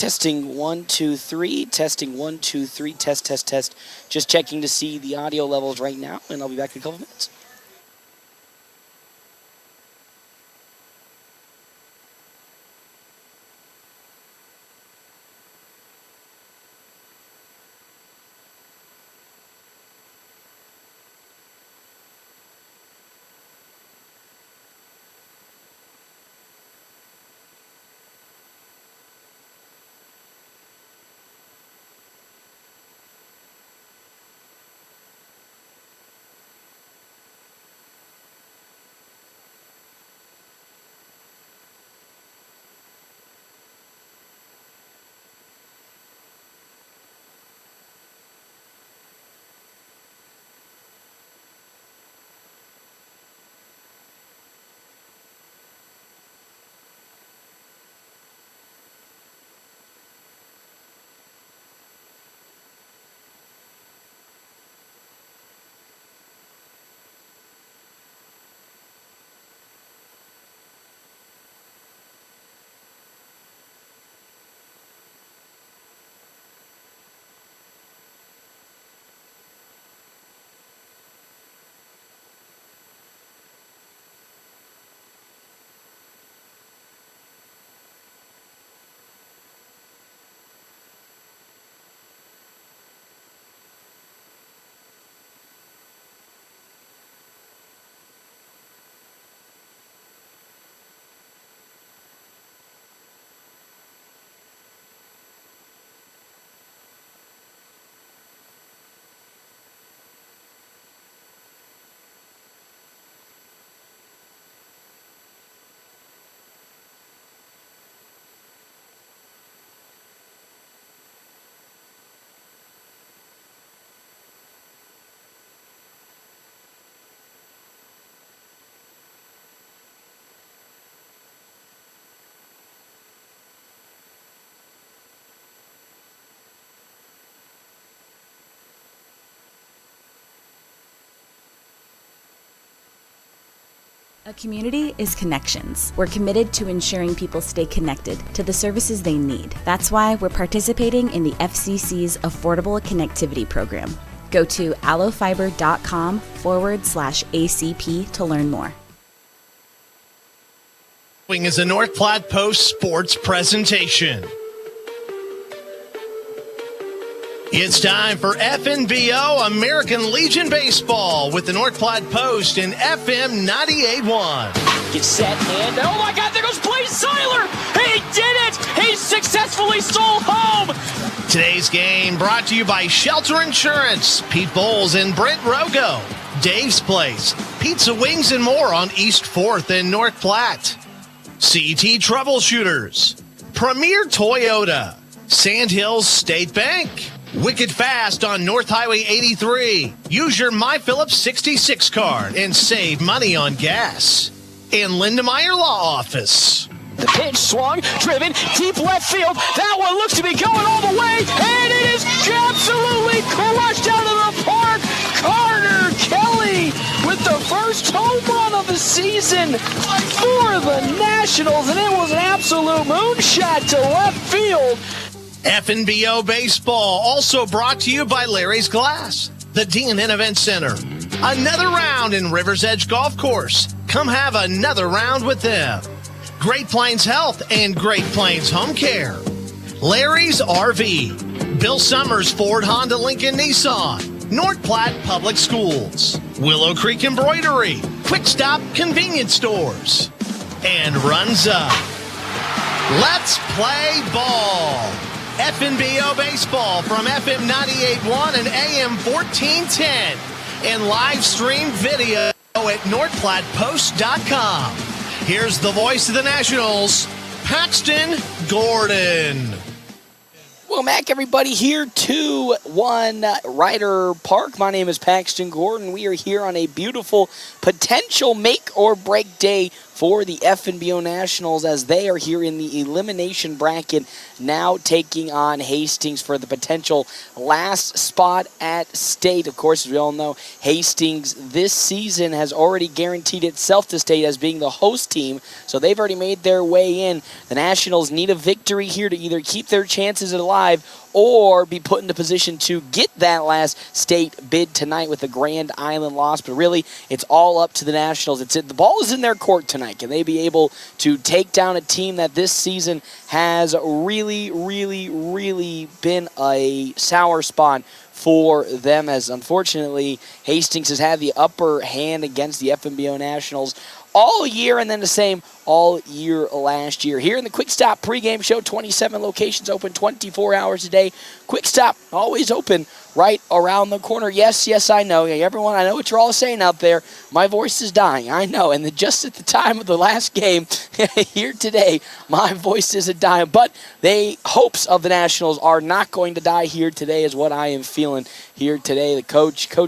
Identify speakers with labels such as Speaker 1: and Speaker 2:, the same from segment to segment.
Speaker 1: Testing 1, 2, 3. Testing 1, 2, 3. Test, test, test. Just checking to see the audio levels right now, and I'll be back in a couple minutes.
Speaker 2: A community is connections. We're committed to ensuring people stay connected to the services they need. That's why we're participating in the FCC's Affordable Connectivity Program. Go to allofiber.com/ACP to learn more.
Speaker 3: Is a North Platte Post sports presentation. It's time for FNBO American Legion Baseball with the North Platte Post and FM 98.1.
Speaker 4: Get set and, oh my God, there goes Blaze Seiler! He did it! He successfully stole home!
Speaker 3: Today's game brought to you by Shelter Insurance, Pete Bowles and Brent Rogo, Dave's Place, Pizza Wings and more on East 4th in North Platte, CT Troubleshooters, Premier Toyota, Sandhills State Bank, Wicked Fast on North Highway 83. Use your My Phillips 66 card and save money on gas. And Lindemeyer Law Office.
Speaker 4: The pitch swung, driven, deep left field. That one looks to be going all the way, and it is absolutely crushed out of the park. Carter Kelly with the first home run of the season for the Nationals, and it was an absolute moonshot to left field.
Speaker 3: FNBO Baseball, also brought to you by Larry's Glass, the D&N Event Center. Another round in River's Edge Golf Course. Come have another round with them. Great Plains Health and Great Plains Home Care. Larry's RV. Bill Summers Ford Honda Lincoln Nissan. North Platte Public Schools. Willow Creek Embroidery. Quick Stop Convenience Stores. And Runs Up. Let's play ball. FNBO Baseball from FM 98.1 and AM 1410 and live stream video at northplattpost.com. Here's the voice of the Nationals, Paxton Gordon.
Speaker 1: Welcome back, everybody, here to One Ryder Park. My name is Paxton Gordon. We are here on a beautiful potential make-or-break day for the FNBO Nationals as they are here in the elimination bracket, now taking on Hastings for the potential last spot at state. Of course, as we all know, Hastings this season has already guaranteed itself to state as being the host team, so they've already made their way in. The Nationals need a victory here to either keep their chances alive or be put into position to get that last state bid tonight with a Grand Island loss. But really, it's all up to the Nationals. The ball is in their court tonight. Can they be able to take down a team that this season has really, really, really been a sour spot for them, as unfortunately Hastings has had the upper hand against the FNBO Nationals all year, and then the same all year last year. Here in the Quick Stop pregame show, 27 locations open 24 hours a day. Quick Stop, always open right around the corner. Yes, I know. Everyone, I know what you're all saying out there. My voice is dying. I know. And just at the time of the last game here today, my voice isn't dying. But the hopes of the Nationals are not going to die here today is what I am feeling here today. The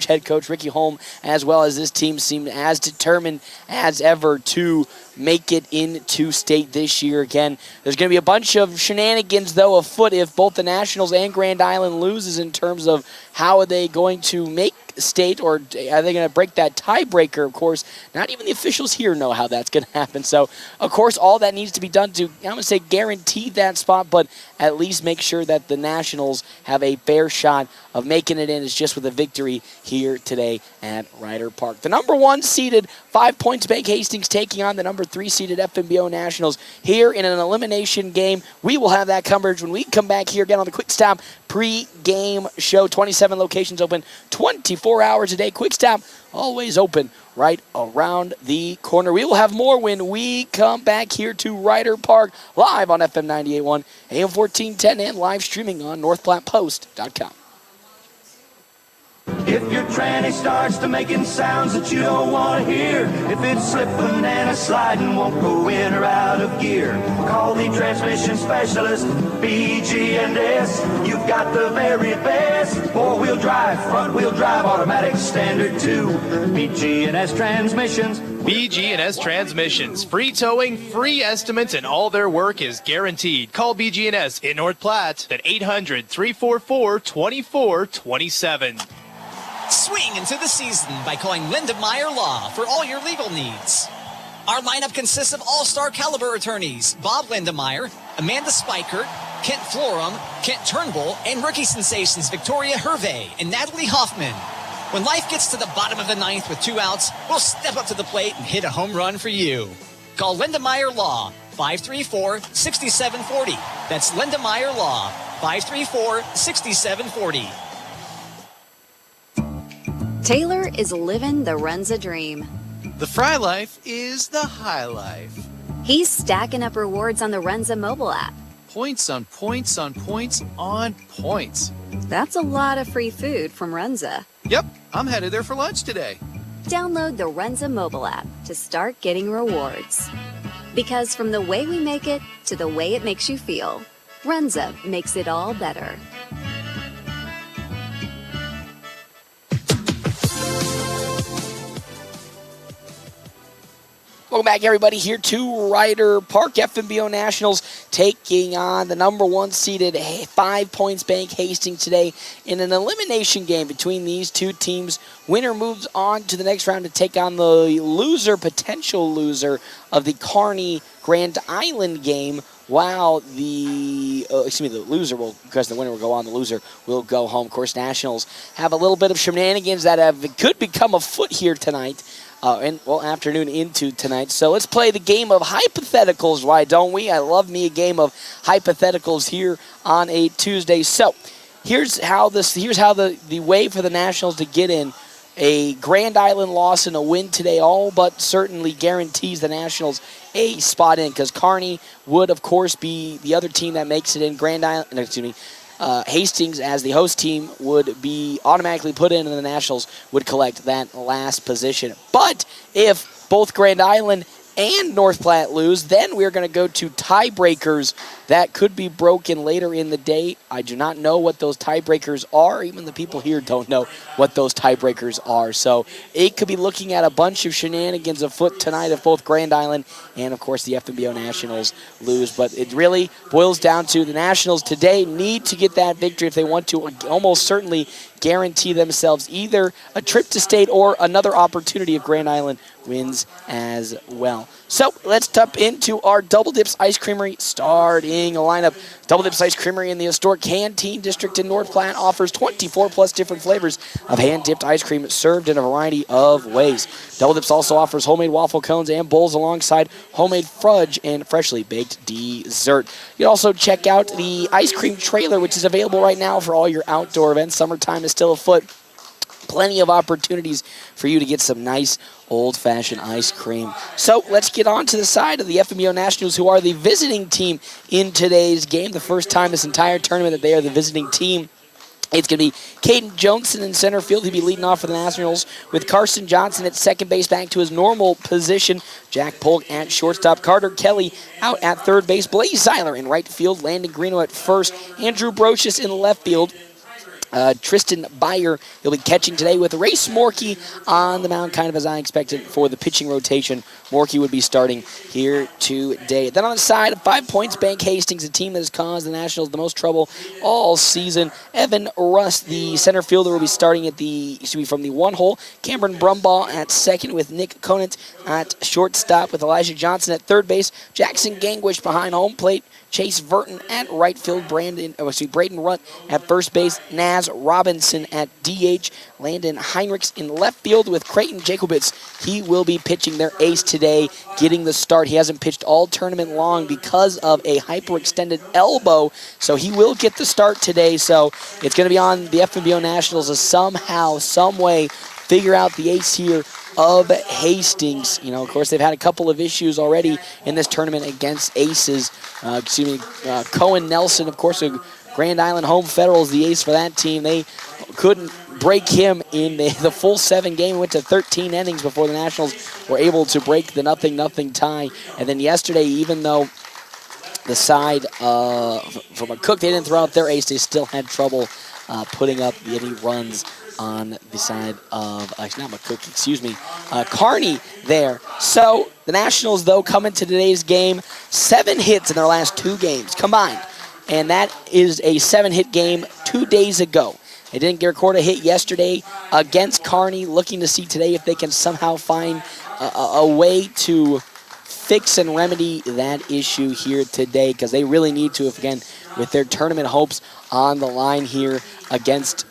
Speaker 1: head coach Ricky Holm, as well as this team, seem as determined as ever to make it into state this year. Again, there's going to be a bunch of shenanigans, though, afoot if both the Nationals and Grand Island loses in terms of how are they going to make state, or are they going to break that tiebreaker? Of course, not even the officials here know how that's going to happen. So, of course, all that needs to be done to, I'm going to say, guarantee that spot, but at least make sure that the Nationals have a fair shot of making it in is just with a victory here today at Ryder Park. The number 1 seeded 5 Points Bank Hastings taking on the number 3 seeded FNBO Nationals here in an elimination game. We will have that coverage when we come back here again on the Quick Stop pre-game show. 27 locations open 24 hours a day. Quick Stop always open right around the corner. We will have more when we come back here to Ryder Park live on FM 98.1, AM 1410, and live streaming on NorthPlattePost.com.
Speaker 5: If your tranny starts to making sounds that you don't want to hear, if it's slipping and a sliding, won't go in or out of gear, call the transmission specialist, BG&S. You've got the very best four-wheel drive, front-wheel drive, automatic, standard too. BG&S Transmissions.
Speaker 6: BG&S Transmissions. Free towing, free estimates, and all their work is guaranteed. Call BG&S in North Platte at 800-344-2427.
Speaker 7: Swing into the season by calling Linda Meyer Law for all your legal needs. Our lineup consists of all-star caliber attorneys Bob Lindemeyer, Amanda Spiker, Kent Florum, Kent Turnbull, and rookie sensations Victoria Hervey and Natalie Hoffman. When life gets to the bottom of the ninth with 2 outs, we'll step up to the plate and hit a home run for you. Call Linda Meyer Law, 534-6740. That's Linda Meyer Law, 534-6740.
Speaker 8: Taylor is living the Runza dream.
Speaker 9: The Fry Life is the high life.
Speaker 8: He's stacking up rewards on the Runza mobile app.
Speaker 9: Points on points on points on points.
Speaker 8: That's a lot of free food from Runza.
Speaker 9: Yep, I'm headed there for lunch today.
Speaker 8: Download the Runza mobile app to start getting rewards. Because from the way we make it to the way it makes you feel, Runza makes it all better.
Speaker 1: Welcome back, everybody, here to Ryder Park. FNBO Nationals taking on the number 1 seeded 5 Points Bank Hastings today in an elimination game between these two teams. Winner moves on to the next round to take on the potential loser of the Kearney Grand Island game, while the loser will, because the winner will go on, the loser will go home. Of course, Nationals have a little bit of shenanigans that could become afoot here tonight. Afternoon into tonight. So let's play the game of hypotheticals, why don't we? I love me a game of hypotheticals here on a Tuesday. So here's how the way for the Nationals to get in. A Grand Island loss and a win today all but certainly guarantees the Nationals a spot in, because Kearney would, of course, be the other team that makes it in. Hastings, as the host team, would be automatically put in, and the Nationals would collect that last position. But if both Grand Island and North Platte lose, then we're going to go to tiebreakers that could be broken later in the day. I do not know what those tiebreakers are. Even the people here don't know what those tiebreakers are. So it could be looking at a bunch of shenanigans afoot tonight if both Grand Island and, of course, the FNBO Nationals lose. But it really boils down to the Nationals today need to get that victory if they want to almost certainly guarantee themselves either a trip to state or another opportunity if Grand Island wins as well. So let's tap into our Double Dips Ice Creamery starting lineup. Double Dips Ice Creamery in the historic Canteen District in North Platte offers 24 plus different flavors of hand-dipped ice cream served in a variety of ways. Double Dips also offers homemade waffle cones and bowls alongside homemade fudge and freshly baked dessert. You can also check out the ice cream trailer, which is available right now for all your outdoor events. Summertime is still afoot. Plenty of opportunities for you to get some nice old-fashioned ice cream. So let's get on to the side of the FNBO Nationals, who are the visiting team in today's game. The first time this entire tournament that they are the visiting team. It's going to be Caden Johnson in center field. He'll be leading off for the Nationals with Carson Johnson at second base back to his normal position. Jack Polk at shortstop. Carter Kelly out at third base. Blaze Seiler in right field. Landon Greeno at first. Andrew Brocious in left field. Tristan Byer, he'll be catching today with Race Morkey on the mound, kind of as I expected for the pitching rotation. Morkey would be starting here today. Then on the side, 5 points, Bank Hastings, a team that has caused the Nationals the most trouble all season. Evan Rust, the center fielder, will be starting at from the one hole. Cameron Brumbaugh at second with Nick Conant at shortstop with Elijah Johnson at third base. Jackson Gangwish behind home plate. Chase Verton at right field, Braden Runt at first base, Naz Robinson at DH, Landon Heinrichs in left field with Creighton Jacobitz. He will be pitching their ace today, getting the start. He hasn't pitched all tournament long because of a hyperextended elbow, so he will get the start today. So it's going to be on the FNBO Nationals to somehow, some way, figure out the ace here of Hastings. You know, of course, they've had a couple of issues already in this tournament against aces. Cohen Nelson, of course, a Grand Island Home Federal is the ace for that team. They couldn't break him in the full 7 game. Went to 13 innings before the Nationals were able to break the 0-0 tie. And then yesterday, even though the side from a Cook, they didn't throw out their ace, they still had trouble putting up any runs on the side of, not McCook, excuse me, Kearney there. So the Nationals, though, come into today's game, 7 hits in their last 2 games combined. And that is a 7-hit game 2 days ago. They didn't record a hit yesterday against Kearney, looking to see today if they can somehow find a way to fix and remedy that issue here today, because they really need to, if again, with their tournament hopes on the line here against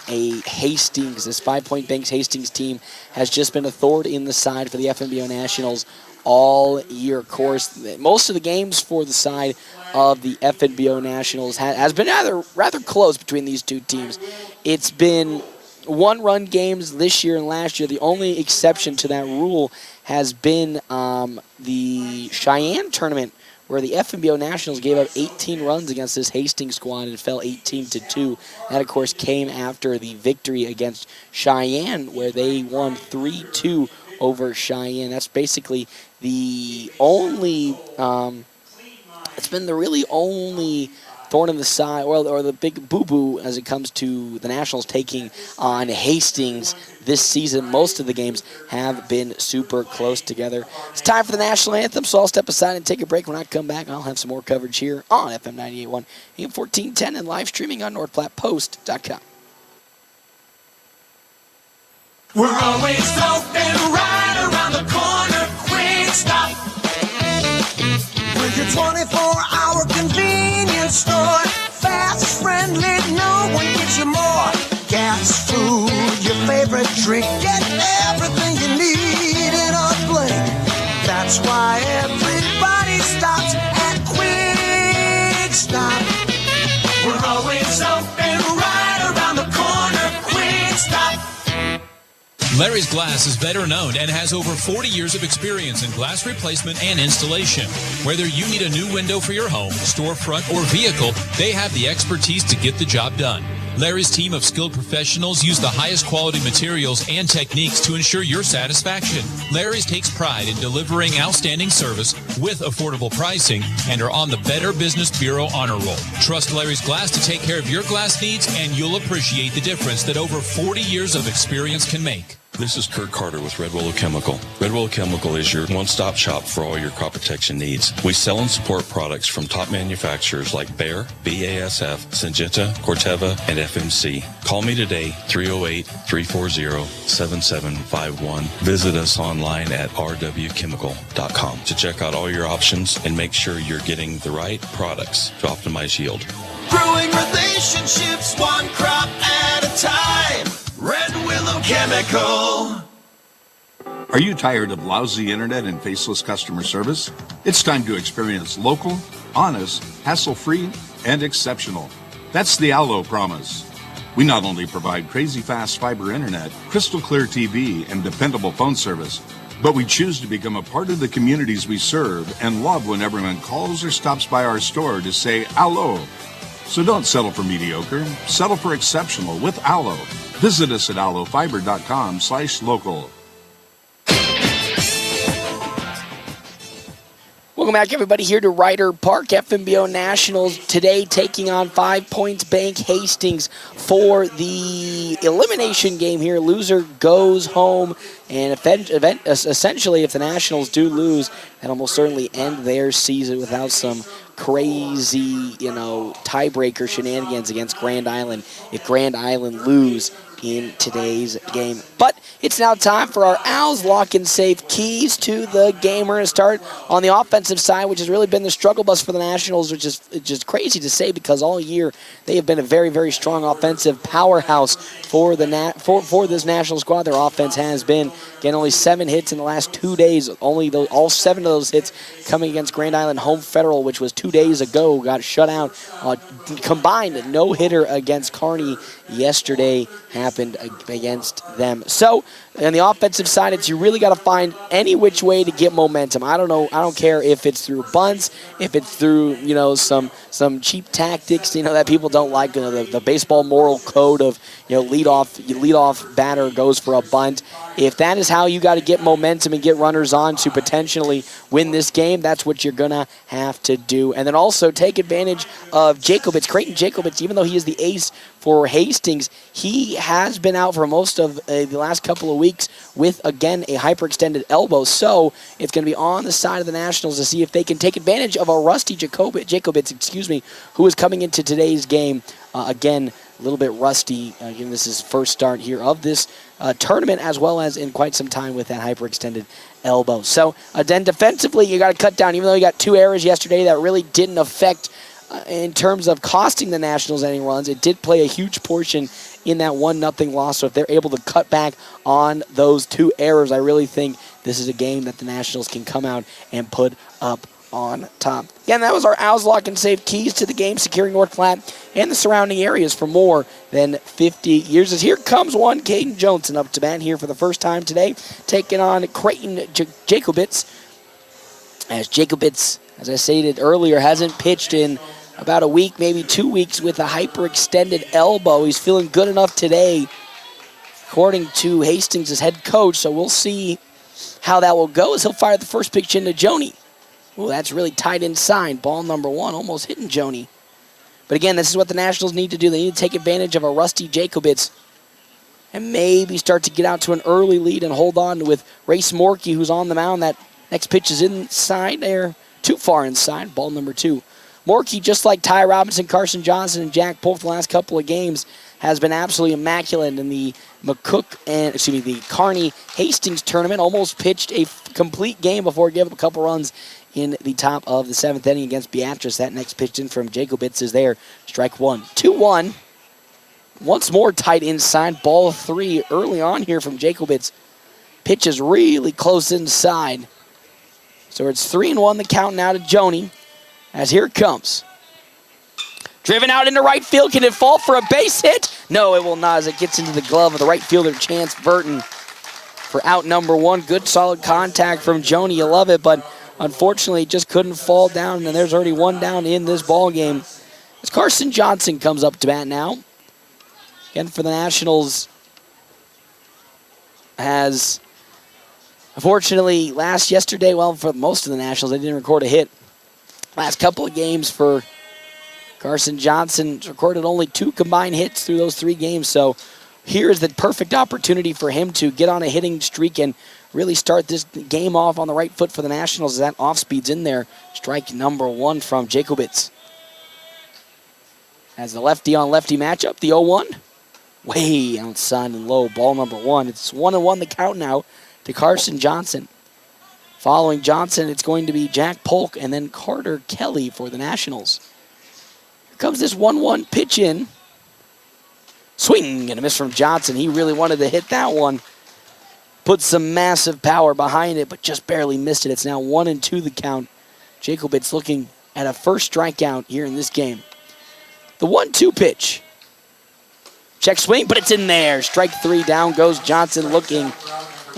Speaker 1: a Hastings. This 5 Point Banks Hastings team has just been a thorn in the side for the FNBO Nationals all year. Of course, most of the games for the side of the FNBO Nationals has been rather close between these two teams. It's been 1-run games this year and last year. The only exception to that rule has been the Cheyenne tournament, where the FNBO Nationals gave up 18 runs against this Hastings squad and fell 18-2. That, of course, came after the victory against Cheyenne, where they won 3-2 over Cheyenne. That's basically the only, it's been the really only thorn in the side, or the big boo-boo as it comes to the Nationals taking on Hastings this season. Most of the games have been super close together. It's time for the national anthem, so I'll step aside and take a break. When I come back, I'll have some more coverage here on FM 98.1, AM 1410, and live streaming on NorthPlattePost.com.
Speaker 5: We're always open right around the corner. Quick Stop. With your 24-hour convenience store. Fast, friendly, no one gives you more. Gas, food, your favorite drink. Get everything you need in a blink. That's why everybody stops at Quick Stop. We're always open right around the corner. Quick Stop.
Speaker 10: Larry's Glass is better known and has over 40 years of experience in glass replacement and installation. Whether you need a new window for your home, storefront, or vehicle, they have the expertise to get the job done. Larry's team of skilled professionals use the highest quality materials and techniques to ensure your satisfaction. Larry's takes pride in delivering outstanding service with affordable pricing and are on the Better Business Bureau honor roll. Trust Larry's Glass to take care of your glass needs, and you'll appreciate the difference that over 40 years of experience can make.
Speaker 11: This is Kurt Carter with Red Willow Chemical. Red Willow Chemical is your one-stop shop for all your crop protection needs. We sell and support products from top manufacturers like Bayer, BASF, Syngenta, Corteva, and FMC. Call me today, 308-340-7751. Visit us online at rwchemical.com to check out all your options and make sure you're getting the right products to optimize yield.
Speaker 12: Growing relationships one crop at a time. Red Willow Chemical.
Speaker 13: Are you tired of lousy internet and faceless customer service? It's time to experience local, honest, hassle-free, and exceptional. That's the Allo promise. We not only provide crazy fast fiber internet, crystal clear TV, and dependable phone service, but we choose to become a part of the communities we serve and love when everyone calls or stops by our store to say Allo. So don't settle for mediocre, settle for exceptional with Allo. Visit us at allofiber.com/local.
Speaker 1: Welcome back, everybody, here to Ryder Park. FNBO Nationals today taking on 5 Points Bank Hastings for the elimination game here. Loser goes home, and essentially, if the Nationals do lose, that'll almost certainly end their season without some crazy, tiebreaker shenanigans against Grand Island if Grand Island lose in today's game. But it's now time for our Owls Lock and Safe keys to the game. We're going to start on the offensive side, which has really been the struggle bus for the Nationals, which is just crazy to say because all year they have been a very, very strong offensive powerhouse for for this National squad. Their offense has been, again, only 7 hits in the last 2 days. All 7 of those hits coming against Grand Island Home Federal, which was 2 days ago, got shut out. Combined no-hitter against Kearney yesterday happened against them. So on the offensive side, you really got to find any which way to get momentum. I don't care if it's through bunts, if it's through some cheap tactics that people don't like. The baseball moral code of lead off batter goes for a bunt. If that is how you got to get momentum and get runners on to potentially win this game, that's what you're gonna have to do. And then also take advantage of Jacobitz, Creighton Jacobitz. Even though he is the ace for Hastings, he has been out for most of the last couple of weeks with, again, a hyperextended elbow. So it's going to be on the side of the Nationals to see if they can take advantage of a rusty Jacobitz, who is coming into today's game. Again, a little bit rusty. Again, this is his first start here of this tournament, as well as in quite some time with that hyperextended elbow. So then defensively, you got to cut down. Even though you got 2 errors yesterday, that really didn't affect in terms of costing the Nationals any runs. It did play a huge portion in that 1-0 loss. So if they're able to cut back on those 2 errors, I really think this is a game that the Nationals can come out and put up on top. Again, that was our Owls Lock and Safe keys to the game, securing North Platte and the surrounding areas for more than 50 years. As here comes one, Caden Johnson up to bat here for the first time today, taking on Creighton Jacobitz. As Jacobitz, as I stated earlier, hasn't pitched in about a week, maybe 2 weeks with a hyperextended elbow. He's feeling good enough today, according to Hastings' head coach, so we'll see how that will go as he'll fire the first pitch into Joni. Ooh, that's really tight inside. Ball number 1, almost hitting Joni. But again, this is what the Nationals need to do. They need to take advantage of a rusty Jacobitz and maybe start to get out to an early lead and hold on with Race Morkey, who's on the mound. That next pitch is inside there, too far inside. Ball number 2. Morkey, just like Ty Robinson, Carson Johnson, and Jack Polk the last couple of games, has been absolutely immaculate in the the Kearney Hastings tournament. Almost pitched a complete game before giving up a couple runs in the top of the 7th inning against Beatrice. That next pitch in from Jacobitz is there. Strike 1. 2-1. Once more tight inside. Ball 3 early on here from Jacobitz. Pitch is really close inside. So it's 3-1 the count now to Joni. As here it comes. Driven out into right field. Can it fall for a base hit? No, it will not as it gets into the glove of the right fielder, Chance Burton, for out number 1. Good solid contact from Joni. You love it, but unfortunately it just couldn't fall down, and there's already 1 down in this ball game. As Carson Johnson comes up to bat now. again for the Nationals has, unfortunately, yesterday, well, for most of the Nationals, they didn't record a hit. Last couple of games for Carson Johnson, recorded only 2 combined hits through those 3 games. So here is the perfect opportunity for him to get on a hitting streak and really start this game off on the right foot for the Nationals as that off-speed's in there. Strike number 1 from Jacobitz. As the lefty-on-lefty matchup, the 0-1. Way outside and low, ball number 1. It's 1-1 the count now to Carson Johnson. Following Johnson, it's going to be Jack Polk and then Carter Kelly for the Nationals. Here comes this 1-1 pitch in. Swing and a miss from Johnson. He really wanted to hit that one. Put some massive power behind it, but just barely missed it. It's now 1-2 the count. Jacobitz looking at a first strikeout here in this game. The 1-2 pitch. Check swing, but it's in there. Strike 3, down goes Johnson looking.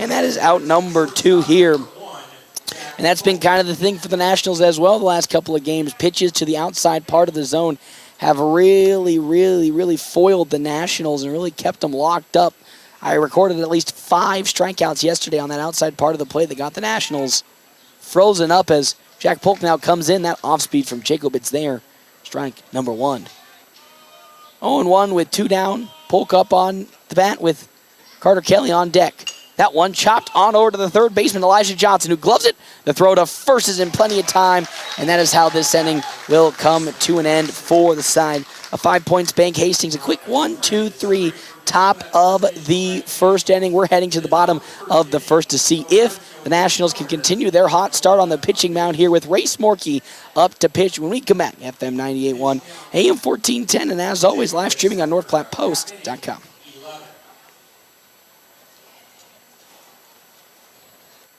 Speaker 1: And that is out number 2 here. And that's been kind of the thing for the Nationals as well the last couple of games. Pitches to the outside part of the zone have really foiled the Nationals and really kept them locked up. I recorded at least 5 strikeouts yesterday on that outside part of the plate that got the Nationals frozen up as Jack Polk now comes in. That off-speed from Jacobitz there. Strike number 1. 0-1 with 2 down. Polk up on the bat with Carter Kelly on deck. That one chopped on over to the third baseman, Elijah Johnson, who gloves it. The throw to first is in plenty of time, and that is how this inning will come to an end for the side of 5 Points Bank Hastings. A quick 1, 2, 3, top of the first inning. We're heading to the bottom of the first to see if the Nationals can continue their hot start on the pitching mound here with Ray Smorky up to pitch when we come back. FM 98.1, AM 1410, and as always, live streaming on NorthPlattePost.com.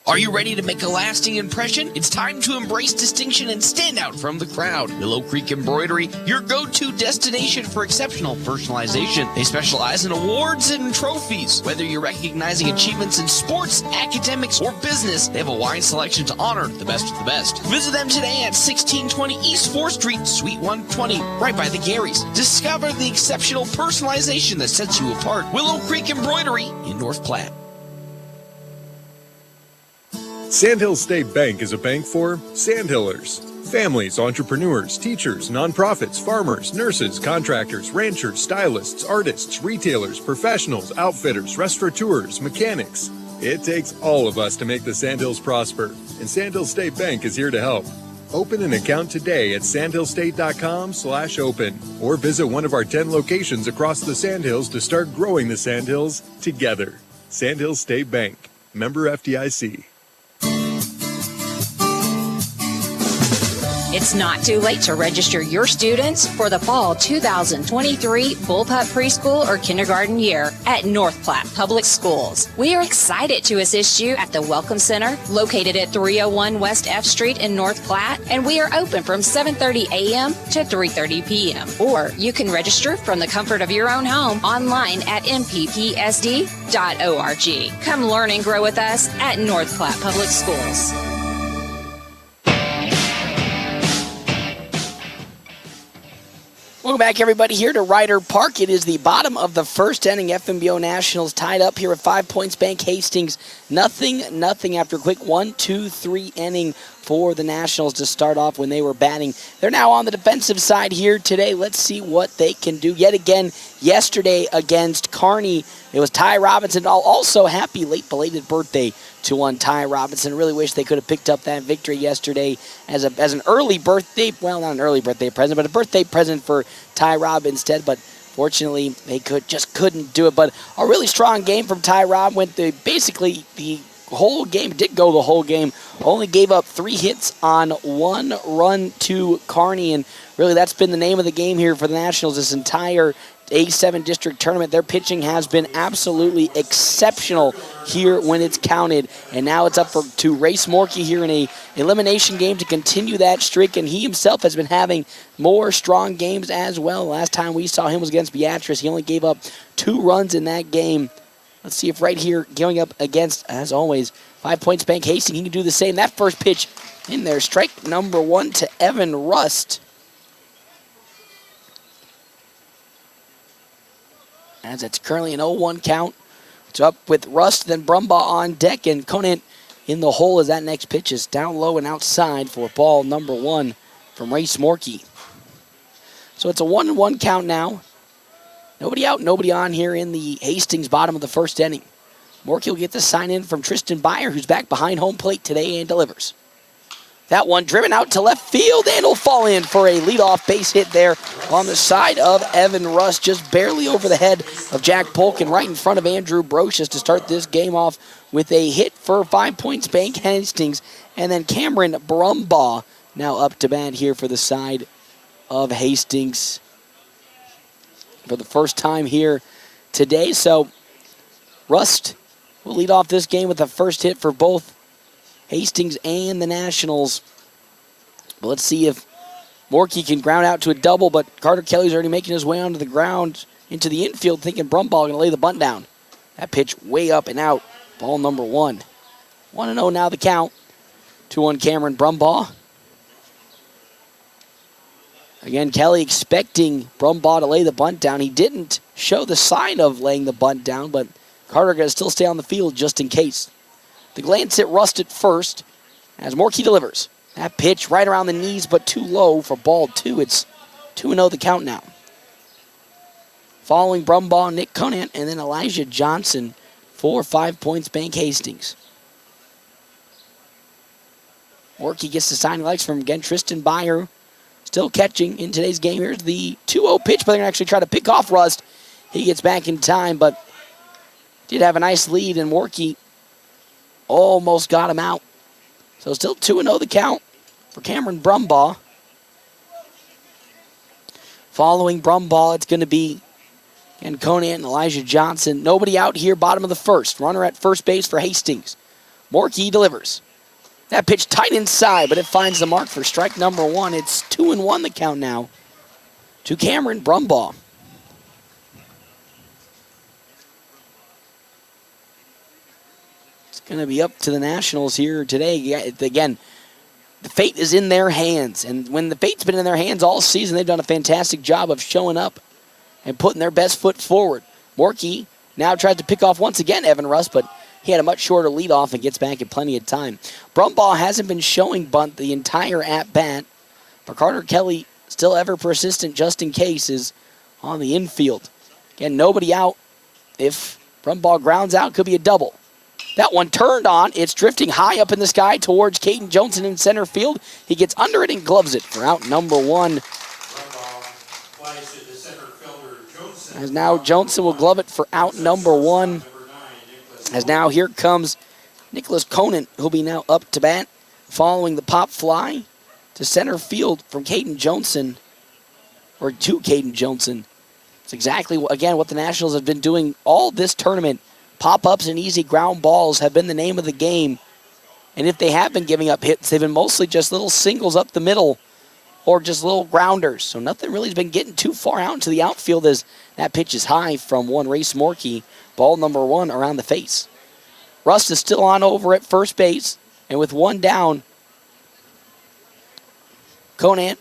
Speaker 14: Are you ready to make a lasting impression? It's time to embrace distinction and stand out from the crowd. Willow Creek Embroidery, your go-to destination for exceptional personalization. They specialize in awards and trophies. Whether you're recognizing achievements in sports, academics, or business, they have a wide selection to honor the best of the best. Visit them today at 1620 East 4th Street, Suite 120, right by the Garys. Discover the exceptional personalization that sets you apart. Willow Creek Embroidery in North Platte.
Speaker 15: Sandhill State Bank is a bank for Sandhillers. Families, entrepreneurs, teachers, nonprofits, farmers, nurses, contractors, ranchers, stylists, artists, retailers, professionals, outfitters, restaurateurs, mechanics. It takes all of us to make the Sandhills prosper, and Sandhill State Bank is here to help. Open an account today at sandhillstate.com/open or visit one of our 10 locations across the Sandhills to start growing the Sandhills together. Sandhill State Bank, member FDIC.
Speaker 16: It's not too late to register your students for the fall 2023 Bullpup Preschool or Kindergarten year at North Platte Public Schools. We are excited to assist you at the Welcome Center located at 301 West F Street in North Platte, and we are open from 7:30 a.m. to 3:30 p.m. Or you can register from the comfort of your own home online at mppsd.org. Come learn and grow with us at North Platte Public Schools.
Speaker 1: Welcome back, everybody, here to Ryder Park. It is the bottom of the first inning. FNBO Nationals tied up here at 5 Points Bank Hastings. Nothing after a quick 1-2-3 inning for the Nationals to start off when they were batting. They're now on the defensive side here today. Let's see what they can do. Yet again, yesterday against Kearney, it was Ty Robinson. Also, happy late belated birthday to one Ty Robinson. Really wish they could have picked up that victory yesterday as an early birthday, well, not an early birthday present, but a birthday present for Ty Rob instead. But fortunately, they just couldn't do it. But a really strong game from Ty Rob. Went basically the whole game, did go the whole game. Only gave up 3 hits on 1 run to Kearney. And really, that's been the name of the game here for the Nationals this entire A7 district tournament. Their pitching has been absolutely exceptional here when it's counted, and now it's up to Ray Smorky here in a elimination game to continue that streak, and he himself has been having more strong games as well. Last time we saw him was against Beatrice. He only gave up 2 runs in that game. Let's see if right here, going up against, as always, 5 Points Bank Hastings, he can do the same. That first pitch in there, strike number 1 to Evan Rust. as it's currently an 0-1 count. It's up with Rust, then Brumbaugh on deck, and Conant in the hole as that next pitch is down low and outside for ball number 1 from Race Morkey. So it's a 1-1 count now. Nobody out, nobody on here in the Hastings bottom of the first inning. Morkey will get the sign in from Tristan Byer, who's back behind home plate today and delivers. That one driven out to left field and will fall in for a leadoff base hit there on the side of Evan Rust, just barely over the head of Jack Polk and right in front of Andrew Brocious to start this game off with a hit for 5 Points Bank Hastings. And then Cameron Brumbaugh now up to bat here for the side of Hastings for the first time here today. So Rust will lead off this game with the first hit for both Hastings and the Nationals. But let's see if Morkey can ground out to a double, but Carter Kelly's already making his way onto the ground into the infield, thinking Brumbaugh going to lay the bunt down. That pitch way up and out. Ball number 1. 1-0 now the count. 2-1 Cameron Brumbaugh. Again, Kelly expecting Brumbaugh to lay the bunt down. He didn't show the sign of laying the bunt down, but Carter going to still stay on the field just in case. The glance hit Rust at first as Morkey delivers. That pitch right around the knees, but too low for ball 2. It's 2-0 the count now. Following Brumbaugh, Nick Conant, and then Elijah Johnson for 5 Points Bank Hastings. Morkey gets the sign he likes from, again, Tristan Byer. Still catching in today's game. Here's the 2-0 pitch, but they're going to actually try to pick off Rust. He gets back in time, but did have a nice lead, and Morkey almost got him out. So still 2-0 the count for Cameron Brumbaugh. Following Brumbaugh, it's going to be again Conant and Elijah Johnson. Nobody out here, bottom of the first. Runner at first base for Hastings. Morkey delivers. That pitch tight inside, but it finds the mark for strike number 1. It's 2-1 the count now to Cameron Brumbaugh. It's going to be up to the Nationals here today. Again, the fate is in their hands, and when the fate's been in their hands all season, they've done a fantastic job of showing up and putting their best foot forward. Morkey now tries to pick off once again Evan Rust, but he had a much shorter leadoff and gets back in plenty of time. Brumbaugh hasn't been showing bunt the entire at-bat, but Carter Kelly, still ever persistent just in case, is on the infield. Again, nobody out. If Brumbaugh grounds out, could be a double. That one turned on. It's drifting high up in the sky towards Caden Johnson in center field. He gets under it and gloves it for out number 1. As now Johnson will glove it for out number 1. As now here comes Nicholas Conant, who'll be now up to bat, following the pop fly to center field from Caden Johnson, or to Caden Johnson. It's exactly, again, what the Nationals have been doing all this tournament. Pop-ups and easy ground balls have been the name of the game. And if they have been giving up hits, they've been mostly just little singles up the middle or just little grounders. So nothing really has been getting too far out into the outfield as that pitch is high from one Race Morkey. Ball number 1 around the face. Rust is still on over at first base. And with one down, Conant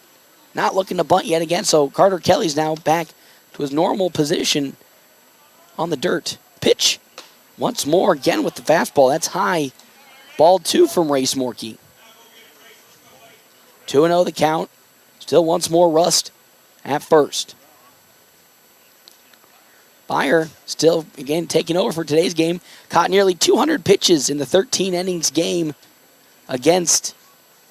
Speaker 1: not looking to bunt yet again. So Carter Kelly's now back to his normal position on the dirt. Pitch once more again with the fastball. That's high. Ball 2 from Race Morkey. 2-0 the count. Still once more Rust at first. Byer still, again, taking over for today's game. Caught nearly 200 pitches in the 13 innings game against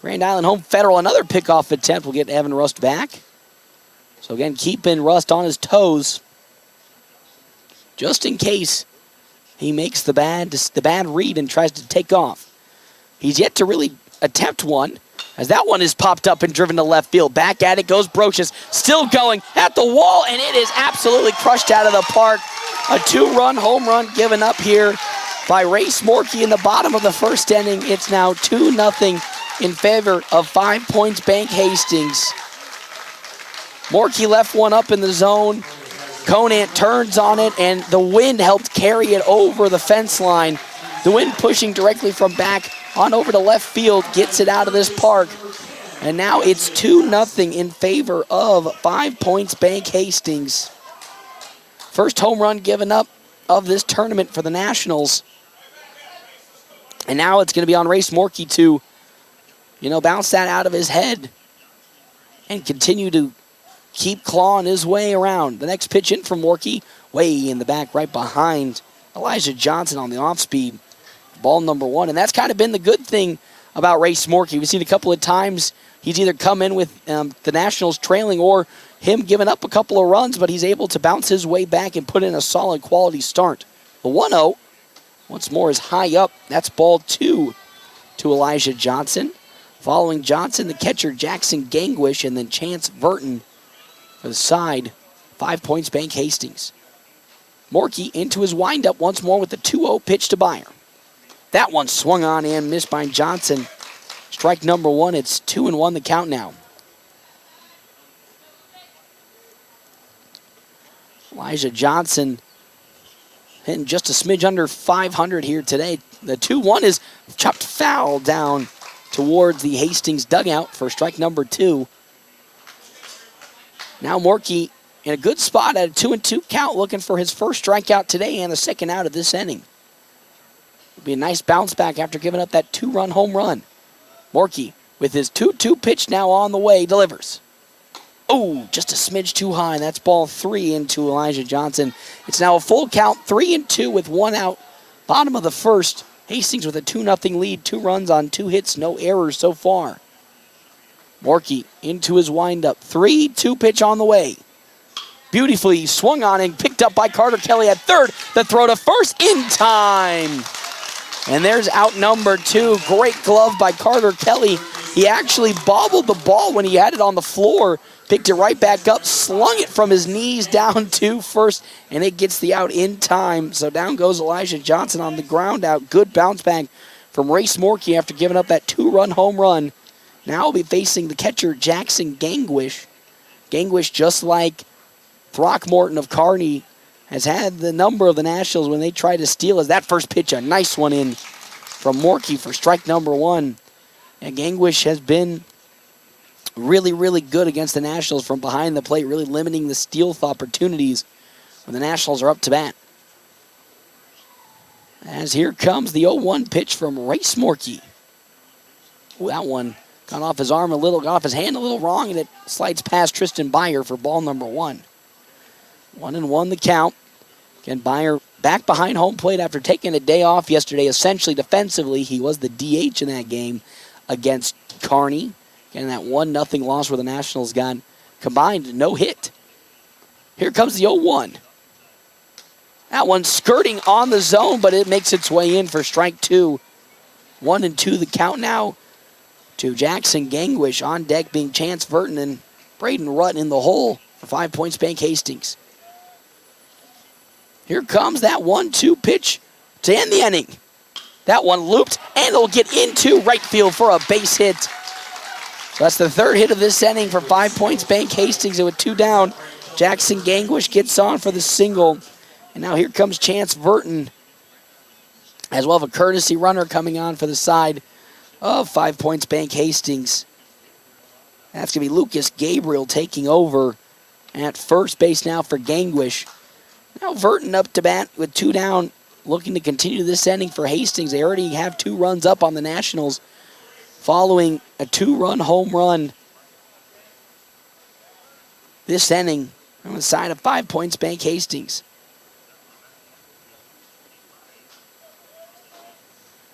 Speaker 1: Grand Island Home Federal. Another pickoff attempt will get Evan Rust back. So again, keeping Rust on his toes just in case he makes the bad read and tries to take off. He's yet to really attempt one, as that one is popped up and driven to left field. Back at it goes Brocious, still going at the wall, and it is absolutely crushed out of the park. A 2-run home run given up here by Race Morkey in the bottom of the first inning. It's now 2-0 in favor of 5 Points Bank Hastings. Morkey left one up in the zone. Conant turns on it, and the wind helped carry it over the fence line. The wind pushing directly from back on over to left field gets it out of this park. And now it's 2-0 in favor of 5 Points Bank Hastings. First home run given up of this tournament for the Nationals. And now it's going to be on Race Morkey to, bounce that out of his head and continue to keep clawing his way around. The next pitch in from Morkey, way in the back, right behind Elijah Johnson on the off-speed. Ball number 1. And that's kind of been the good thing about Race Morkey. We've seen a couple of times he's either come in with the Nationals trailing or him giving up a couple of runs, but he's able to bounce his way back and put in a solid quality start. The 1-0, once more, is high up. That's ball 2 to Elijah Johnson. Following Johnson, the catcher Jackson Gangwish, and then Chance Burton for the side. 5 points, Bank Hastings. Morkey into his windup once more with the 2-0 pitch to Byer. That one swung on and missed by Johnson. Strike number 1. It's 2-1 the count now. Elijah Johnson hitting just a smidge under 500 here today. The 2-1 is chopped foul down towards the Hastings dugout for strike number 2. Now Morkey in a good spot at a 2-2 count, looking for his first strikeout today and the second out of this inning. It'll be a nice bounce back after giving up that 2-run home run. Morkey with his 2-2 pitch now on the way, delivers. Oh, just a smidge too high, and that's ball 3 into Elijah Johnson. It's now a full count, 3-2 with 1 out. Bottom of the first, Hastings with a 2-0 lead, 2 runs on 2 hits, no errors so far. Morkey into his windup, 3-2 pitch on the way. Beautifully swung on and picked up by Carter Kelly at third. The throw to first in time. And there's out number 2. Great glove by Carter Kelly. He actually bobbled the ball when he had it on the floor, picked it right back up, slung it from his knees down to first, and it gets the out in time. So down goes Elijah Johnson on the ground out. Good bounce back from Race Morkey after giving up that 2-run home run. Now we'll be facing the catcher Jackson Gangwish. Gangwish, just like Throckmorton of Kearney, has had the number of the Nationals when they try to steal. As that first pitch, a nice one in from Morkey for strike number 1. And Gangwish has been really, really good against the Nationals from behind the plate, really limiting the steal opportunities when the Nationals are up to bat. As here comes the 0-1 pitch from Race Morkey. Ooh, that one got off his arm a little, got off his hand a little wrong, and it slides past Tristan Byer for ball number 1. 1-1 the count. Again, Byer back behind home plate after taking a day off yesterday. Essentially defensively, he was the DH in that game against Kearney. Again, that 1-0 loss where the Nationals got combined no hit. Here comes the 0-1. That one skirting on the zone, but it makes its way in for strike 2. 1-2 the count now to Jackson Gangwish. On deck being Chance Burton and Braden Rutt in the hole for 5 points, Bank Hastings. Here comes that 1-2 pitch to end the inning. That one looped, and it'll get into right field for a base hit. So that's the third hit of this inning for 5 points, Bank Hastings. And with 2 down, Jackson Gangwish gets on for the single. And now here comes Chance Burton, as well as a courtesy runner coming on for the side of 5 points, Bank Hastings. That's going to be Lucas Gabriel taking over at first base now for Gangwish. Now Burton up to bat with 2 down, looking to continue this inning for Hastings. They already have 2 runs up on the Nationals following a 2-run home run this inning on the side of 5 points, Bank Hastings.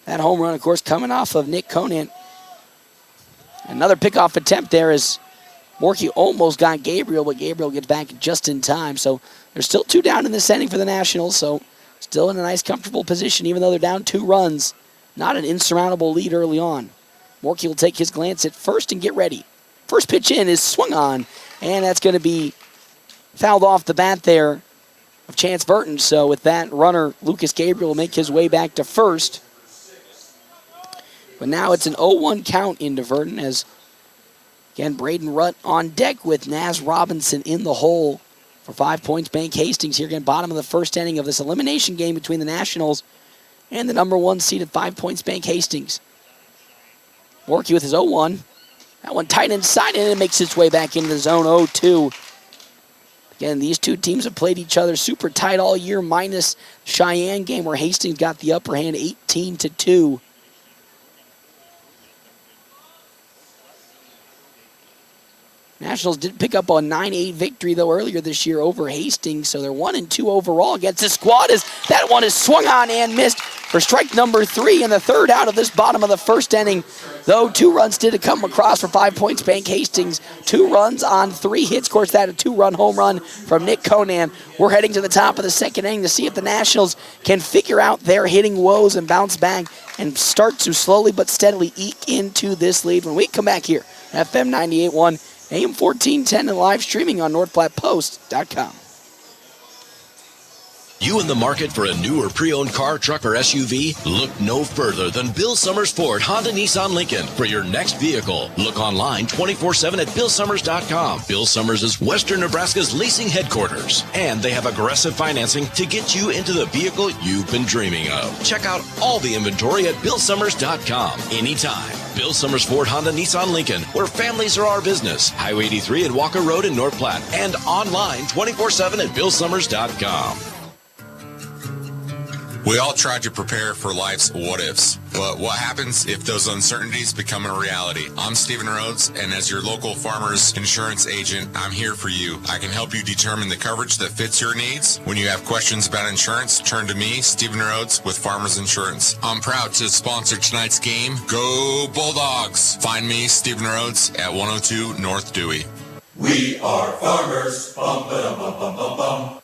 Speaker 1: That home run, of course, coming off of Nick Conant. Another pickoff attempt there as Morkey almost got Gabriel, but Gabriel gets back just in time. So there's still 2 down in this inning for the Nationals, so still in a nice, comfortable position, even though they're down 2 runs. Not an insurmountable lead early on. Morkey will take his glance at first and get ready. First pitch in is swung on, and that's going to be fouled off the bat there of Chance Burton. So with that runner, Lucas Gabriel will make his way back to first. But now it's an 0-1 count into Vernon as, again, Braden Rutt on deck with Naz Robinson in the hole for 5 points. Bank Hastings here again, bottom of the first inning of this elimination game between the Nationals and the number 1 seed at 5 points, Bank Hastings. Morkey with his 0-1. That one tight inside, and it makes its way back into the zone. 0-2. Again, these two teams have played each other super tight all year, minus Cheyenne game where Hastings got the upper hand 18-2. Nationals did pick up a 9-8 victory, though, earlier this year over Hastings, so they're 1-2 overall against this squad. As that one is swung on and missed for strike number 3 and the third out of this bottom of the first inning. Though 2 runs did come across for 5 points. Bank Hastings, 2 runs on 3 hits. Of course, that a 2-run home run from Nick Conan. We're heading to the top of the second inning to see if the Nationals can figure out their hitting woes and bounce back and start to slowly but steadily eke into this lead when we come back here. FM 98.1. AM 1410 and live streaming on NorthPlattePost.com.
Speaker 17: You in the market for a new or pre-owned car, truck, or SUV? Look no further than Bill Summers Ford Honda Nissan Lincoln for your next vehicle. Look online 24/7 at BillSummers.com. Bill Summers is Western Nebraska's leasing headquarters, and they have aggressive financing to get you into the vehicle you've been dreaming of. Check out all the inventory at BillSummers.com anytime. Bill Summers Ford Honda Nissan Lincoln, where families are our business. Highway 83 at Walker Road in North Platte, and online 24/7 at BillSummers.com.
Speaker 18: We all try to prepare for life's what-ifs, but what happens if those uncertainties become a reality? I'm Stephen Rhodes, and as your local farmers insurance agent, I'm here for you. I can help you determine the coverage that fits your needs. When you have questions about insurance, turn to me, Stephen Rhodes, with Farmers Insurance. I'm proud to sponsor tonight's game. Go Bulldogs! Find me, Stephen Rhodes, at 102 North Dewey.
Speaker 12: We are farmers. Bum, ba, bum, bum, bum, bum.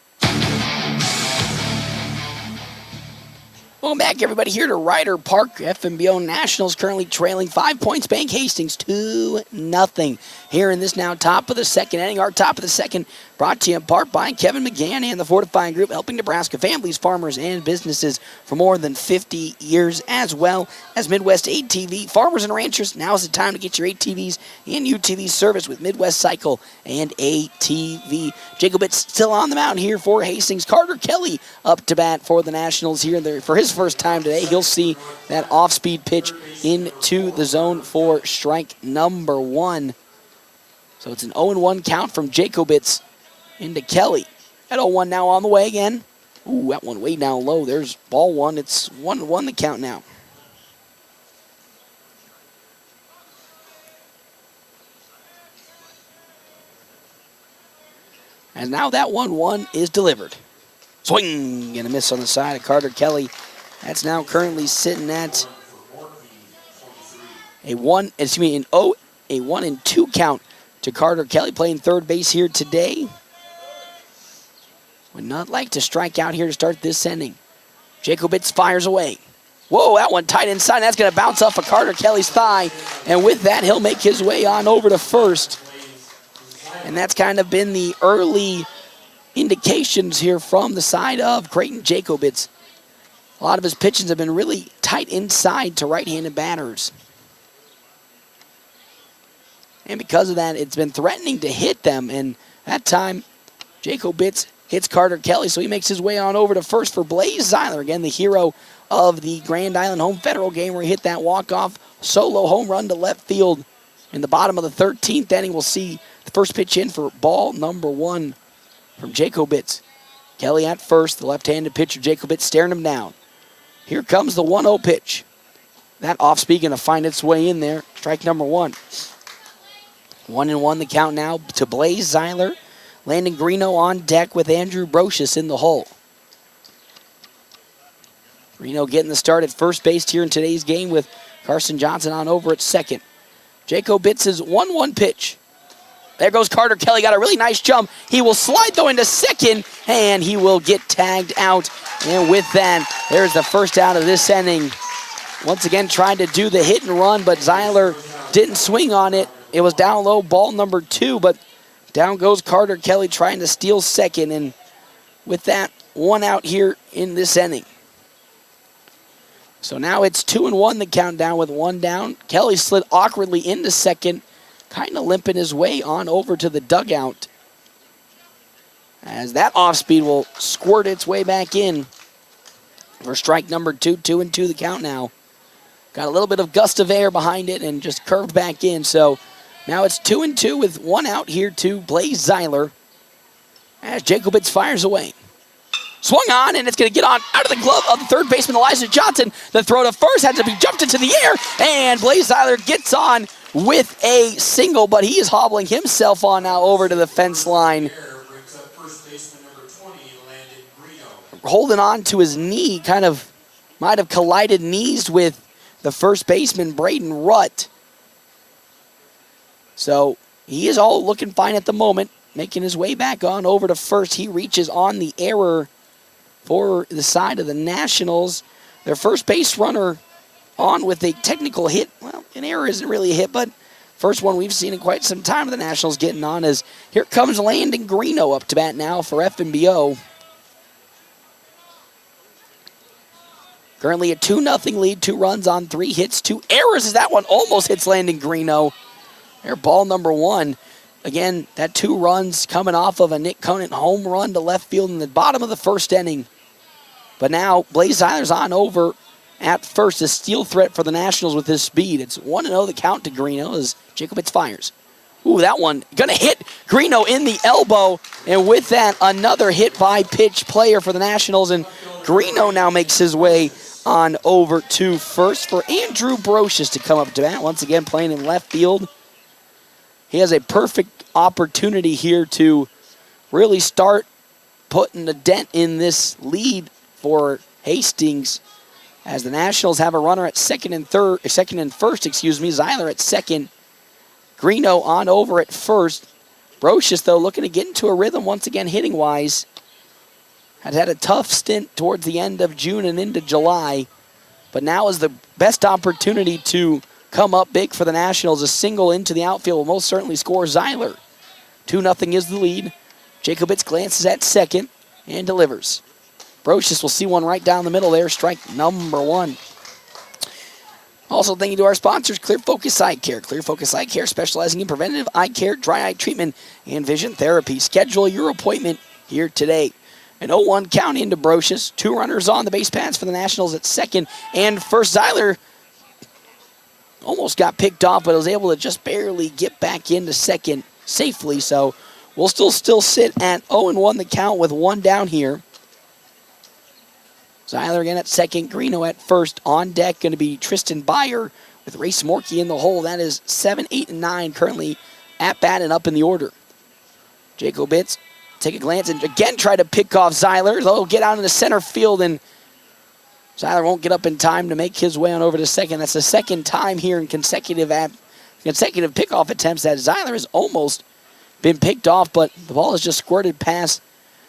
Speaker 1: Welcome back, everybody, here to Ryder Park. FNBO Nationals currently trailing 5 points. Bank Hastings 2-0 here in this now top of the second inning. Our top of the second brought to you in part by Kevin McGann and the Fortifying Group, helping Nebraska families, farmers, and businesses for more than 50 years, as well as Midwest ATV. Farmers and ranchers, now is the time to get your ATVs and UTVs service with Midwest Cycle and ATV. Jacobit's still on the mound here for Hastings. Carter Kelly up to bat for the Nationals here for his first time today. He'll see that off-speed pitch into the zone for strike number 1. So it's an 0-1 count from Jacobitz into Kelly. At 0-1 now on the way again. Ooh, that one way down low. There's ball 1. It's 1-1 the count now. And now that 1-1 is delivered. Swing and a miss on the side of Carter Kelly. That's now currently sitting at a 1-2 count to Carter Kelly, playing third base here today. Would not like to strike out here to start this inning. Jacobitz fires away. Whoa, that one tight inside. That's going to bounce off of Carter Kelly's thigh. And with that, he'll make his way on over to first. And that's kind of been the early indications here from the side of Creighton Jacobitz. A lot of his pitches have been really tight inside to right-handed batters. And because of that, it's been threatening to hit them. And that time, Jacobitz hits Carter Kelly, so he makes his way on over to first for Blaze Zeiler. Again, the hero of the Grand Island Home Federal game where he hit that walk-off solo home run to left field. In the bottom of the 13th inning, we'll see the first pitch in for ball number 1 from Jacobitz. Kelly at first, the left-handed pitcher Jacobitz staring him down. Here comes the 1-0 pitch. That off-speed going to find its way in there. Strike number 1. 1-1 the count now to Blaze Zeiler. Landon Greeno on deck with Andrew Brocious in the hole. Greeno getting the start at first base here in today's game with Carson Johnson on over at second. Jacobitz's 1-1 pitch. There goes Carter Kelly, got a really nice jump. He will slide though into second, and he will get tagged out. And with that, there's the first out of this inning. Once again, trying to do the hit and run, but Zeiler didn't swing on it. It was down low, ball number 2, but down goes Carter Kelly trying to steal second, and with that, 1 out here in this inning. So now it's 2-1 the countdown with 1 down. Kelly slid awkwardly into second, kind of limping his way on over to the dugout. As that off-speed will squirt its way back in for strike number 2, 2-2 the count now. Got a little bit of gust of air behind it and just curved back in, so now it's 2-2 with 1 out here to Blaze Zeiler. as Jacobitz fires away. Swung on, and it's going to get on out of the glove of the third baseman, Elijah Johnson. The throw to first had to be jumped into the air, and Blaze Zeiler gets on with a single, but he is hobbling himself on now over to the fence line. Holding on to his knee, kind of might have collided knees with the first baseman, Braden Rutt. So he is all looking fine at the moment, making his way back on over to first. He reaches on the error for the side of the Nationals. Their first base runner on with a technical hit. Well, an error isn't really a hit, but first one we've seen in quite some time of the Nationals getting on as here comes Landon Greeno up to bat now for FNBO. Currently a 2-0 lead, 2 runs on 3 hits, 2 errors as that one almost hits Landon Greeno. Their ball number 1. Again, that 2 runs coming off of a Nick Conant home run to left field in the bottom of the first inning. But now Blaze Zeiler's on over at first, a steal threat for the Nationals with his speed. It's 1-0 the count to Greeno as Jacobitz fires. Ooh, that one gonna hit Greeno in the elbow. And with that, another hit by pitch player for the Nationals. And Greeno now makes his way on over to first for Andrew Brocious to come up to bat. Once again, playing in left field. He has a perfect opportunity here to really start putting a dent in this lead for Hastings as the Nationals have a runner at second and first, Zeiler at second. Greeno on over at first. Brocious, though, looking to get into a rhythm once again hitting-wise. Had a tough stint towards the end of June and into July, but now is the best opportunity to come up big for the Nationals. A single into the outfield will most certainly score Zeiler. 2-0 is the lead. Jacobitz glances at second and delivers. Brocious will see one right down the middle there, strike number 1. Also, thank you to our sponsors, Clear Focus Eye Care. Clear Focus Eye Care, specializing in preventative eye care, dry eye treatment, and vision therapy. Schedule your appointment here today. An 0-1 count into Brocious. 2 runners on the base paths for the Nationals at second and first. Zeiler almost got picked off, but was able to just barely get back into second safely. So we'll still sit at 0-1 the count with 1 down here. Zeiler again at second, Greeno at first. On deck going to be Tristan Byer with Race Morkey in the hole. That is 7, 8, and 9 currently at bat and up in the order. Jacobitz take a glance and again try to pick off Zeiler. They'll get out into center field and Zeiler won't get up in time to make his way on over to second. That's the second time here in consecutive pickoff attempts that Zeiler has almost been picked off, but the ball has just squirted past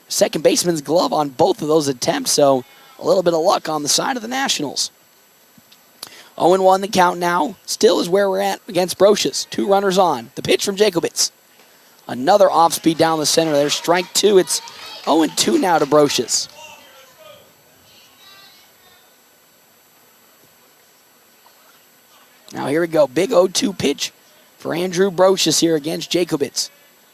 Speaker 1: second baseman's glove on both of those attempts, so a little bit of luck on the side of the Nationals. 0-1 the count now. Still is where we're at against Brocious. 2 runners on. The pitch from Jacobitz. Another off-speed down the center there. Strike 2. It's 0-2 now to Brocious. Now here we go. Big 0-2 pitch for Andrew Brocious here against Jacobitz.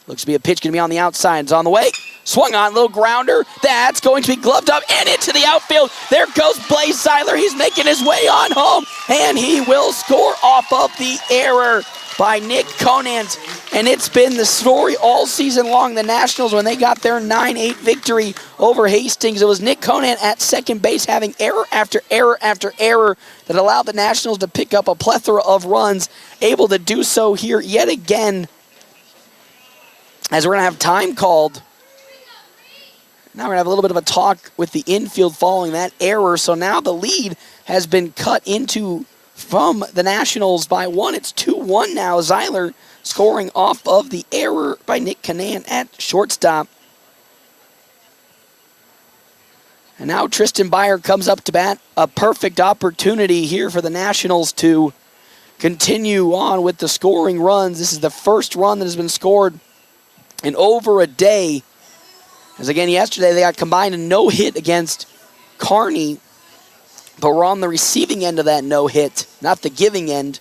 Speaker 1: Looks to be a pitch going to be on the outside. It's on the way. Swung on, little grounder. That's going to be gloved up and into the outfield. There goes Blaze Zeiler. He's making his way on home, and he will score off of the error by Nick Conant. And it's been the story all season long. The Nationals, when they got their 9-8 victory over Hastings, it was Nick Conant at second base having error after error after error that allowed the Nationals to pick up a plethora of runs, able to do so here yet again. As we're going to have time called. Now we're going to have a little bit of a talk with the infield following that error. So now the lead has been cut into from the Nationals by 1. It's 2-1 now. Zeiler scoring off of the error by Nick Conant at shortstop. And now Tristan Byer comes up to bat. A perfect opportunity here for the Nationals to continue on with the scoring runs. This is the first run that has been scored in over a day. As again, yesterday they got combined a no-hit against Kearney, but we're on the receiving end of that no-hit, not the giving end.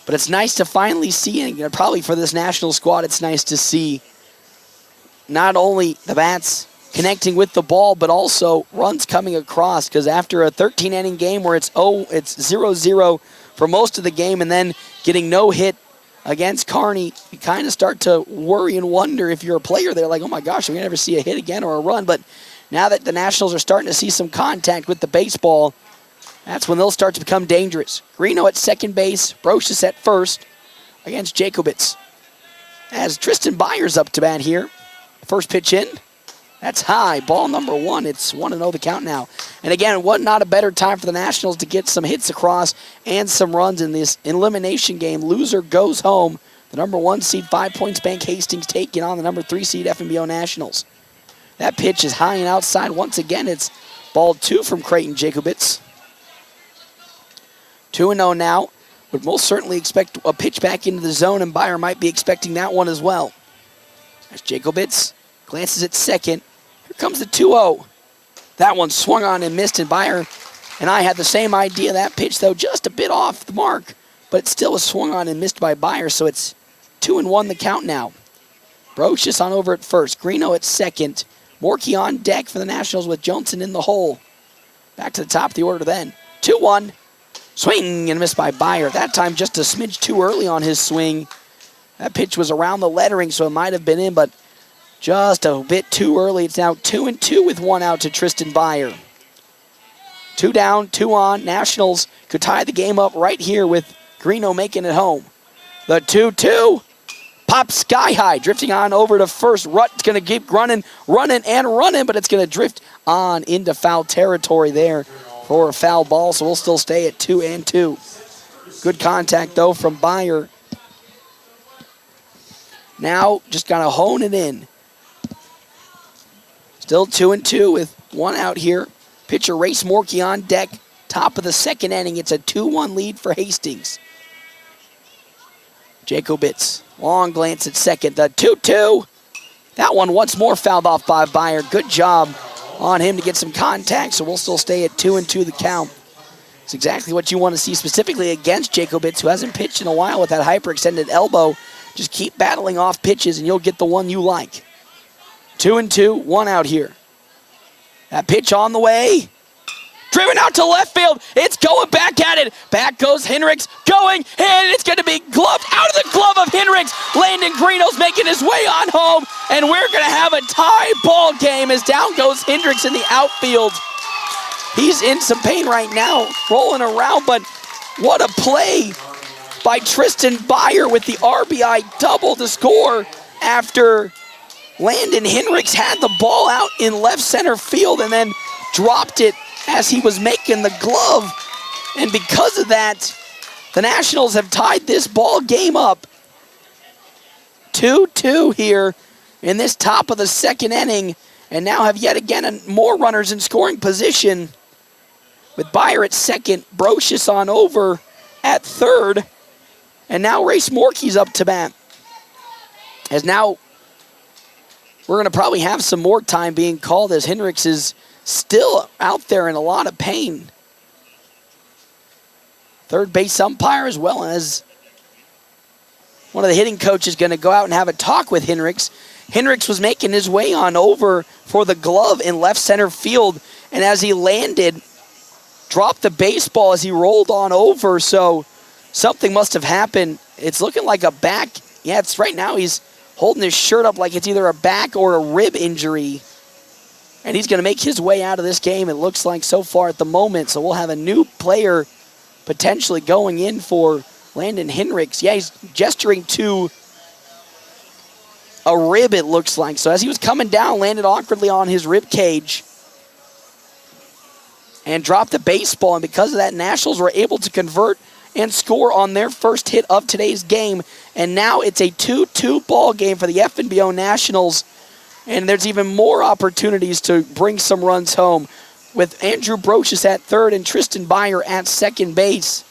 Speaker 1: But it's nice to finally see, and probably for this national squad, it's nice to see not only the bats connecting with the ball, but also runs coming across, because after a 13-inning game where it's 0-0 for most of the game and then getting no hit against Kearney, you kind of start to worry and wonder if you're a player there, like, oh my gosh, are we going to ever see a hit again or a run? But now that the Nationals are starting to see some contact with the baseball, that's when they'll start to become dangerous. Greeno at second base, Brocious at first against Jacobitz. As Tristan Byers up to bat here. First pitch in. That's high. Ball number one. It's 1-0 the count now. And again, not a better time for the Nationals to get some hits across and some runs in this elimination game. Loser goes home. The number 1 seed, 5 Points Bank Hastings, taking on the number 3 seed FNBO Nationals. That pitch is high and outside. Once again, it's ball 2 from Creighton Jacobitz. 2-0 now. Would most certainly expect a pitch back into the zone, and Byer might be expecting that one as well. As Jacobitz glances at second. Here comes the 2-0. That one swung on and missed, and Byer and I had the same idea. That pitch, though, just a bit off the mark, but it still was swung on and missed by Byer, so it's 2-1 the count now. Brocious on over at first. Greeno at second. Morkey on deck for the Nationals with Johnson in the hole. Back to the top of the order then. 2-1. Swing and miss by Byer. That time just a smidge too early on his swing. That pitch was around the lettering, so it might have been in, but just a bit too early. It's now 2-2 with 1 out to Tristan Byer. 2 down, 2 on. Nationals could tie the game up right here with Greeno making it home. The 2-2. Pops sky high, drifting on over to first. Rutt's going to keep running, but it's going to drift on into foul territory there for a foul ball, so we'll still stay at 2-2. Good contact, though, from Byer. Now, just got to hone it in. Still 2-2 with 1 out here. Pitcher Race Morkey on deck. Top of the second inning. It's a 2-1 lead for Hastings. Jacobitz, long glance at second. The 2-2. That one once more fouled off by Byer. Good job on him to get some contact, so we'll still stay at 2-2 the count. It's exactly what you want to see specifically against Jacobitz, who hasn't pitched in a while with that hyperextended elbow. Just keep battling off pitches, and you'll get the one you like. 2-2, 1 out here. That pitch on the way. Driven out to left field. It's going back at it. Back goes Hendricks, going, and it's going to be gloved out of the glove of Hendricks. Landon Greeno's making his way on home, and we're going to have a tie ball game as down goes Hendricks in the outfield. He's in some pain right now, rolling around, but what a play by Tristan Byer with the RBI double to score after Landon Hendricks had the ball out in left center field and then dropped it as he was making the glove. And because of that, the Nationals have tied this ball game up. 2-2 here in this top of the second inning, and now have yet again more runners in scoring position with Byer at second, Brocious on over at third, and now Race Morkey's up to bat. As now we're going to probably have some more time being called as Hendricks is still out there in a lot of pain. Third base umpire as well as one of the hitting coaches going to go out and have a talk with Hendricks. Hendricks was making his way on over for the glove in left center field, and as he landed, dropped the baseball as he rolled on over, so something must have happened. It's looking like a back. Yeah, it's right now he's holding his shirt up like it's either a back or a rib injury. And he's going to make his way out of this game, it looks like, so far at the moment. So we'll have a new player potentially going in for Landon Hendricks. Yeah, he's gesturing to a rib, it looks like. So as he was coming down, landed awkwardly on his rib cage and dropped the baseball. And because of that, Nationals were able to convert and score on their first hit of today's game. And now it's a 2-2 ball game for the FNBO Nationals. And there's even more opportunities to bring some runs home with Andrew Brocious at third and Tristan Byer at second base.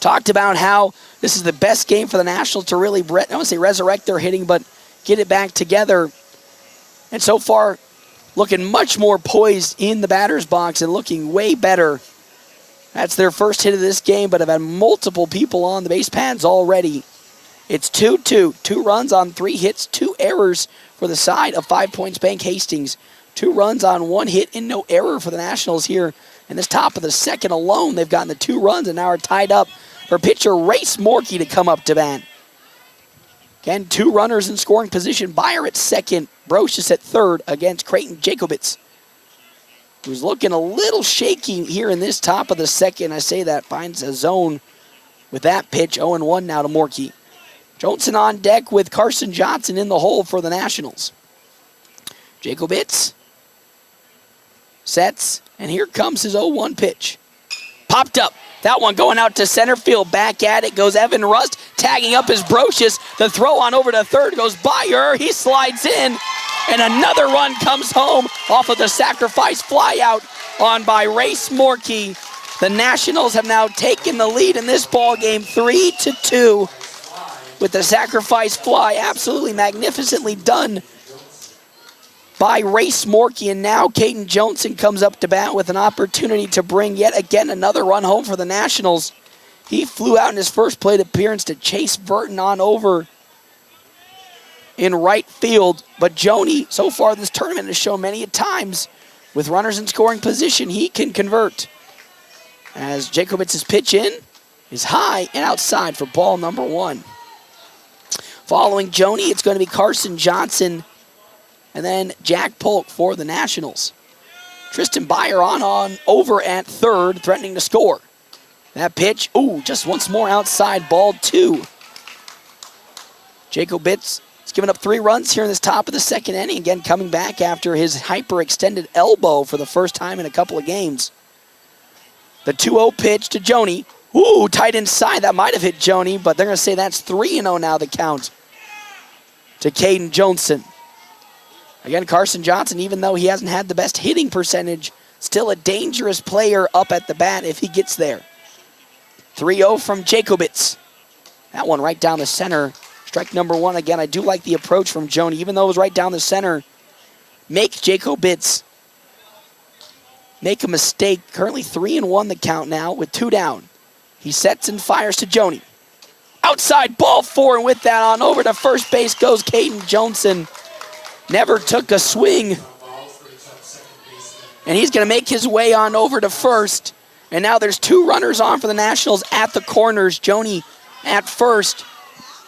Speaker 1: Talked about how this is the best game for the Nationals to really, I don't want to say resurrect their hitting, but get it back together. And so far, looking much more poised in the batter's box and looking way better. That's their first hit of this game, but have had multiple people on the base pads already. It's 2-2. 2 runs on 3 hits, 2 errors for the side of 5 Points Bank Hastings. 2 runs on 1 hit and no error for the Nationals here in this top of the second alone. They've gotten the 2 runs and now are tied up for pitcher Race Morkey to come up to bat. Again, 2 runners in scoring position. Byer at second, Brocious at third against Creighton Jacobitz, who's looking a little shaky here in this top of the second. I say that, finds a zone with that pitch. 0-1 now to Morkey. Johnson on deck with Carson Johnson in the hole for the Nationals. Jacobitz sets, and here comes his 0-1 pitch. Popped up. That one going out to center field. Back at it goes Evan Rust, tagging up his Brocious. The throw on over to third goes Byer. He slides in, and another run comes home off of the sacrifice fly out on by Race Morkey. The Nationals have now taken the lead in this ball game 3-2 with the sacrifice fly. Absolutely magnificently done by Race Morkey, and now Caden Johnson comes up to bat with an opportunity to bring yet again another run home for the Nationals. He flew out in his first plate appearance to chase Burton on over in right field, but Joni, so far this tournament, has shown many a times with runners in scoring position, he can convert. As Jacobitz's pitch in is high and outside for ball number 1. Following Joni, it's going to be Carson Johnson and then Jack Polk for the Nationals. Tristan Byer on over at third, threatening to score. That pitch, just once more outside, ball 2. Jacobitz has given up 3 runs here in this top of the second inning. Again, coming back after his hyperextended elbow for the first time in a couple of games. The 2-0 pitch to Joni. Tight inside. That might have hit Joni, but they're going to say that's 3-0 now, the count to Caden Johnson. Again, Carson Johnson, even though he hasn't had the best hitting percentage, still a dangerous player up at the bat if he gets there. 3-0 from Jacobitz. That one right down the center. Strike number 1. Again, I do like the approach from Joni. Even though it was right down the center, make Jacobitz make a mistake. Currently 3-1 the count now with 2 down. He sets and fires to Joni. Outside, ball 4, and with that on over to first base goes Caden Johnson. Never took a swing. And he's going to make his way on over to first. And now there's 2 runners on for the Nationals at the corners. Joni at first.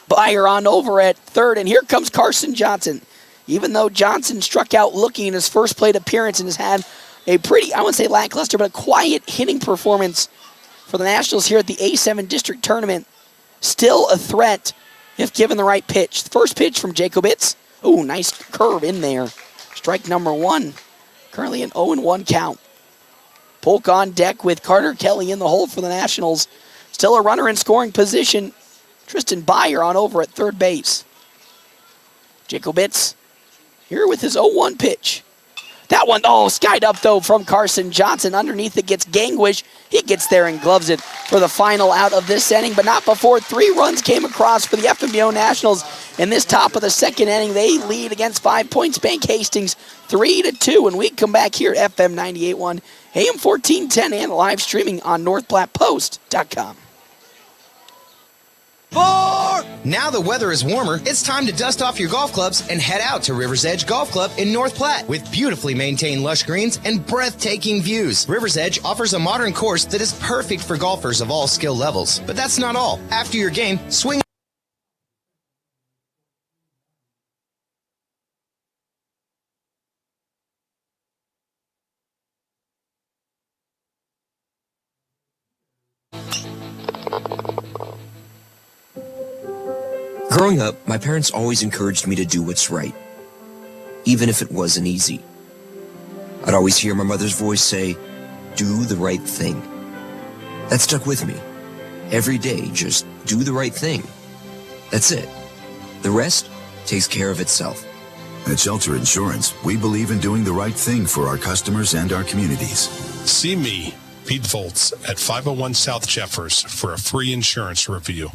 Speaker 1: Byer on over at third. And here comes Carson Johnson. Even though Johnson struck out looking in his first plate appearance and has had a pretty, I wouldn't say lackluster, but a quiet hitting performance for the Nationals here at the A7 District Tournament. Still a threat if given the right pitch. The first pitch from Jacobitz. Nice curve in there. Strike number 1. Currently an 0-1 count. Polk on deck with Carter Kelly in the hole for the Nationals. Still a runner in scoring position. Tristan Byer on over at third base. Jacobitz here with his 0-1 pitch. That one, skied up though from Carson Johnson. Underneath it gets Gangwish. He gets there and gloves it for the final out of this inning, but not before 3 runs came across for the FNBO Nationals in this top of the second inning. They lead against 5 Points Bank Hastings 3-2, and we come back here at FM 98.1, AM 1410, and live streaming on NorthPlattePost.com.
Speaker 19: Now the weather is warmer, it's time to dust off your golf clubs and head out to River's Edge Golf Club in North Platte. With beautifully maintained lush greens and breathtaking views, River's Edge offers a modern course that is perfect for golfers of all skill levels. But that's not all. After your game, swing.
Speaker 20: Growing up, my parents always encouraged me to do what's right, even if it wasn't easy. I'd always hear my mother's voice say, "Do the right thing." That stuck with me. Every day, just do the right thing. That's it. The rest takes care of itself.
Speaker 21: At Shelter Insurance, we believe in doing the right thing for our customers and our communities.
Speaker 22: See me, Pete Volz, at 501 South Jeffers for a free insurance review.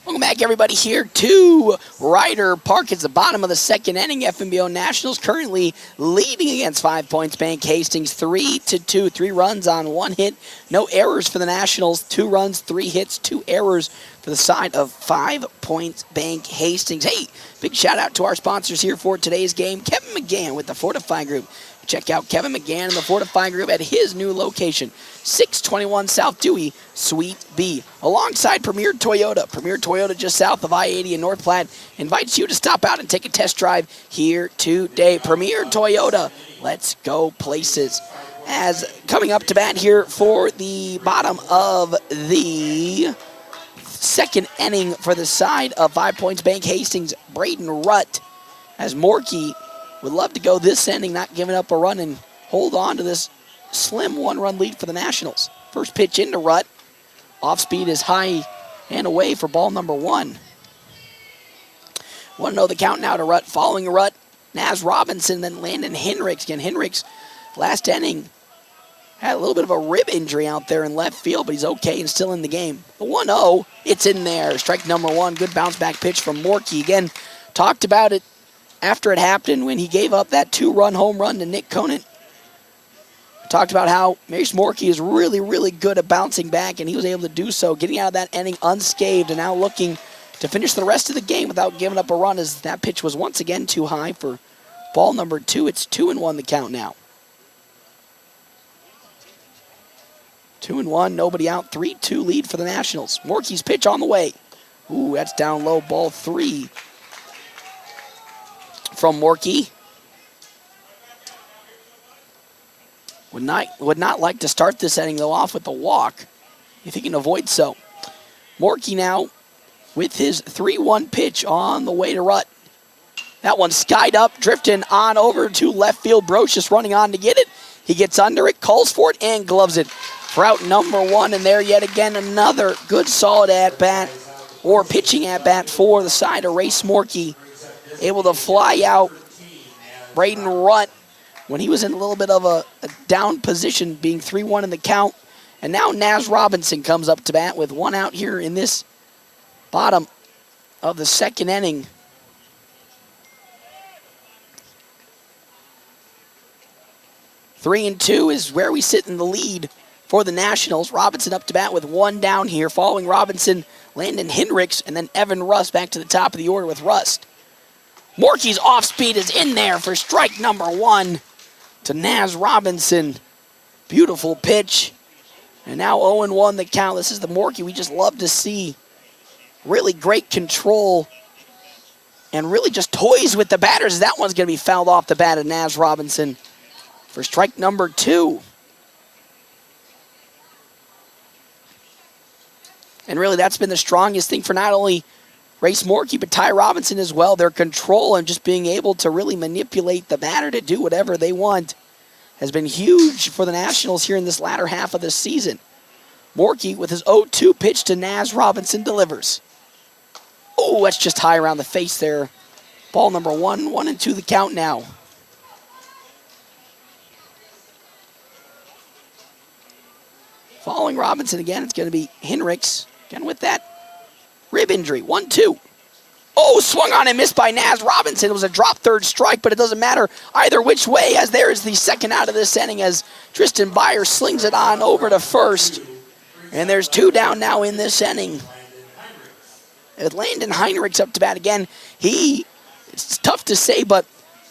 Speaker 1: Welcome back, everybody, here to Ryder Park. It's the bottom of the second inning. FNBO Nationals currently leading against 5 Points Bank Hastings 3-2. 3 runs on 1 hit. No errors for the Nationals. 2 runs, 3 hits, 2 errors for the side of 5 Points Bank Hastings. Hey, big shout out to our sponsors here for today's game. Kevin McGann with the Fortify Group. Check out Kevin McGann and the Fortify Group at his new location, 621 South Dewey, Suite B. Alongside Premier Toyota. Premier Toyota just south of I-80 in North Platte invites you to stop out and take a test drive here today. Premier Toyota, let's go places. As coming up to bat here for the bottom of the second inning for the side of 5 Points Bank Hastings, Braden Rutt, as Morkey would love to go this inning, not giving up a run and hold on to this slim one-run lead for the Nationals. First pitch into Rutt. Off speed is high and away for ball number 1. Want to know the count now to Rutt. Following Rutt, Naz Robinson, then Landon Henricks. Again, Henricks, last inning, had a little bit of a rib injury out there in left field, but he's okay and still in the game. The 1-0, it's in there. Strike number 1, good bounce-back pitch from Morkey. Again, talked about it after it happened when he gave up that 2-run home run to Nick Conant. Talked about how Maurice Morkey is really, really good at bouncing back, and he was able to do so, getting out of that inning unscathed and now looking to finish the rest of the game without giving up a run, as that pitch was once again too high for ball number 2. It's 2-1 the count now. 2-1, nobody out, 3-2 lead for the Nationals. Morkey's pitch on the way. Ooh, that's down low, ball 3 from Morkey. Would not like to start this inning, though, off with the walk, if he can avoid so. Morkey now with his 3-1 pitch on the way to Rutt. That one skied up, drifting on over to left field. Brocious running on to get it. He gets under it, calls for it, and gloves it for out number 1. And there yet again another good solid at-bat, or pitching at-bat for the side of Race Morkey. Able to fly out Braden Rutt when he was in a little bit of a down position, being 3-1 in the count. And now Naz Robinson comes up to bat with 1 out here in this bottom of the second inning. Three and 2 is where we sit in the lead for the Nationals. Robinson up to bat with 1 down here. Following Robinson, Landon Henricks, and then Evan Rust back to the top of the order with Rust. Morkey's off speed is in there for strike number 1 to Naz Robinson. Beautiful pitch. And now 0-1 the count. This is the Morkey we just love to see. Really great control and really just toys with the batters. That one's going to be fouled off the bat of Naz Robinson for strike number 2. And really that's been the strongest thing for not only Race Morkey, but Ty Robinson as well. Their control and just being able to really manipulate the batter to do whatever they want has been huge for the Nationals here in this latter half of the season. Morkey with his 0-2 pitch to Naz Robinson delivers. Oh, that's just high around the face there. Ball number 1, 1-2 the count now. Following Robinson again, it's going to be Henricks. Again with that rib injury, 1-2. Oh, swung on and missed by Naz Robinson. It was a drop third strike, but it doesn't matter either which way, as there is the second out of this inning as Tristan Byer slings it on over to first. And there's 2 down now in this inning. With Landon Heinrichs up to bat again, it's tough to say, but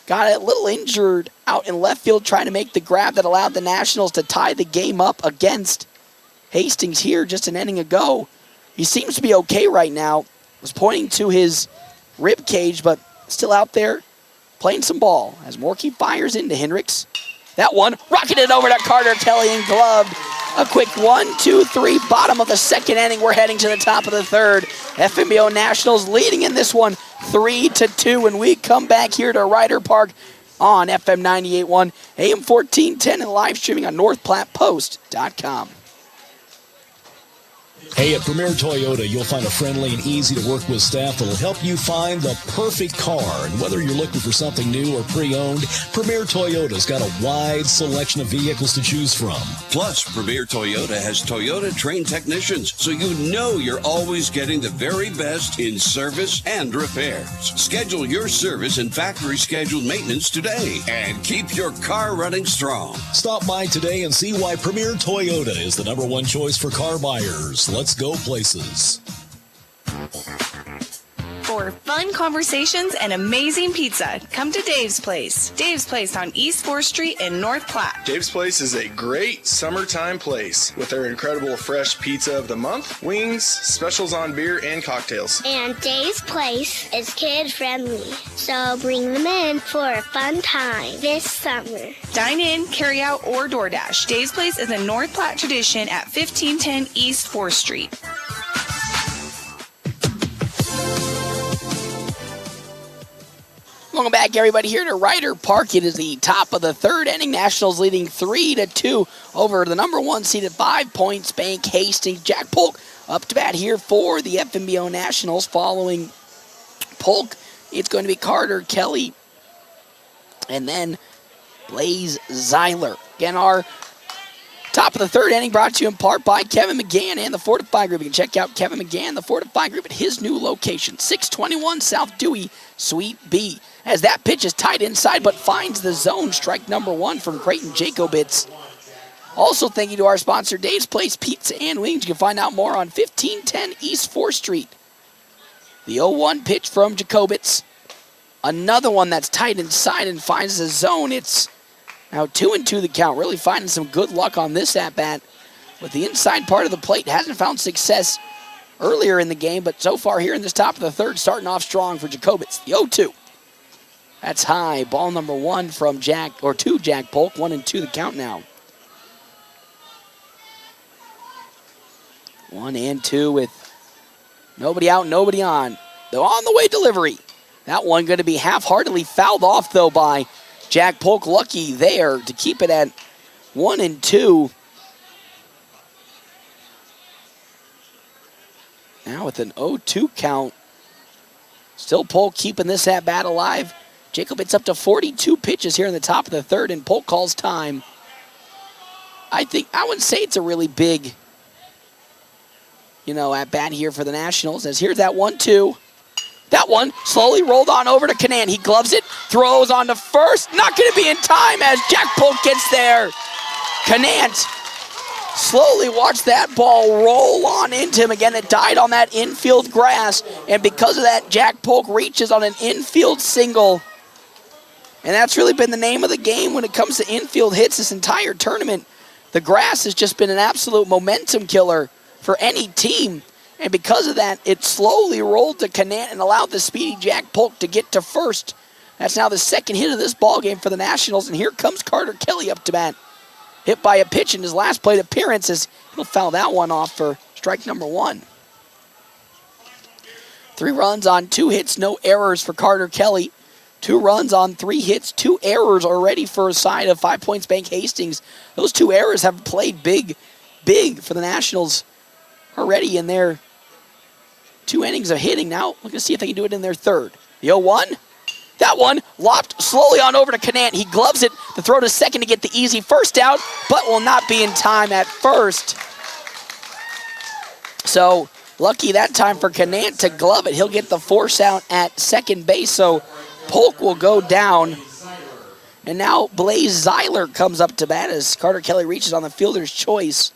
Speaker 1: got a little injured out in left field trying to make the grab that allowed the Nationals to tie the game up against Hastings here just an inning ago. He seems to be okay right now. Was pointing to his rib cage, but still out there playing some ball as Morkey fires into Henricks. That one rocketed over to Carter Kelly and gloved. A quick 1, 2, 3, bottom of the second inning. We're heading to the top of the third. FNBO Nationals leading in this one 3-2 when we come back here to Ryder Park on FM 98.1, AM 1410, and live streaming on NorthPlattePost.com.
Speaker 2: Hey, at Premier Toyota, you'll find a friendly and easy-to-work with staff that'll help you find the perfect car. And whether you're looking for something new or pre-owned, Premier Toyota's got a wide selection of vehicles to choose from.
Speaker 4: Plus, Premier Toyota has Toyota-trained technicians, so you know you're always getting the very best in service and repairs. Schedule your service and factory-scheduled maintenance today and keep your car running strong.
Speaker 2: Stop by today and see why Premier Toyota is the #1 choice for car buyers. Let's go places.
Speaker 23: For
Speaker 3: for fun conversations and amazing pizza, come to Dave's Place. Dave's Place on East 4th Street in North Platte.
Speaker 6: Dave's Place is a great summertime place with their incredible fresh pizza of the month, wings, specials on beer, and cocktails.
Speaker 23: And Dave's Place is kid-friendly, so bring them in for a fun time this summer.
Speaker 3: Dine in, carry out, or DoorDash. Dave's Place is a North Platte tradition at 1510 East 4th Street.
Speaker 1: Welcome back, everybody, here to Ryder Park. It is the top of the third inning. Nationals leading 3-2 over the number 1 seeded 5 Points Bank Hastings. Jack Polk up to bat here for the FNBO Nationals. Following Polk, it's going to be Carter Kelly and then Blaze Zeiler. Again, our top of the third inning brought to you in part by Kevin McGann and the Fortify Group. You can check out Kevin McGann, the Fortify Group, at his new location, 621 South Dewey, Suite B. As that pitch is tight inside but finds the zone. Strike number 1 from Creighton Jacobitz. Also, thank you to our sponsor, Dave's Place Pizza and Wings. You can find out more on 1510 East 4th Street. The 0-1 pitch from Jacobitz. Another one that's tight inside and finds the zone. It's now 2-2 the count. Really finding some good luck on this at-bat. With the inside part of the plate, hasn't found success earlier in the game, but so far here in this top of the third, starting off strong for Jacobitz. The 0-2. That's high. Ball number 1 from Jack Polk. 1-2 the count now. 1-2 with nobody out, nobody on. The on-the-way delivery. That one going to be half-heartedly fouled off, though, by Jack Polk. Lucky there to keep it at 1-2. Now with an 0-2 count. Still Polk keeping this at-bat alive. Jacobitz up to 42 pitches here in the top of the third, and Polk calls time. I wouldn't say it's a really big, at-bat here for the Nationals. As here's that 1-2. That one slowly rolled on over to Canaan. He gloves it, throws on to first. Not going to be in time as Jack Polk gets there. Canaan slowly watched that ball roll on into him. Again, it died on that infield grass, and because of that, Jack Polk reaches on an infield single. And that's really been the name of the game when it comes to infield hits this entire tournament. The grass has just been an absolute momentum killer for any team. And because of that, it slowly rolled to Canaan and allowed the speedy Jack Polk to get to first. That's now the second hit of this ballgame for the Nationals. And here comes Carter Kelly up to bat. Hit by a pitch in his last plate appearance as he'll foul that one off for strike number 1. 3 runs on 2 hits, no errors for Carter Kelly. 2 runs on 3 hits, 2 errors already for a side of 5 Points Bank Hastings. Those 2 errors have played big for the Nationals already in their 2 innings of hitting. Now, we're going to see if they can do it in their third. The 0-1. That one lopped slowly on over to Canaan. He gloves it. The throw to second to get the easy first out, but will not be in time at first. So, lucky that time for Canaan to glove it. He'll get the force out at second base, so Polk will go down. And now Blaze Zeiler comes up to bat as Carter Kelly reaches on the fielder's choice.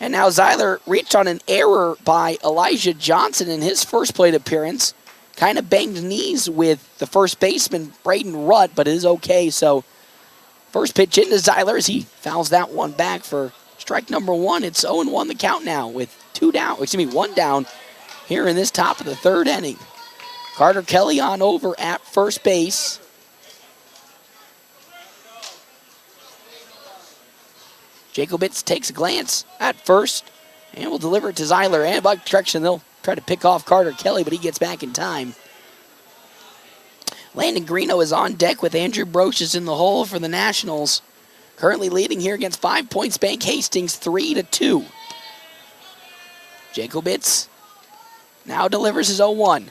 Speaker 1: And now Zeiler reached on an error by Elijah Johnson in his first plate appearance. Kind of banged knees with the first baseman, Braden Rutt, but it is okay. So first pitch into Zeiler as he fouls that one back for strike number 1. It's 0-1 the count now with 1 down here in this top of the third inning. Carter Kelly on over at first base. Jacobitz takes a glance at first and will deliver it to Zeiler. And by direction, they'll try to pick off Carter Kelly, but he gets back in time. Landon Greeno is on deck with Andrew Brocious in the hole for the Nationals. Currently leading here against 5 Points Bank Hastings 3-2. Jacobitz now delivers his 0-1.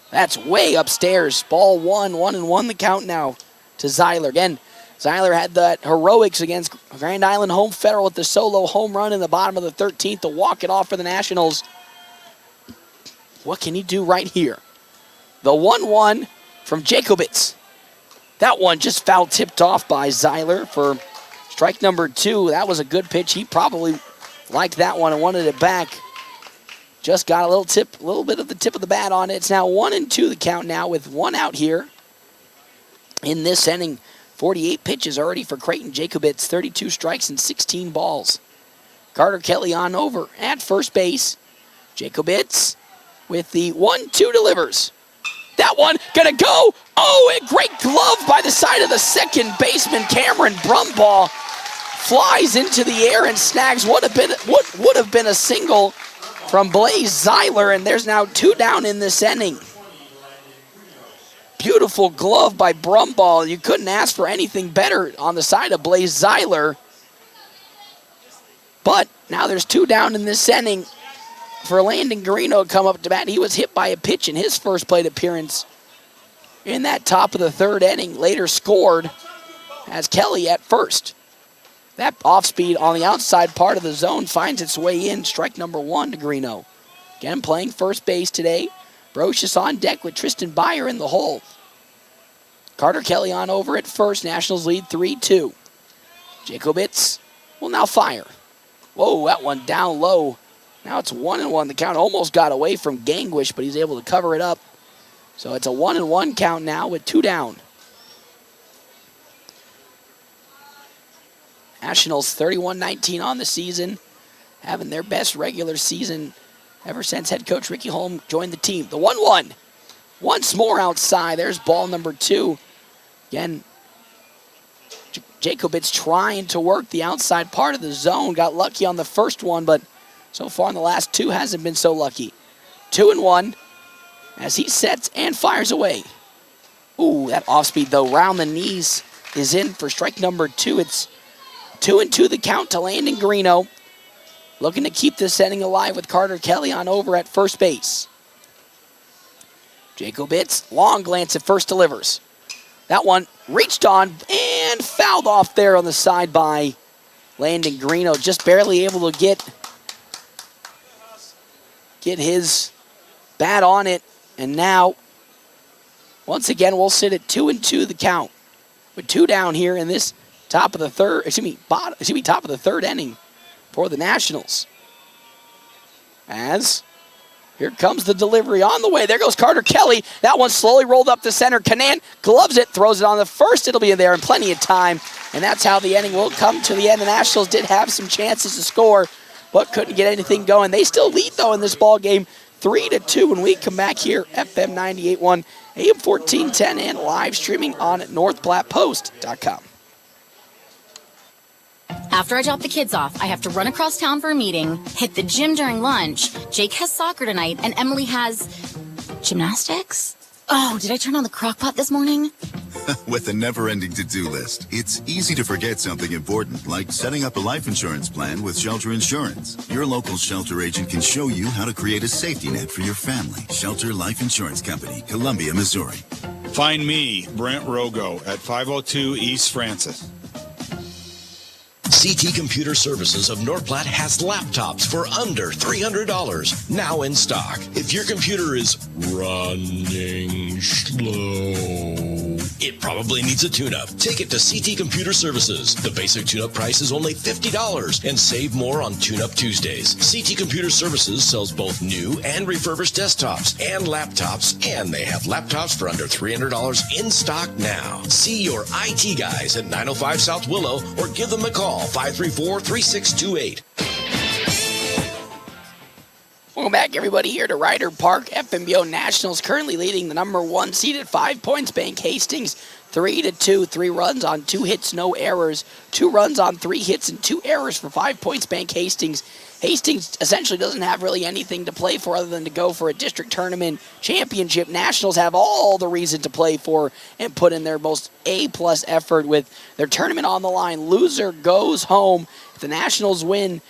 Speaker 1: That's way upstairs. Ball 1-1 the count now to Zeiler. Again, Zeiler had that heroics against Grand Island Home Federal with the solo home run in the bottom of the 13th to walk it off for the Nationals. What can he do right here? The 1-1 from Jacobitz. That one just foul tipped off by Zeiler for strike number 2. That was a good pitch. He probably liked that one and wanted it back. just got a little bit of the tip of the bat on it. It's now 1-2 the count now with one out here in this inning. 48 pitches already for Creighton Jacobitz, 32 strikes and 16 balls. Carter Kelly on over at first base. Jacobitz with the 1-2 delivers. That one gonna go. Oh, a great glove by the side of the second baseman. Cameron Brumball flies into the air and snags what would have been a single from Blaze Zeiler, and there's now 2 down in this inning. Beautiful glove by Brumball. You couldn't ask for anything better on the side of Blaze Zeiler. But now there's 2 down in this inning for Landon Garino to come up to bat. He was hit by a pitch in his first plate appearance in that top of the 3rd inning. Later scored as Kelly at first. That off speed on the outside part of the zone finds its way in. Strike number 1 to Garino. Again, playing first base today. Brocious on deck with Tristan Byer in the hole. Carter Kelly on over at first. Nationals lead 3-2. Jacobitz will now fire. Whoa, that one down low. Now it's 1-1. The count almost got away from Gangwish, but he's able to cover it up. So it's a 1-1 count now with 2 down. Nationals 31-19 on the season, having their best regular season ever since head coach Ricky Holm joined the team. The 1-1. Once more outside. There's ball number 2. Again, Jacobitz trying to work the outside part of the zone. Got lucky on the first one, but so far in the last 2 hasn't been so lucky. 2-1 as he sets and fires away. Ooh, that off speed though, round the knees is in for strike number 2. It's 2-2 the count to Landon Garino. Looking to keep this inning alive with Carter Kelly on over at first base. Jacobitz, long glance at first, delivers. That one reached on and fouled off there on the side by Landon Garino. Just barely able to get his bat on it. And now, once again, we'll sit at 2-2 the count. With 2 down here in this top of the 3rd inning for the Nationals. As here comes the delivery on the way. There goes Carter Kelly. That one slowly rolled up the center. Canan gloves it, throws it on the first. It'll be there in plenty of time. And that's how the inning will come to the end. The Nationals did have some chances to score, but couldn't get anything going. They still lead, though, in this ball game 3-2 when we come back here. FM 98.1, AM 1410, and live streaming on NorthPlattePost.com.
Speaker 7: After I drop the kids off, I have to run across town for a meeting, hit the gym during lunch. Jake has soccer tonight, and Emily has gymnastics? Oh, did I turn on the crock pot this morning?
Speaker 21: With a never-ending to-do list, it's easy to forget something important, like setting up a life insurance plan with Shelter Insurance. Your local Shelter agent can show you how to create a safety net for your family. Shelter Life Insurance Company, Columbia, Missouri.
Speaker 8: Find me, Brent Rogo, at 502 East Francis.
Speaker 17: CT Computer Services of North Platte has laptops for under $300 now in stock. If your computer is running slow, it probably needs a tune-up. Take it to CT Computer Services. The basic tune-up price is only $50 and save more on Tune-Up Tuesdays. CT Computer Services sells both new and refurbished desktops and laptops, and they have laptops for under $300 in stock now. See your IT guys at 905 South Willow or give them a call, 534-3628.
Speaker 1: Welcome back, everybody, here to Ryder Park. FNBO Nationals currently leading the number 1 seed at 5 points. Bank Hastings 3-2, 3 runs on 2 hits, no errors. 2 runs on 3 hits and 2 errors for 5 points. Bank Hastings. Hastings essentially doesn't have really anything to play for other than to go for a district tournament championship. Nationals have all the reason to play for and put in their most A-plus effort with their tournament on the line. Loser goes home. If the Nationals win,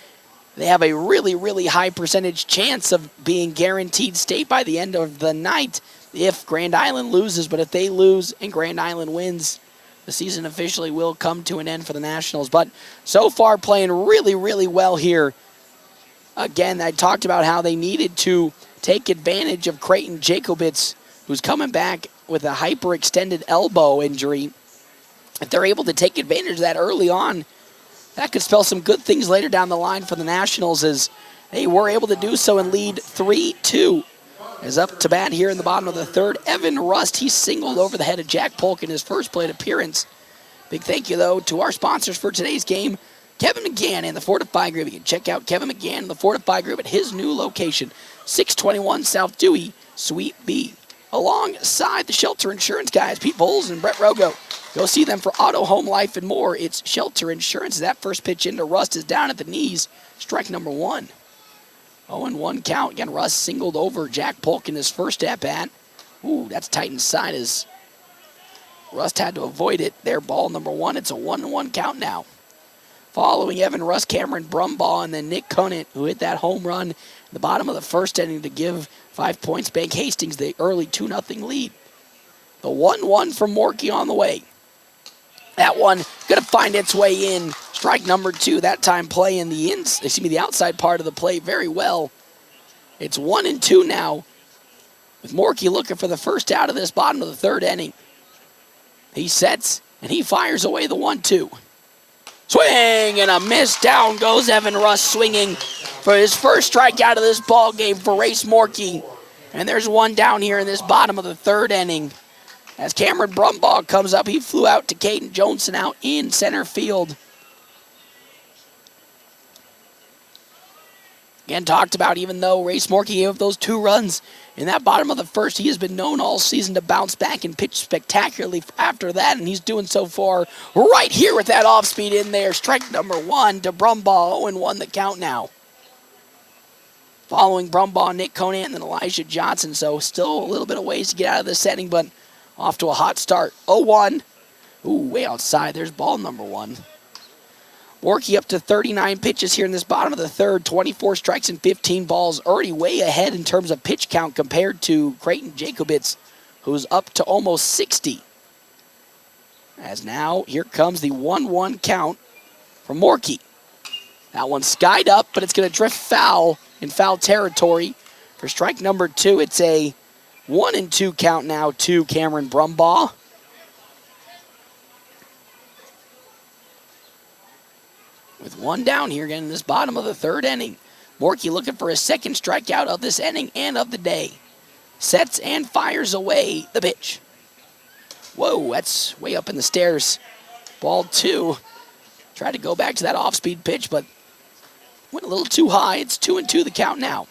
Speaker 1: they have a really, really high percentage chance of being guaranteed state by the end of the night if Grand Island loses. But if they lose and Grand Island wins, the season officially will come to an end for the Nationals. But so far playing really, really well here. Again, I talked about how they needed to take advantage of Creighton Jacobitz, who's coming back with a hyperextended elbow injury. If they're able to take advantage of that early on, that could spell some good things later down the line for the Nationals as They were able to do so and lead 3-2. Is up to bat here in the bottom of the third. Evan Rust, he singled over the head of Jack Polk in his first plate appearance. Big thank you, though, to our sponsors for today's game, Kevin McGann and the Fortify Group. You can check out Kevin McGann and the Fortify Group at his new location, 621 South Dewey, Suite B. Alongside the Shelter Insurance guys, Pete Bowles and Brett Rogo. Go see them for auto, home, life, and more. It's Shelter Insurance. That first pitch into Rust is down at the knees. Strike number 1. 0-1 count. Again, Russ singled over Jack Polk in his first at-bat. Ooh, that's tight inside as Rust had to avoid it. There, ball number 1. It's a 1-1 count now. Following Evan Rust, Cameron Brumbaugh, and then Nick Conant, who hit that home run in the bottom of the first inning to give 5 Points Bank Hastings the early 2-0 lead. The 1-1 from Morkey on the way. That one going to find its way in. Strike number 2. That time playing the outside part of the plate very well. It's 1-2 now, with Morkey looking for the first out of this bottom of the third inning. He sets and he fires away the 1-2. Swing and a miss. Down goes Evan Rust, swinging for his first strikeout of this ball game for Race Morkey. And there's one down here in this bottom of the third inning. As Cameron Brumbaugh comes up, he flew out to Caden Johnson out in center field. Again, talked about, even though Race Morkey gave up those 2 runs in that bottom of the first, he has been known all season to bounce back and pitch spectacularly after that, and he's doing so far right here with that off-speed in there. Strike number 1 to Brumbaugh, 0-1 the count now. Following Brumbaugh, Nick Conant, and then Elijah Johnson, so still a little bit of ways to get out of this setting, but off to a hot start. 0-1. Ooh, way outside. There's ball number 1. Morkey up to 39 pitches here in this bottom of the third. 24 strikes and 15 balls. Already way ahead in terms of pitch count compared to Creighton Jacobitz, who's up to almost 60. As now, here comes the 1-1 count from Morkey. That one's skied up, but it's going to drift foul in foul territory. For strike number 2, it's a 1-2 count now to Cameron Brumbaugh. With one down here again in this bottom of the third inning. Morkey looking for his second strikeout of this inning and of the day. Sets and fires away the pitch. Whoa, that's way up in the stairs. Ball 2. Tried to go back to that off-speed pitch, but went a little too high. It's 2-2 the count now.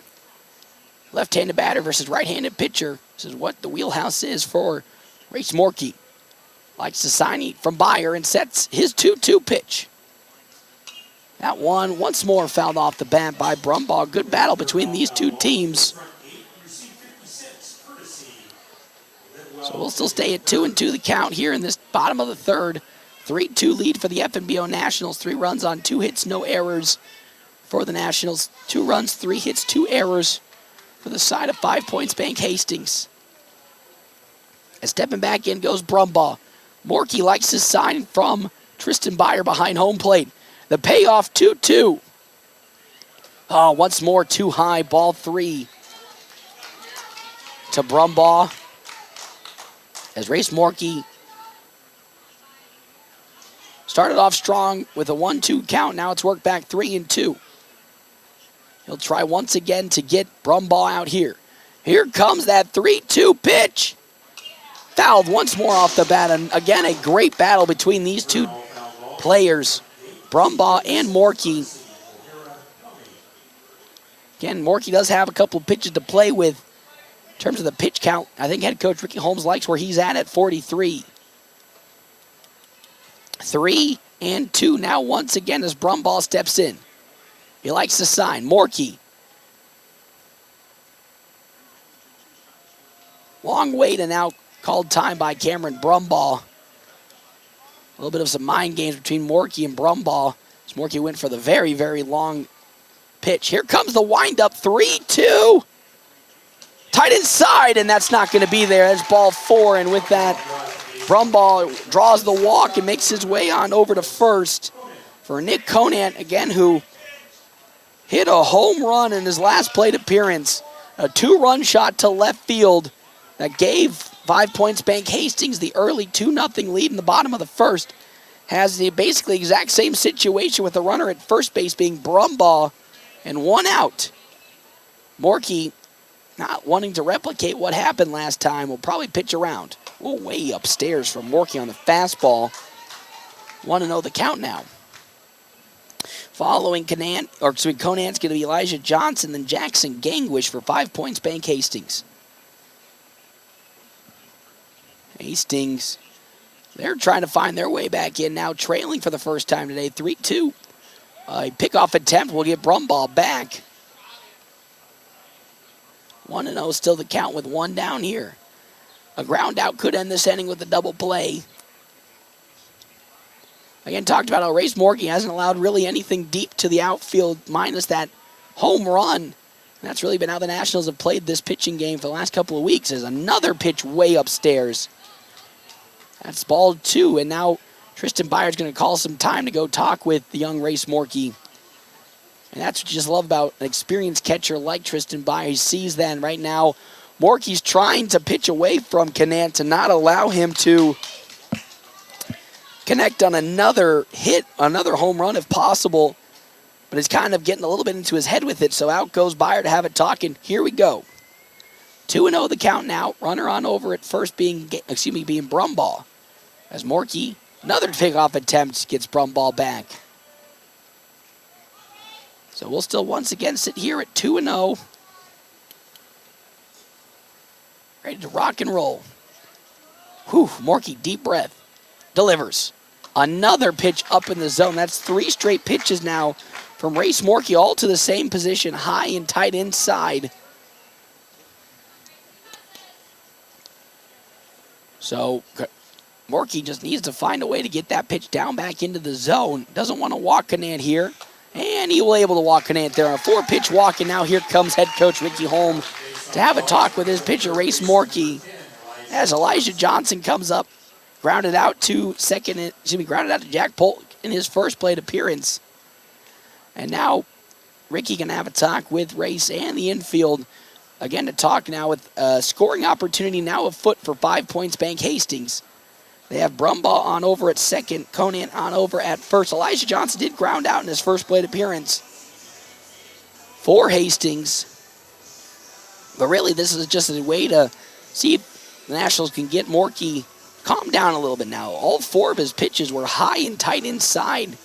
Speaker 1: Left-handed batter versus right-handed pitcher. This is what the wheelhouse is for Race Morkey. Likes to sign from Bayer and sets his 2-2 pitch. That one once more fouled off the bat by Brumbaugh. Good battle between these two teams. So we'll still stay at 2-2 the count here in this bottom of the third. 3-2 lead for the FNBO Nationals. 3 runs on 2 hits, no errors for the Nationals. 2 runs, 3 hits, 2 errors for the side of 5 Points Bank Hastings. And stepping back in goes Brumbaugh. Morkey likes his sign from Tristan Bayer behind home plate. The payoff 2-2. Oh, once more too high. Ball 3 to Brumbaugh. As Race Morkey started off strong with a 1-2 count. Now it's worked back 3-2. He'll try once again to get Brumbaugh out here. Here comes that 3-2 pitch. Fouled once more off the bat. And again, a great battle between these two players, Brumbaugh and Morkey. Again, Morkey does have a couple of pitches to play with in terms of the pitch count. I think head coach Ricky Holmes likes where he's at 43. 3-2 now once again as Brumbaugh steps in. He likes the sign. Morkey. Long wait and now called time by Cameron Brumbaugh. A little bit of some mind games between Morkey and Brumbaugh. As Morkey went for the very, very long pitch. Here comes the windup. 3-2. Tight inside, and that's not going to be there. That's ball 4, and with that, Brumbaugh draws the walk and makes his way on over to first for Nick Conant, again, who hit a home run in his last plate appearance. A 2-run shot to left field that gave 5 Points Bank Hastings the early 2-0 lead in the bottom of the first. Has the basically exact same situation with the runner at first base being Brumbaugh and 1 out. Morkey, not wanting to replicate what happened last time, will probably pitch around. Oh, way upstairs from Morkey on the fastball. 1-0 the count now. Following Conant's going to be Elijah Johnson, then Jackson Gangwish for 5 points, Bank Hastings. Hastings, they're trying to find their way back in now, trailing for the first time today, 3-2. A pickoff attempt will get Brumball back. 1-0 still the count with 1 down here. A ground out could end this inning with a double play. Again, talked about how Race Morkey hasn't allowed really anything deep to the outfield minus that home run. And that's really been how the Nationals have played this pitching game for the last couple of weeks. There's another pitch way upstairs. That's ball 2, and now Tristan Byer's going to call some time to go talk with the young Race Morkey. And that's what you just love about an experienced catcher like Tristan Byer. He sees that, and right now Morkey's trying to pitch away from Conant to not allow him to connect on another hit, another home run if possible. But he's kind of getting a little bit into his head with it, so out goes Byer to have it talking. Here we go. 2-0 the count now. Runner on over at first being Brumball. As Morkey, another pickoff attempt, gets Brumball back. So we'll still once again sit here at 2-0. Ready to rock and roll. Whew, Morkey, deep breath. Delivers. Another pitch up in the zone. That's 3 straight pitches now from Race Morkey, all to the same position, high and tight inside. So Morkey just needs to find a way to get that pitch down back into the zone. Doesn't want to walk Conant here. And he will able to walk Conant there on a 4-pitch walk. And now here comes head coach Ricky Holm to have a talk with his pitcher, Race Morkey. As Elijah Johnson comes up, grounded out to Jack Polk in his first plate appearance. And now Ricky can have a talk with Race and the infield. Again, to talk now with a scoring opportunity now afoot for 5 points, Bank Hastings. They have Brumball on over at second, Conant on over at first. Elijah Johnson did ground out in his first plate appearance for Hastings. But really, this is just a way to see if the Nationals can get Morkey calmed down a little bit now. All 4 of his pitches were high and tight inside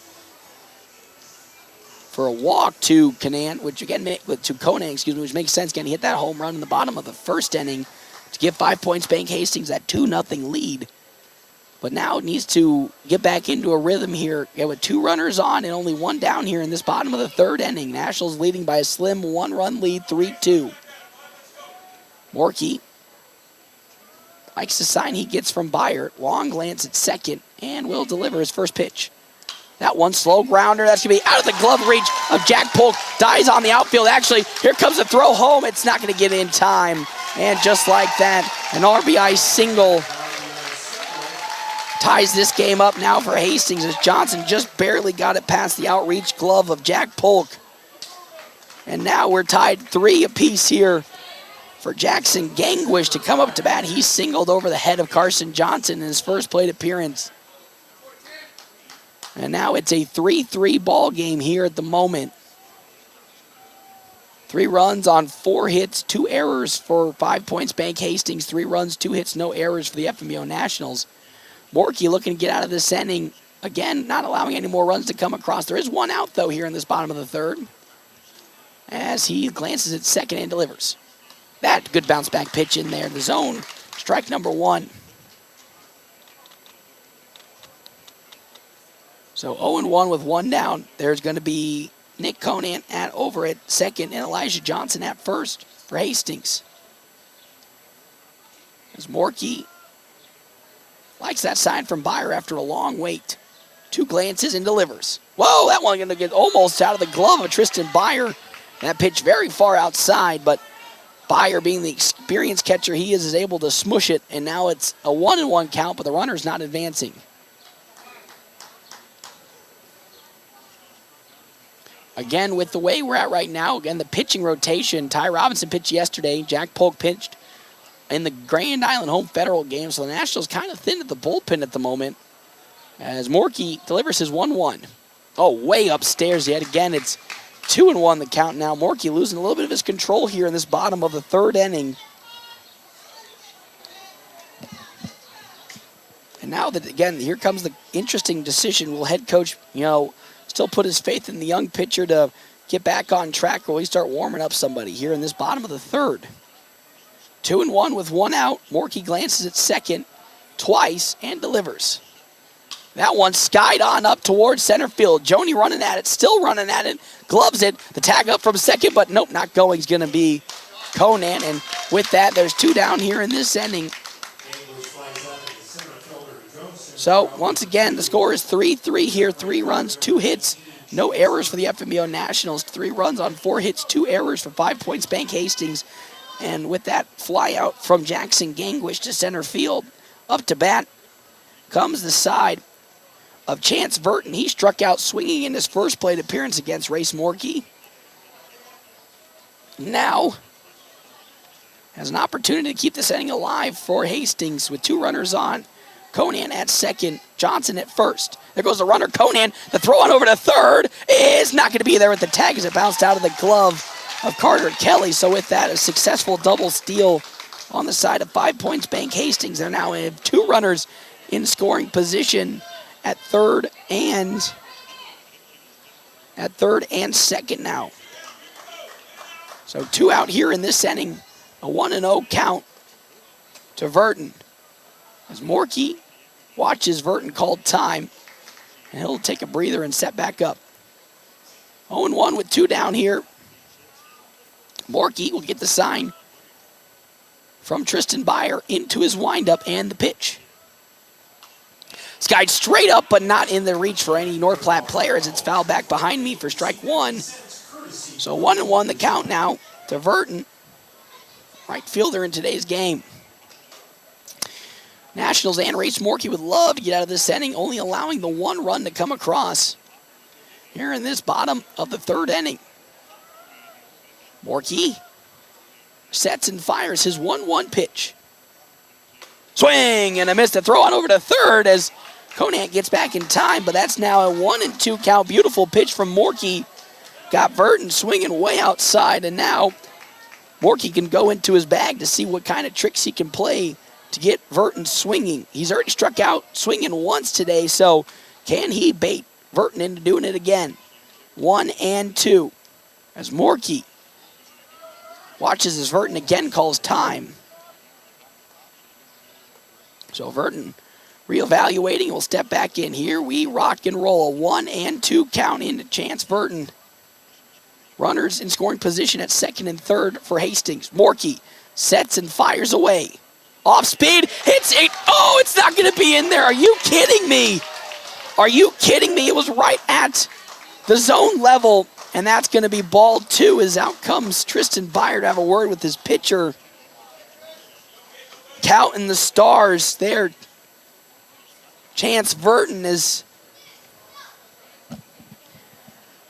Speaker 1: for a walk to Conant, which makes sense. Again, he hit that home run in the bottom of the first inning to give 5 points Bank Hastings that 2-0 lead. But now it needs to get back into a rhythm here. With 2 runners on and only 1 down here in this bottom of the 3rd inning. Nationals leading by a slim 1-run lead, 3-2. Morkey likes the sign he gets from Byer. Long glance at second and will deliver his first pitch. That one slow grounder. That's going to be out of the glove reach of Jack Polk. Dies on the outfield. Actually, here comes a throw home. It's not going to get in time. And just like that, an RBI single ties this game up now for Hastings as Johnson just barely got it past the outreach glove of Jack Polk. And now we're tied 3 apiece here for Jackson Gangwish to come up to bat. He singled over the head of Carson Johnson in his first plate appearance. And now it's a 3-3 ball game here at the moment. 3 runs on 4 hits, 2 errors for 5 points Bank Hastings. 3 runs, 2 hits, no errors for the FNBO Nationals. Morkey looking to get out of this inning. Again, not allowing any more runs to come across. There is 1 out, though, here in this bottom of the 3rd. As he glances at second and delivers. That good bounce back pitch in there in the zone. Strike number 1. So 0-1 with 1 down. There's going to be Nick Conant over at second and Elijah Johnson at first for Hastings. As Morkey likes that sign from Byer after a long wait. 2 glances and delivers. Whoa, that one going to get almost out of the glove of Tristan Byer. That pitch very far outside, but Byer, being the experienced catcher he is able to smush it, and now it's a 1-1 count, but the runner's not advancing. Again, with the way we're at right now, again, the pitching rotation, Ty Robinson pitched yesterday, Jack Polk pitched in the Grand Island Home Federal game, so the Nationals kind of thin at the bullpen at the moment as Morkey delivers his 1-1. Oh, way upstairs yet again. It's 2-1 the count now. Morkey losing a little bit of his control here in this bottom of the third inning. And now that, again, here comes the interesting decision. Will head coach, still put his faith in the young pitcher to get back on track, or will he start warming up somebody here in this bottom of the third? 2-1 with one out. Morkey glances at second twice and delivers. That one skied on up towards center field. Joni running at it, still running at it, gloves it. The tag up from second, but nope, not going is going to be Conan. And with that, there's 2 down here in this inning. So, once again, the score is 3-3 here. 3 runs, 2 hits, no errors for the FNBO Nationals. 3 runs on 4 hits, 2 errors for 5 points, Bank Hastings. And with that fly out from Jackson Gangwish to center field, up to bat comes the side of Chance Burton. He struck out swinging in his first plate appearance against Race Morkey. Now has an opportunity to keep this inning alive for Hastings with 2 runners on. Conan at second, Johnson at first. There goes the runner, Conan. The throw on over to third is not going to be there with the tag as it bounced out of the glove of Carter Kelly. So with that, a successful double steal on the side of 5 points, Bank Hastings. They're now have 2 runners in scoring position at third and second now. So 2 out here in this inning, a 1-0 count to Verton. As Morkey watches Verton call time, and he'll take a breather and set back up. 0-1 with 2 down here. Morkey will get the sign from Tristan Byer into his windup and the pitch. Skied straight up, but not in the reach for any North Platte player as it's fouled back behind me for strike 1. So 1-1 the count now to Verton, right fielder in today's game. Nationals and Race Morkey would love to get out of this inning, only allowing the 1 run to come across here in this bottom of the third inning. Morkey sets and fires his 1-1 pitch. Swing and a miss. To throw on over to third as Conan gets back in time, but that's now a 1-2 count. Beautiful pitch from Morkey. Got Verton swinging way outside, and now Morkey can go into his bag to see what kind of tricks he can play to get Verton swinging. He's already struck out swinging once today, so can he bait Verton into doing it again? 1-2 as Morkey watches as Verton again calls time. So Verton reevaluating, will step back in. Here we rock and roll. A 1-2 count into Chance Verton. Runners in scoring position at second and third for Hastings. Morkey sets and fires away. Off speed, hits it. Oh, it's not going to be in there. Are you kidding me? Are you kidding me? It was right at the zone level, and that's going to be ball 2 as out comes Tristan Byer to have a word with his pitcher. Counting the stars there. Chance Verton is,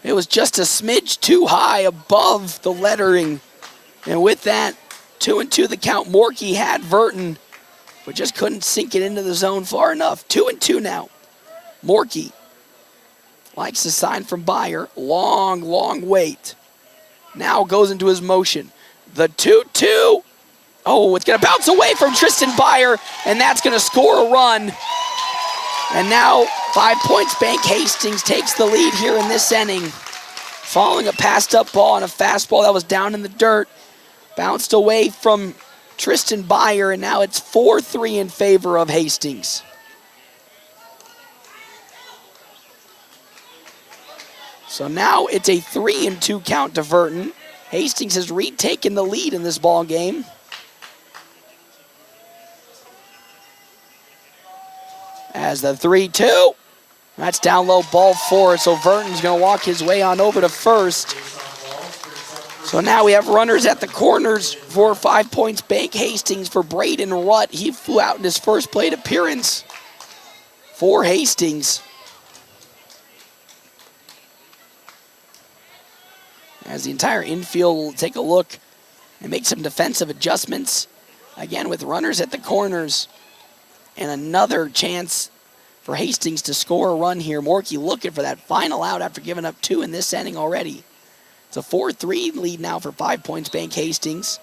Speaker 1: it was just a smidge too high above the lettering. And with that, 2-2 the count. Morkey had Verton, but just couldn't sink it into the zone far enough. 2-2 now. Morkey likes the sign from Byer. Long wait. Now goes into his motion. The 2-2. Oh, it's going to bounce away from Tristan Byer, and that's going to score a run. And now 5 points, Bank Hastings takes the lead here in this inning. Following a passed up ball and a fastball that was down in the dirt. Bounced away from Tristan Byer, and now it's 4-3 in favor of Hastings. So now it's a 3-2 count to Verton. Hastings has retaken the lead in this ball game. As the 3-2, that's down low, ball 4. So Verton's going to walk his way on over to first. So now we have runners at the corners for 5 points. Bank Hastings for Braden Rutt. He flew out in his first plate appearance for Hastings. As the entire infield will take a look and make some defensive adjustments. Again, with runners at the corners and another chance for Hastings to score a run here. Morkey looking for that final out after giving up 2 in this inning already. It's a 4-3 lead now for 5 Points Bank Hastings.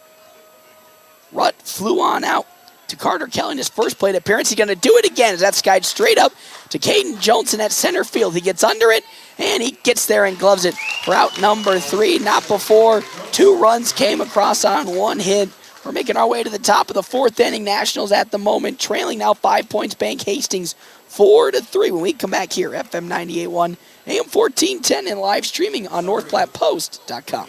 Speaker 1: Rutt flew on out to Carter Kelly in his first plate appearance. He's going to do it again as that's skied straight up to Caden Johnson at center field. He gets under it, and he gets there and gloves it for out number 3. Not before 2 runs came across on 1 hit. We're making our way to the top of the 4th inning. Nationals at the moment trailing now 5 Points Bank Hastings 4-3. When we come back here, FM 98.1, AM 1410, and live streaming on NorthPlattePost.com.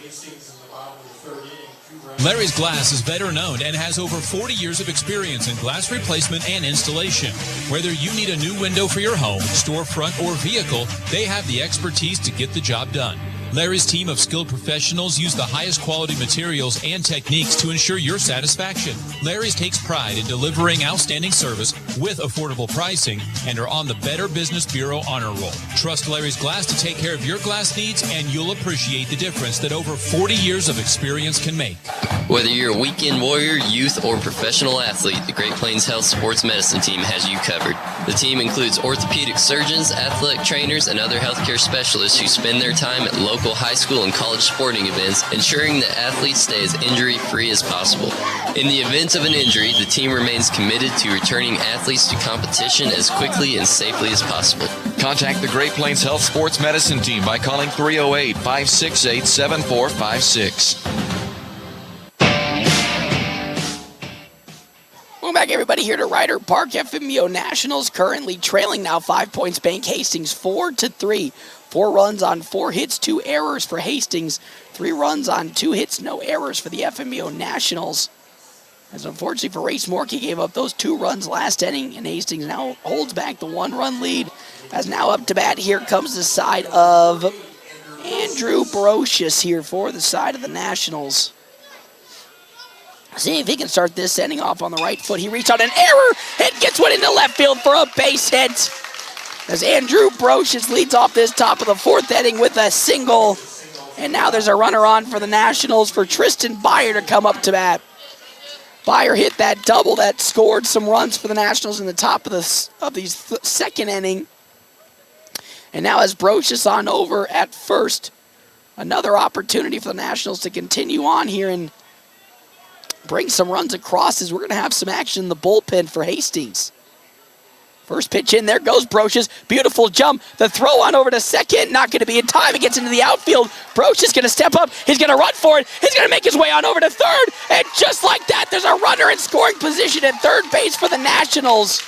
Speaker 5: Larry's Glass is better known and has over 40 years of experience in glass replacement and installation. Whether you need a new window for your home, storefront, or vehicle, they have the expertise to get the job done. Larry's team of skilled professionals use the highest quality materials and techniques to ensure your satisfaction. Larry's takes pride in delivering outstanding service with affordable pricing and are on the Better Business Bureau honor roll. Trust Larry's Glass to take care of your glass needs, and you'll appreciate the difference that over 40 years of experience can make.
Speaker 9: Whether you're a weekend warrior, youth, or professional athlete, the Great Plains Health Sports Medicine Team has you covered. The team includes orthopedic surgeons, athletic trainers, and other healthcare specialists who spend their time at local high school and college sporting events, ensuring that athletes stay as injury-free as possible. In the event of an injury, the team remains committed to returning athletes to competition as quickly and safely as possible.
Speaker 10: Contact the Great Plains Health Sports Medicine Team by calling 308-568-7456.
Speaker 1: Welcome back, everybody, here to Ryder Park. FNBO Nationals currently trailing now 5 Points Bank Hastings 4-3. 4 runs on 4 hits, 2 errors for Hastings. 3 runs on 2 hits, no errors for the FNBO Nationals. As unfortunately for Race Morkey, gave up those 2 runs last inning, and Hastings now holds back the 1-run lead. As now up to bat, here comes the side of Andrew Brocious here for the side of the Nationals. See if he can start this inning off on the right foot. He reached out an error and gets one into left field for a base hit. As Andrew Brocious leads off this top of the 4th inning with a single. And now there's a runner on for the Nationals for Tristan Byer to come up to bat. Byer hit that double that scored some runs for the Nationals in the top of the second inning. And now as Brocious on over at first, another opportunity for the Nationals to continue on here and bring some runs across as we're going to have some action in the bullpen for Hastings. First pitch in, there goes Brocious. Beautiful jump. The throw on over to second, not going to be in time. It gets into the outfield. Brocious going to step up. He's going to run for it. He's going to make his way on over to third. And just like that, there's a runner in scoring position at third base for the Nationals.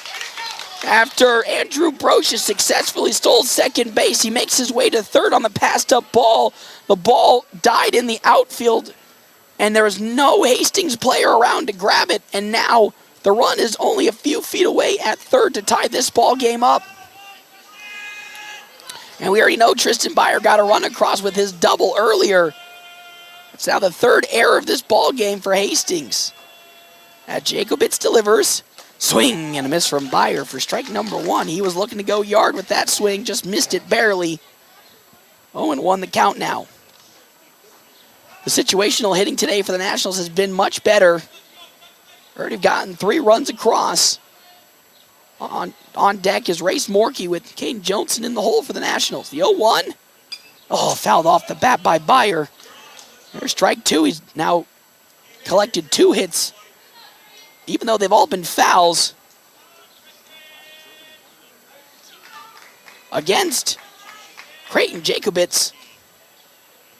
Speaker 1: After Andrew Brocious successfully stole second base, he makes his way to third on the passed up ball. The ball died in the outfield, and there was no Hastings player around to grab it. And now the run is only a few feet away at third to tie this ball game up. And we already know Tristan Byer got a run across with his double earlier. It's now the 3rd error of this ball game for Hastings. Jacobitz delivers. Swing and a miss from Byer for strike number 1. He was looking to go yard with that swing, just missed it barely. 0-1 the count now. The situational hitting today for the Nationals has been much better. Already gotten 3 runs across. On deck is Race Morkey with Caden Johnson in the hole for the Nationals. The 0-1. Oh, fouled off the bat by Byer. There's strike 2. He's now collected 2 hits, even though they've all been fouls. Against Creighton Jacobitz.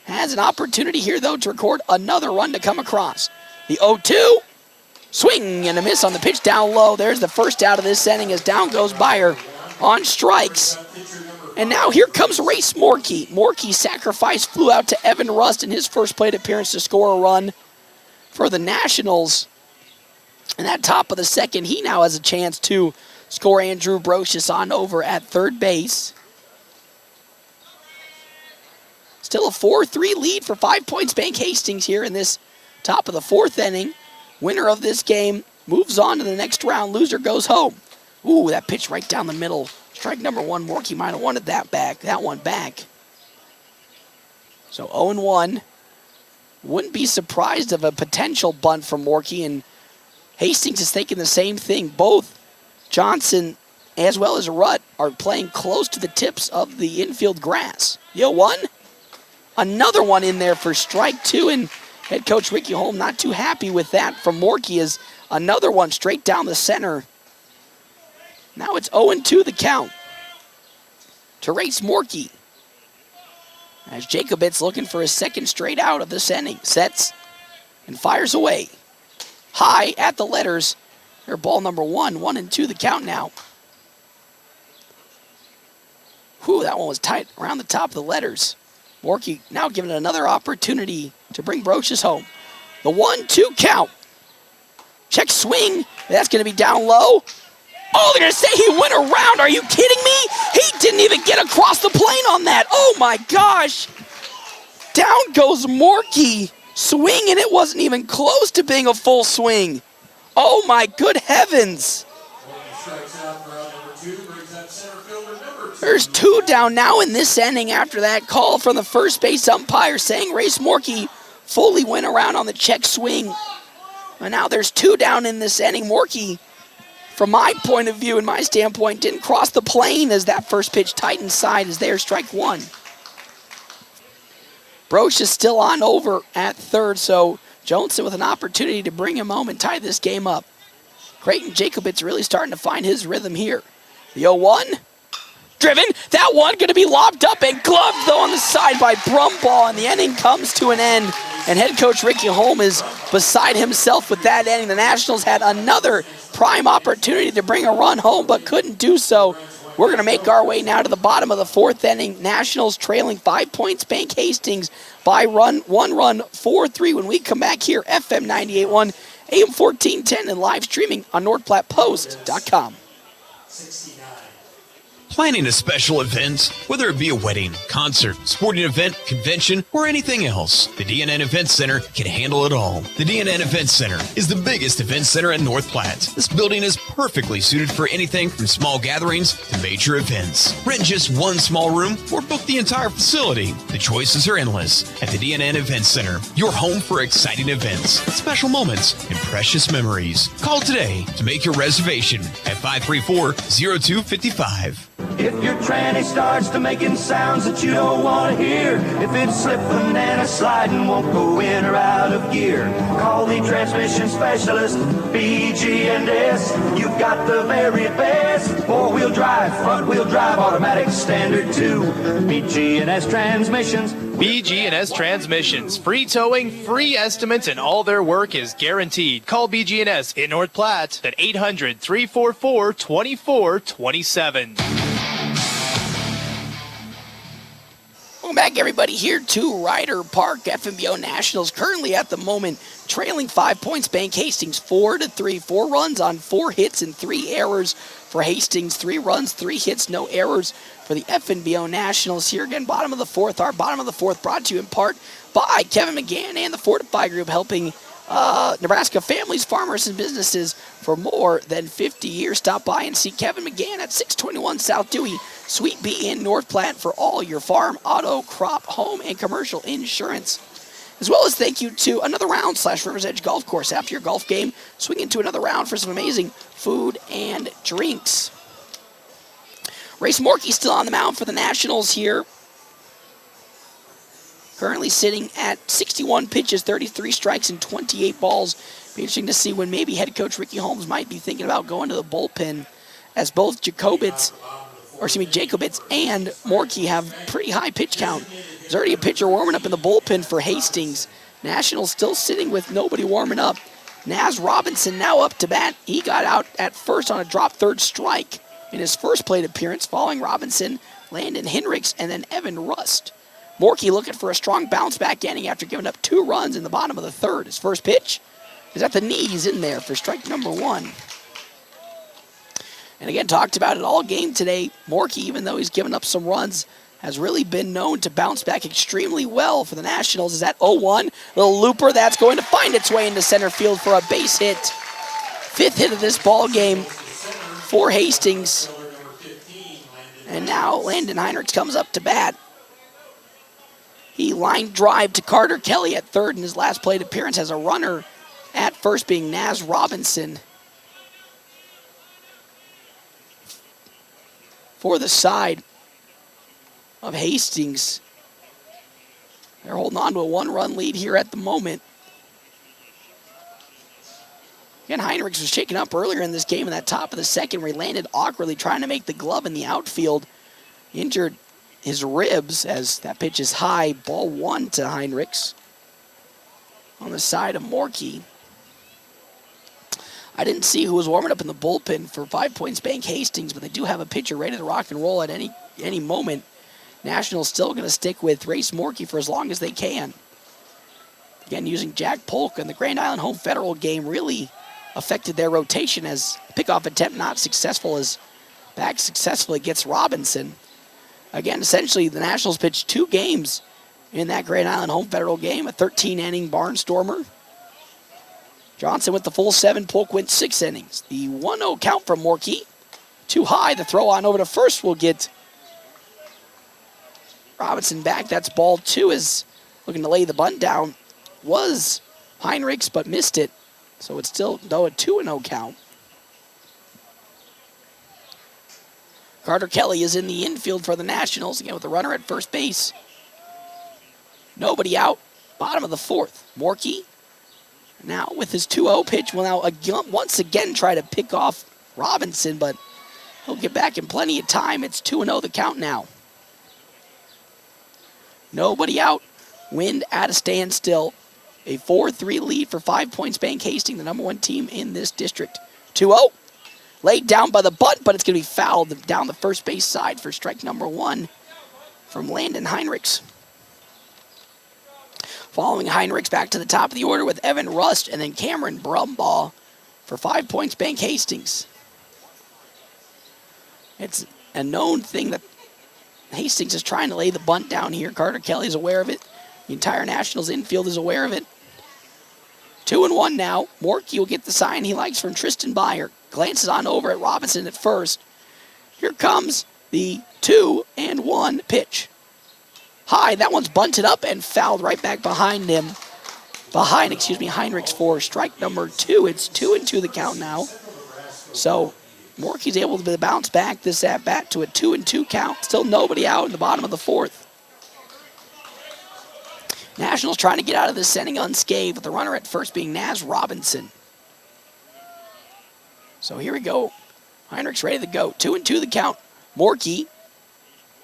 Speaker 1: Has an opportunity here, though, to record another run to come across. The 0-2. Swing and a miss on the pitch down low. There's the first out of this inning as down goes Byer on strikes. And now here comes Race Morkey. Morkey's sacrifice flew out to Evan Rust in his first plate appearance to score a run for the Nationals. And that top of the second, he now has a chance to score Andrew Brocious on over at third base. Still a 4-3 lead for 5 Points Bank Hastings here in this top of the 4th inning. Winner of this game moves on to the next round. Loser goes home. Ooh, that pitch right down the middle. Strike number 1, Morkey might have wanted that one back. So 0-1. Wouldn't be surprised of a potential bunt from Morkey, and Hastings is thinking the same thing. Both Johnson as well as Rutt are playing close to the tips of the infield grass. The 0-1. Another one in there for strike two, and head coach Ricky Holm not too happy with that from Morkey as another one straight down the center. Now it's 0-2 the count to Race Morkey. As Jacobitz looking for his second straight out of this inning. Sets and fires away. High at the letters. They're ball number 1, 1-2 the count now. Whew, that one was tight around the top of the letters. Morkey now given another opportunity to bring Brochus home. The 1-2 count. Check swing. That's going to be down low. Oh, they're going to say he went around. Are you kidding me? He didn't even get across the plane on that. Oh, my gosh. Down goes Morkey. Swing, and it wasn't even close to being a full swing. Oh, my good heavens. There's 2 down now in this inning after that call from the first base umpire saying Race Morkey fully went around on the check swing. And now there's 2 down in this inning. Morkey, from my point of view and my standpoint, didn't cross the plane as that first pitch tight inside as there's strike 1. Broch is still on over at third, so Johnson with an opportunity to bring him home and tie this game up. Creighton Jacobitz really starting to find his rhythm here. The 0-1. Driven. That one going to be lobbed up and gloved, though, on the side by Brumball, and the inning comes to an end. And head coach Ricky Holm is beside himself with that inning. The Nationals had another prime opportunity to bring a run home, but couldn't do so. We're going to make our way now to the bottom of the 4th inning. Nationals trailing 5 points. Bank Hastings by 1 run, 4-3 when we come back here. FM 98.1, AM 1410, and live streaming on NorthPlattePost.com.
Speaker 11: Planning a special event, whether it be a wedding, concert, sporting event, convention, or anything else, the DNN Event Center can handle it all. The DNN Event Center is the biggest event center in North Platte. This building is perfectly suited for anything from small gatherings to major events. Rent just one small room or book the entire facility. The choices are endless at the DNN Event Center, your home for exciting events, special moments, and precious memories. Call today to make your reservation at 534-0255.
Speaker 12: If your tranny starts to making sounds that you don't want to hear, if it's slipping and a sliding won't go in or out of gear, call the transmission specialist, BG&S. You've got the very best 4-wheel drive, front-wheel drive, automatic standard too. BG&S Transmissions.
Speaker 13: BG&S Transmissions. Free towing, free estimates, and all their work is guaranteed. Call BG&S in North Platte at 800-344-2427.
Speaker 1: Welcome back, everybody, here to Ryder Park. FNBO Nationals currently at the moment trailing 5 points. Bank Hastings 4-3. 4 runs on 4 hits and 3 errors for Hastings. 3 runs, 3 hits, no errors for the FNBO Nationals. Here again, bottom of the 4th. Our bottom of the 4th brought to you in part by Kevin McGann and the Fortify Group, helping Nebraska families, farmers, and businesses for more than 50 years. Stop by and see Kevin McGann at 621 South Dewey, Suite B in North Platte for all your farm, auto, crop, home, and commercial insurance. As well as thank you to Another Round / Rivers Edge Golf Course. After your golf game, swing into Another Round for some amazing food and drinks. Race Morkey still on the mound for the Nationals here. Currently sitting at 61 pitches, 33 strikes, and 28 balls. Be interesting to see when maybe head coach Ricky Holmes might be thinking about going to the bullpen, as both Jacobitz and Morkey have pretty high pitch count. There's already a pitcher warming up in the bullpen for Hastings. Nationals still sitting with nobody warming up. Naz Robinson now up to bat. He got out at first on a drop third strike in his first plate appearance, following Robinson, Landon Hendricks, and then Evan Rust. Morkey looking for a strong bounce-back inning after giving up 2 runs in the bottom of the 3rd. His first pitch is at the knees in there for strike number 1. And again, talked about it all game today. Morkey, even though he's given up some runs, has really been known to bounce back extremely well for the Nationals. Is that 0-1? Little looper that's going to find its way into center field for a base hit. 5th hit of this ball game for Hastings. And now Landon Heinrichs comes up to bat. He line drive to Carter Kelly at third in his last plate appearance, has a runner at first being Naz Robinson. For the side of Hastings. They're holding on to a 1-run lead here at the moment. Again, Heinrichs was shaken up earlier in this game in that top of the second where he landed awkwardly trying to make the glove in the outfield. Injured his ribs as that pitch is high. Ball 1 to Heinrichs on the side of Morkey. I didn't see who was warming up in the bullpen for 5 Points Bank Hastings, but they do have a pitcher ready to rock and roll at any moment. Nationals still going to stick with Race Morkey for as long as they can. Again, using Jack Polk in the Grand Island Home Federal game really affected their rotation as pickoff attempt not successful as back successfully gets Robinson. Again, essentially the Nationals pitched 2 games in that Grand Island Home Federal game, a 13-inning barnstormer. Johnson with the full 7, Polk went 6 innings. The 1-0 count from Morkey. Too high, the throw on over to first will get Robinson back. That's ball 2 is looking to lay the bunt down. Was Heinrichs, but missed it. So it's still, though, a 2-0 count. Carter Kelly is in the infield for the Nationals, again with the runner at first base. Nobody out. Bottom of the 4th. Morkey now with his 2-0 pitch will now once again try to pick off Robinson, but he'll get back in plenty of time. It's 2-0 the count now. Nobody out. Wind at a standstill. A 4-3 lead for 5 Points Bank Hastings, the number 1 team in this district. 2-0. Laid down by the bunt, but it's going to be fouled down the first base side for strike number 1 from Landon Heinrichs. Following Heinrichs back to the top of the order with Evan Rust and then Cameron Brumbaugh for 5 Points Bank Hastings. It's a known thing that Hastings is trying to lay the bunt down here. Carter Kelly is aware of it. The entire Nationals infield is aware of it. 2-1 now. Morkey will get the sign he likes from Tristan Byer. Glances on over at Robinson at first. Here comes the 2-1 pitch. High, that one's bunted up and fouled right back behind him. Heinrichs for strike number 2. It's 2-2 the count now. So Morkey's able to bounce back this at-bat to a 2-2 count. Still nobody out in the bottom of the 4th. Nationals trying to get out of this inning unscathed with the runner at first being Naz Robinson. So here we go. Heinrichs ready to go. 2-2 the count. Morkey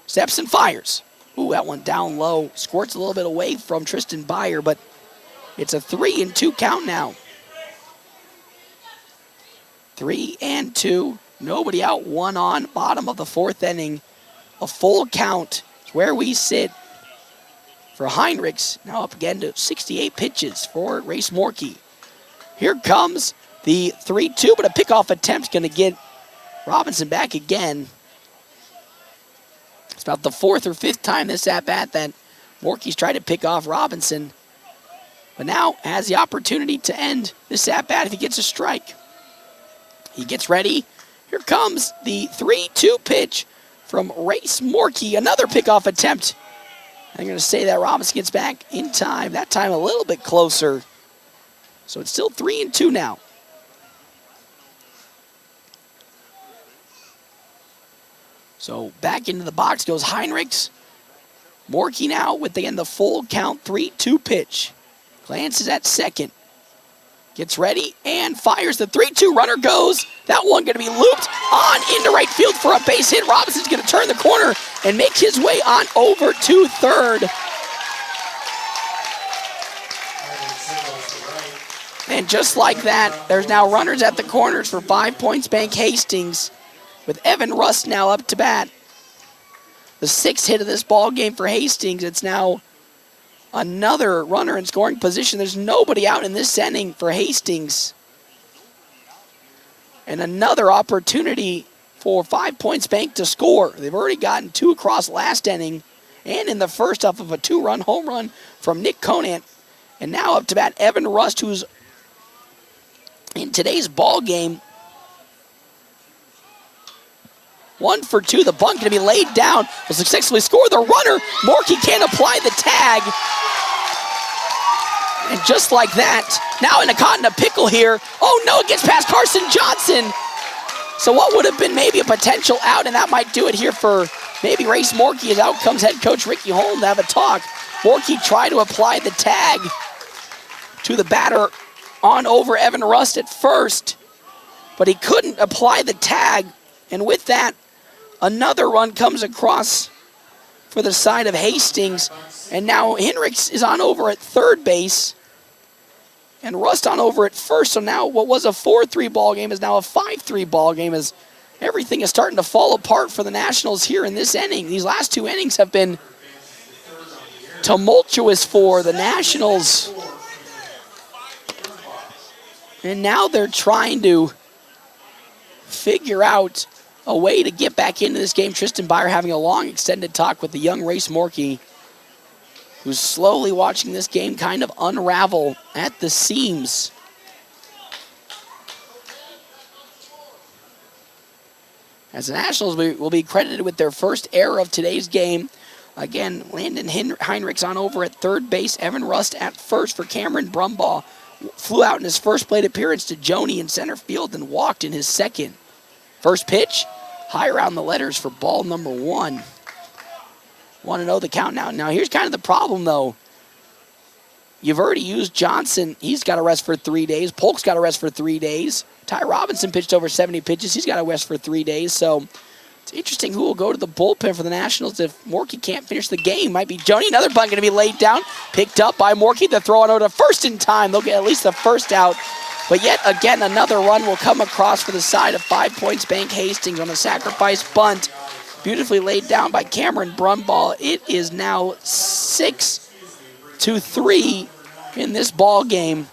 Speaker 1: steps and fires. Ooh, that one down low. Squirts a little bit away from Tristan Byer, but it's a 3-2 count now. 3-2. Nobody out, 1 on. Bottom of the 4th inning. A full count is where we sit for Heinrichs. Now up again to 68 pitches for Race Morkey. Here comes the 3-2, but a pickoff attempt's going to get Robinson back again. It's about the 4th or 5th time this at-bat that Morkey's tried to pick off Robinson. But now has the opportunity to end this at-bat if he gets a strike. He gets ready. Here comes the 3-2 pitch from Race Morkey. Another pickoff attempt. I'm going to say that Robinson gets back in time. That time a little bit closer. So it's still 3-2 now. So back into the box goes Heinrichs. Morkey now with, again, the full count 3-2 pitch. Glances at second. Gets ready and fires. The 3-2 runner goes. That one going to be looped on into right field for a base hit. Robinson's going to turn the corner and make his way on over to third. And just like that, there's now runners at the corners for 5 Points Bank Hastings with Evan Rust now up to bat. The 6th hit of this ball game for Hastings. It's now another runner in scoring position. There's nobody out in this inning for Hastings. And another opportunity for 5 Points Bank to score. They've already gotten 2 across last inning and in the first off of a 2-run home run from Nick Conant. And now up to bat Evan Rust, who's in today's ball game 1 for 2. The bunt going to be laid down. Will successfully score the runner. Morkey can't apply the tag. And just like that, now in a caught in a pickle here. Oh no, it gets past Carson Johnson. So what would have been maybe a potential out, and that might do it here for maybe race Morkey, as out comes head coach Ricky Holm to have a talk. Morkey tried to apply the tag to the batter on over Evan Rust at first, but he couldn't apply the tag, and with that, another run comes across for the side of Hastings, and now Hendricks is on over at third base, and Rust on over at first, so now what was a 4-3 ball game is now a 5-3 ball game, as everything is starting to fall apart for the Nationals here in this inning. These last two innings have been tumultuous for the Nationals, and now they're trying to figure out a way to get back into this game. Tristan Byer having a long extended talk with the young Race Morkey, who's slowly watching this game kind of unravel at the seams. As the Nationals will be credited with their first error of today's game. Again, Landon Heinrichs on over at third base. Evan Rust at first for Cameron Brumbaugh. Flew out in his first plate appearance to Joni in center field and walked in his second. First pitch, high around the letters for ball number 1. 1-0 the count now. Now here's kind of the problem though. You've already used Johnson. He's got to rest for 3 days. Polk's got to rest for 3 days. Ty Robinson pitched over 70 pitches. He's got to rest for 3 days. So it's interesting who will go to the bullpen for the Nationals if Morkey can't finish the game. Might be Joni. Another bunt going to be laid down. Picked up by Morkey. They're throwing over to first in time. They'll get at least the first out. But yet again, another run will come across for the side of 5 Points Bank Hastings on a sacrifice bunt. Beautifully laid down by Cameron Brumbaugh. It is now 6-3 in this ball game.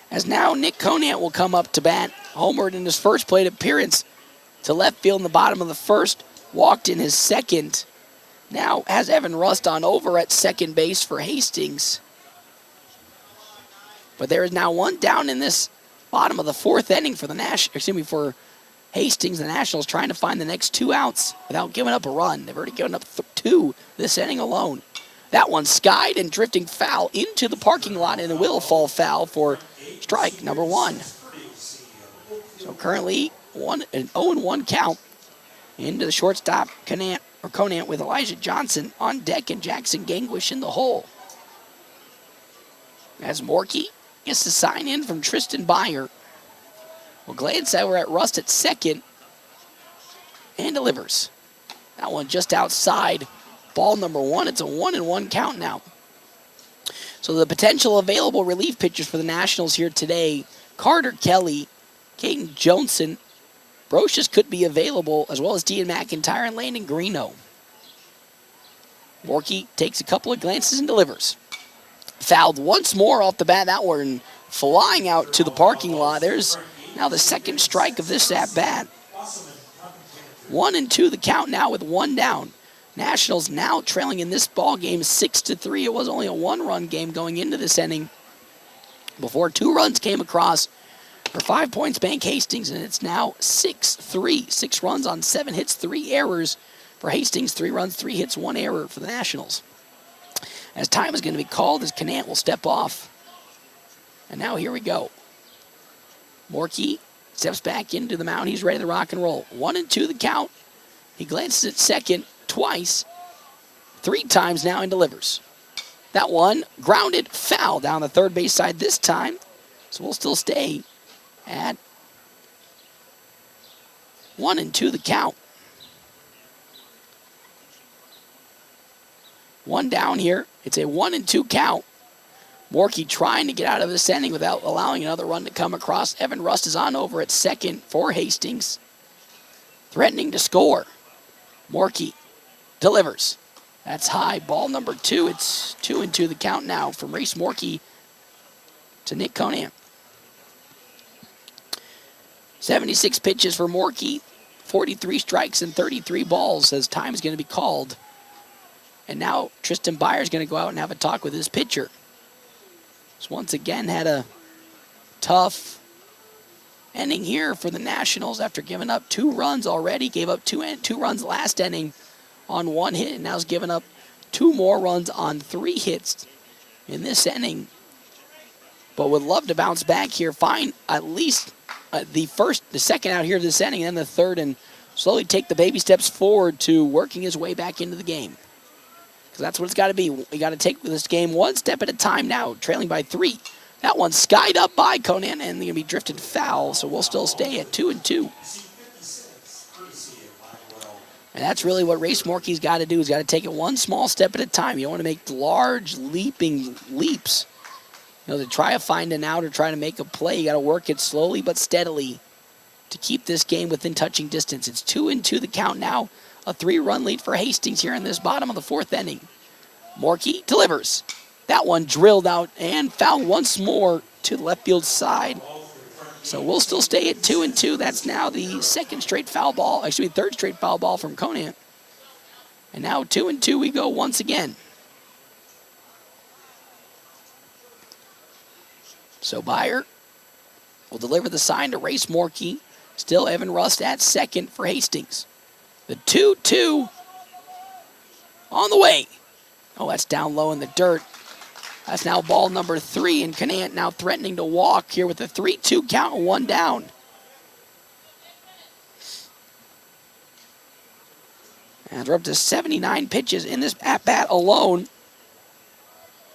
Speaker 1: As now Nick Conant will come up to bat. Homered in his first plate appearance to left field in the bottom of the first. Walked in his second. Now has Evan Rust on over at second base for Hastings. But there is now one down in this bottom of the fourth inning for for Hastings. The Nationals trying to find the next 2 outs without giving up a run. They've already given up 2 this inning alone. That one skied and drifting foul into the parking lot, and it will fall foul for strike number 1. So currently an 0-1 count into the shortstop Conant with Elijah Johnson on deck and Jackson Gangwish in the hole. As Morkey gets the sign in from Tristan Byer. Well, glance over at Rust at second and delivers. That one just outside ball number 1. It's a 1-1 count now. So the potential available relief pitchers for the Nationals here today, Carter Kelly, Caden Johnson, Brocious could be available, as well as Dean McIntyre and Landon Greeno. Morkey takes a couple of glances and delivers. Fouled once more off the bat. That one flying out to the parking lot. There's now the second strike of this at-bat. 1-2 the count now with 1 down. Nationals now trailing in this ball game 6-3. It was only a 1-run game going into this inning before 2 runs came across for 5 Points Bank Hastings, and it's now 6-3. 6 runs on 7 hits, 3 errors for Hastings. 3 runs, 3 hits, 1 error for the Nationals. As time is going to be called, as Conant will step off. And now here we go. Morkey steps back into the mound. He's ready to rock and roll. 1-2 the count. He glances at second twice, 3 times now, and delivers. That one grounded foul down the third base side this time. So we'll still stay at 1-2 the count. 1 down here. It's a 1-2 count. Morkey trying to get out of this inning without allowing another run to come across. Evan Rust is on over at second for Hastings. Threatening to score. Morkey delivers. That's high. Ball number 2. It's 2-2 the count now from Race Morkey to Nick Conant. 76 pitches for Morkey. 43 strikes and 33 balls as time is going to be called. And now Tristan Byer is going to go out and have a talk with his pitcher. He's once again had a tough inning here for the Nationals after giving up 2 runs already. Gave up 2 runs last inning on 1 hit, and now has given up 2 more runs on 3 hits in this inning. But would love to bounce back here, find at least the second out here of this inning, and then the third and slowly take the baby steps forward to working his way back into the game. Because that's what it's got to be. You got to take this game one step at a time now, trailing by 3. That one's skied up by Conan, and they're going to be drifted foul, so we'll still stay at 2-2. And that's really what Race Morkey's got to do. He's got to take it one small step at a time. You don't want to make large leaping leaps. To try to find an out or try to make a play, you got to work it slowly but steadily to keep this game within touching distance. It's 2-2 the count now. A 3-run lead for Hastings here in this bottom of the 4th inning. Morkey delivers. That one drilled out and foul once more to the left field side. So we'll still stay at 2-2. That's now the third straight foul ball from Conan. And now 2-2 we go once again. So Byer will deliver the sign to Race Morkey. Still Evan Rust at second for Hastings. The 2-2 on the way. Oh, that's down low in the dirt. That's now ball number 3, and Conant now threatening to walk here with a 3-2 count and 1 down. And we're up to 79 pitches in this at-bat alone.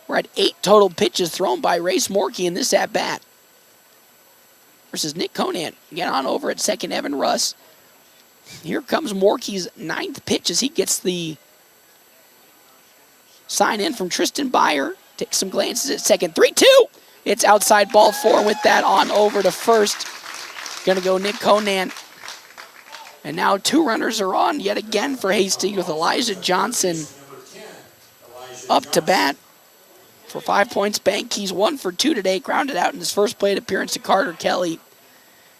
Speaker 1: We're at 8 total pitches thrown by Race Morkey in this at-bat. Versus Nick Conant. Again, on over at second, Evan Russ. Here comes Morkey's 9th pitch as he gets the sign in from Tristan Byer. Takes some glances at second. 3-2. It's outside ball 4 with that on over to first. Going to go Nick Conant. And now 2 runners are on yet again for Hastings with Elijah Johnson up to bat for 5 points. Bank. He's 1 for 2 today. Grounded out in his first plate appearance to Carter Kelly.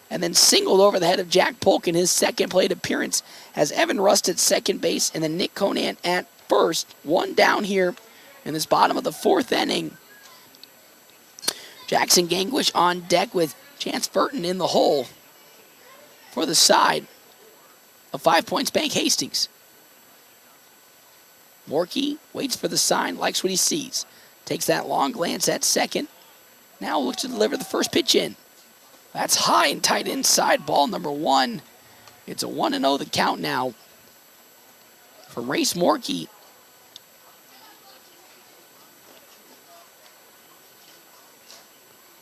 Speaker 1: And then singled over the head of Jack Polk in his second plate appearance has Evan Rust at second base and then Nick Conant at first. 1 down here in this bottom of the 4th inning. Jackson Gangwish on deck with Chance Burton in the hole for the side of 5 points Bank Hastings. Morkey waits for the sign, likes what he sees. Takes that long glance at second. Now looks to deliver the first pitch in. That's high and tight inside, ball number 1. It's a 1-0 the count now for Race Morkey.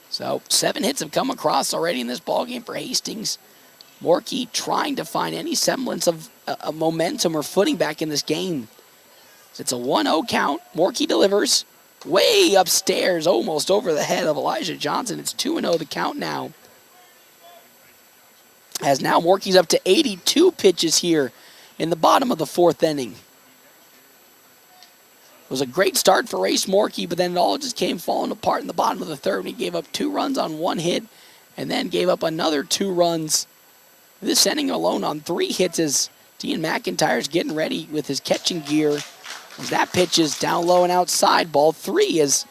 Speaker 1: So 7 hits have come across already in this ballgame for Hastings. Morkey trying to find any semblance of a momentum or footing back in this game. It's a 1-0 count. Morkey delivers way upstairs, almost over the head of Elijah Johnson. It's 2-0 the count now. As now Morkey's up to 82 pitches here in the bottom of the 4th inning. It was a great start for Race Morkey, but then it all just came falling apart in the bottom of the 3rd. He gave up 2 runs on 1 hit and then gave up another 2 runs this inning alone on 3 hits as Dean McIntyre's getting ready with his catching gear. As that pitch is down low and outside, ball 3 as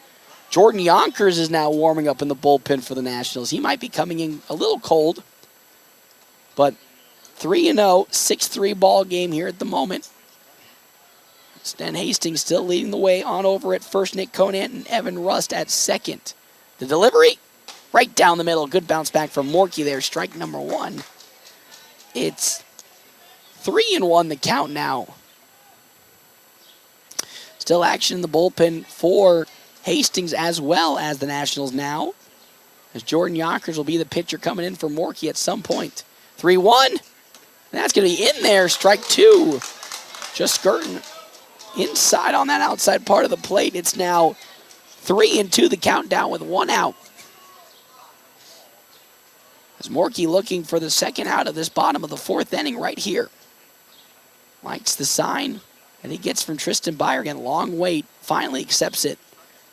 Speaker 1: Jordan Yonkers is now warming up in the bullpen for the Nationals. He might be coming in a little cold, but 3-0, 6-3 ball game here at the moment. Stan Hastings still leading the way on over at first. Nick Conant and Evan Rust at second. The delivery right down the middle. Good bounce back from Morkey there. Strike number 1. It's 3-1 the count now. Still action in the bullpen for Hastings as well as the Nationals now, as Jordan Yonkers will be the pitcher coming in for Morkey at some point. 3-1. That's going to be in there. Strike 2. Just skirting inside on that outside part of the plate. It's now 3-2 the countdown with 1 out. As Morkey looking for the second out of this bottom of the 4th inning right here. Likes the sign that he gets from Tristan Byer. Again, long wait. Finally accepts it.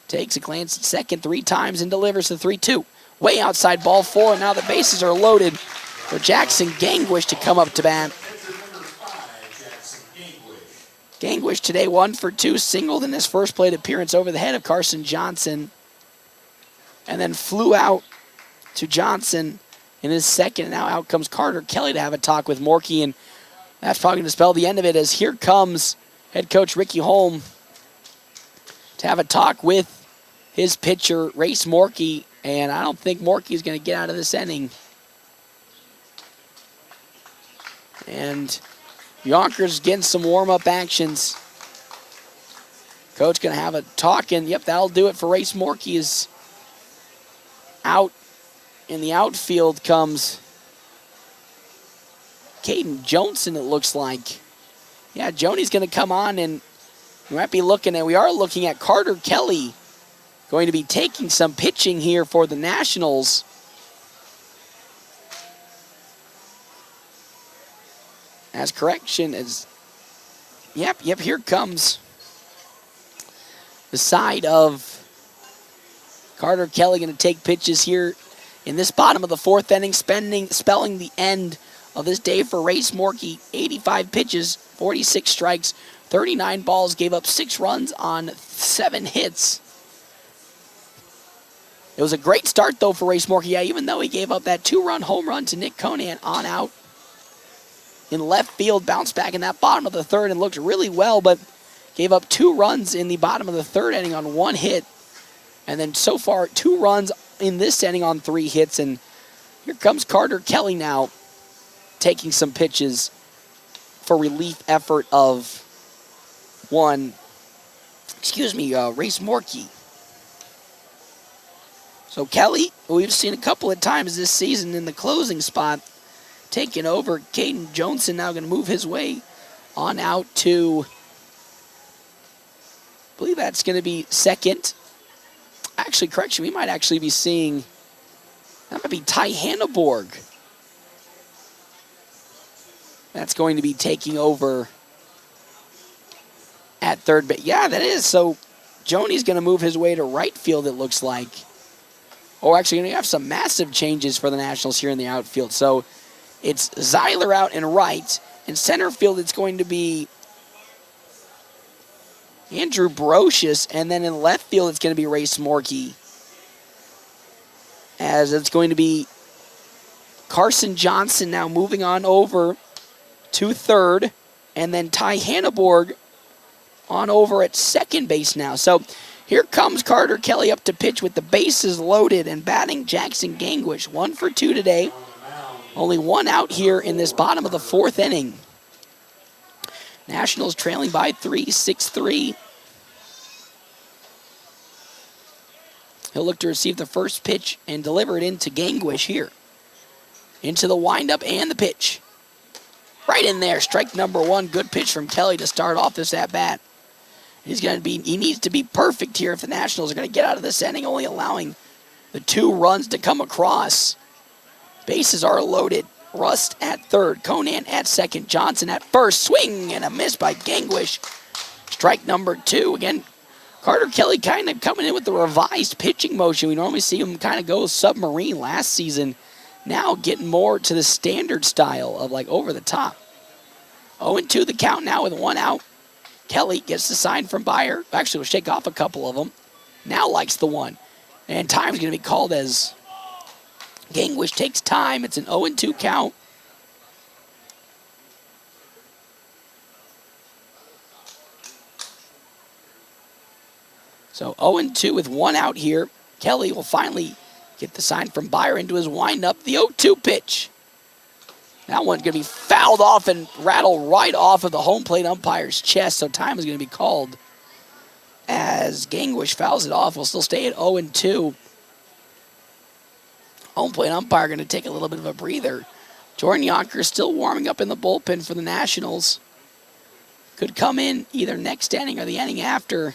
Speaker 1: Takes a glance at second 3 times and delivers the 3-2. Way outside, ball 4, and now the bases are loaded for Jackson Gangwish to come up to bat. Gangwish today 1 for 2, singled in his first plate appearance over the head of Carson Johnson, and then flew out to Johnson in his second. And now out comes Carter Kelly to have a talk with Morkey, and that's probably going to spell the end of it, as here comes head coach Ricky Holm to have a talk with his pitcher, Race Morkey, and I don't think Morkey is going to get out of this inning. And Yonkers getting some warm-up actions. Coach going to have a talk, and yep, that'll do it for Race Morkey. Is out. In the outfield comes Caden Johnson, it looks like. Yeah, Joni's going to come on, and we are looking at Carter Kelly going to be taking some pitching here for the Nationals. As correction is, yep, here comes the side of Carter Kelly going to take pitches here in this bottom of the fourth inning, spelling the end of this day for Race Morkey. 85 pitches, 46 strikes, 39 balls, gave up 6 runs on 7 hits. It was a great start, though, for Race Morkey. Yeah, even though he gave up that 2-run home run to Nick Conan on out in left field, bounced back in that bottom of the third and looked really well, but gave up 2 runs in the bottom of the third inning on 1 hit. And then so far, 2 runs in this inning on 3 hits. And here comes Carter Kelly now taking some pitches for relief effort of Race Morkey. So Kelly, who we've seen a couple of times this season in the closing spot, taking over. Caden Johnson now going to move his way on out to, I believe that's going to be second. Actually, correction, we might actually be seeing, that might be Ty Hanneborg. That's going to be taking over at third base. Yeah, that is. So Joni's going to move his way to right field, it looks like. Oh, actually, going to have some massive changes for the Nationals here in the outfield. So it's Zeiler out in right. In center field, it's going to be Andrew Brocious. And then in left field, it's going to be Race Morkey. As it's going to be Carson Johnson now moving on over to third. And then Ty Hanneborg on over at second base now. So here comes Carter Kelly up to pitch with the bases loaded and batting Jackson Gangwish. 1 for 2 today. Only 1 out here in this bottom of the fourth inning. Nationals trailing by 3, 6-3. He'll look to receive the first pitch and deliver it into Gangwish here. Into the windup and the pitch. Right in there, strike number 1. Good pitch from Kelly to start off this at-bat. He needs to be perfect here if the Nationals are going to get out of this inning, only allowing the 2 runs to come across. Bases are loaded. Rust at third, Conan at second, Johnson at first. Swing and a miss by Gangwish. Strike number 2. Again, Carter Kelly kind of coming in with the revised pitching motion. We normally see him kind of go submarine last season. Now getting more to the standard style of like over the top. 0-2 the count now with 1 out. Kelly gets the sign from Byer. Actually, will shake off a couple of them. Now likes the 1. And time's going to be called as Gangwish takes time. It's an 0-2 count. So 0-2 with 1 out here. Kelly will finally get the sign from Byer into his windup. The 0-2 pitch. That one's going to be fouled off and rattle right off of the home plate umpire's chest. So time is going to be called as Gangwish fouls it off. We'll still stay at 0-2. Home plate umpire going to take a little bit of a breather. Jordan Yonkers still warming up in the bullpen for the Nationals. Could come in either next inning or the inning after.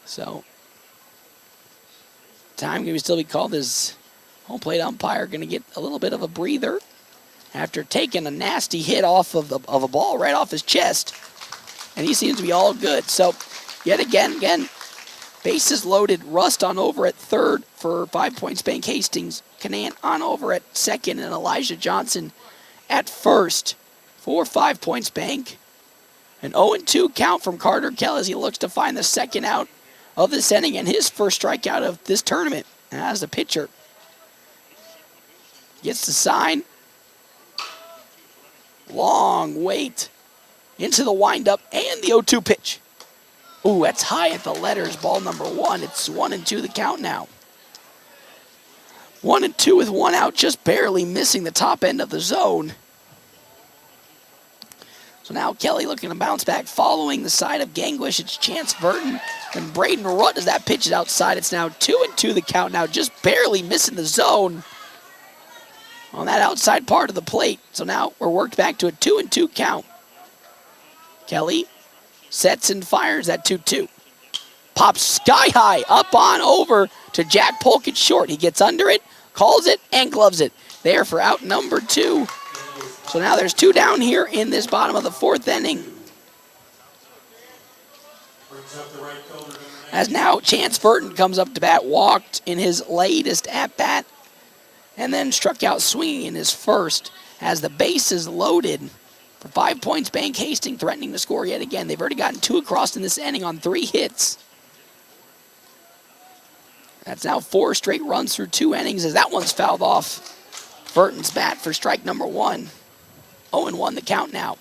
Speaker 1: So time going to still be called as home plate umpire going to get a little bit of a breather after taking a nasty hit off of a ball right off his chest. And he seems to be all good. So yet again, bases loaded. Rust on over at third for 5 Points Bank Hastings. Canan on over at second, and Elijah Johnson at first for 5 Points Bank. An 0-2 count from Carter Kelly as he looks to find the second out of this inning and his first strikeout of this tournament as a pitcher. Gets the sign. Long wait into the windup and the 0-2 pitch. Ooh, that's high at the letters. Ball number 1. It's 1-2 the count now. 1-2 with one out, just barely missing the top end of the zone. So now Kelly looking to bounce back following the side of Gangwish. It's Chance Burton and Braden Rutt as that pitch is outside. It's now 2-2 the count now, just barely missing the zone on that outside part of the plate. So now we're worked back to a 2-2 count. Kelly sets and fires at 2-2. Pops sky high up on over to Jack Polk at short. He gets under it, calls it, and gloves it. There for out number 2. So now there's 2 down here in this bottom of the 4th inning. As now Chance Burton comes up to bat, walked in his latest at-bat, and then struck out swinging in his first as the bases loaded. For 5 points, Bank Hastings threatening to score yet again. They've already gotten 2 across in this inning on 3 hits. That's now 4 straight runs through 2 innings as that one's fouled off Burton's bat for strike number 1. 0-1 the count now.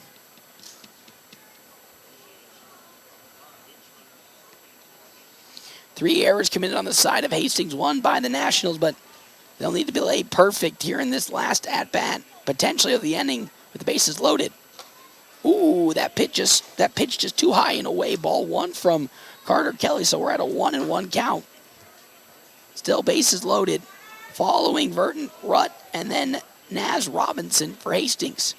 Speaker 1: Three errors committed on the side of Hastings, 1 by the Nationals, but they'll need to play perfect here in this last at-bat, potentially of the inning with the bases loaded. Ooh, that pitch just too high and away. Ball 1 from Carter Kelly, so we're at a 1-1 count. Still bases loaded, following Burton, Rutt, and then Naz Robinson for Hastings.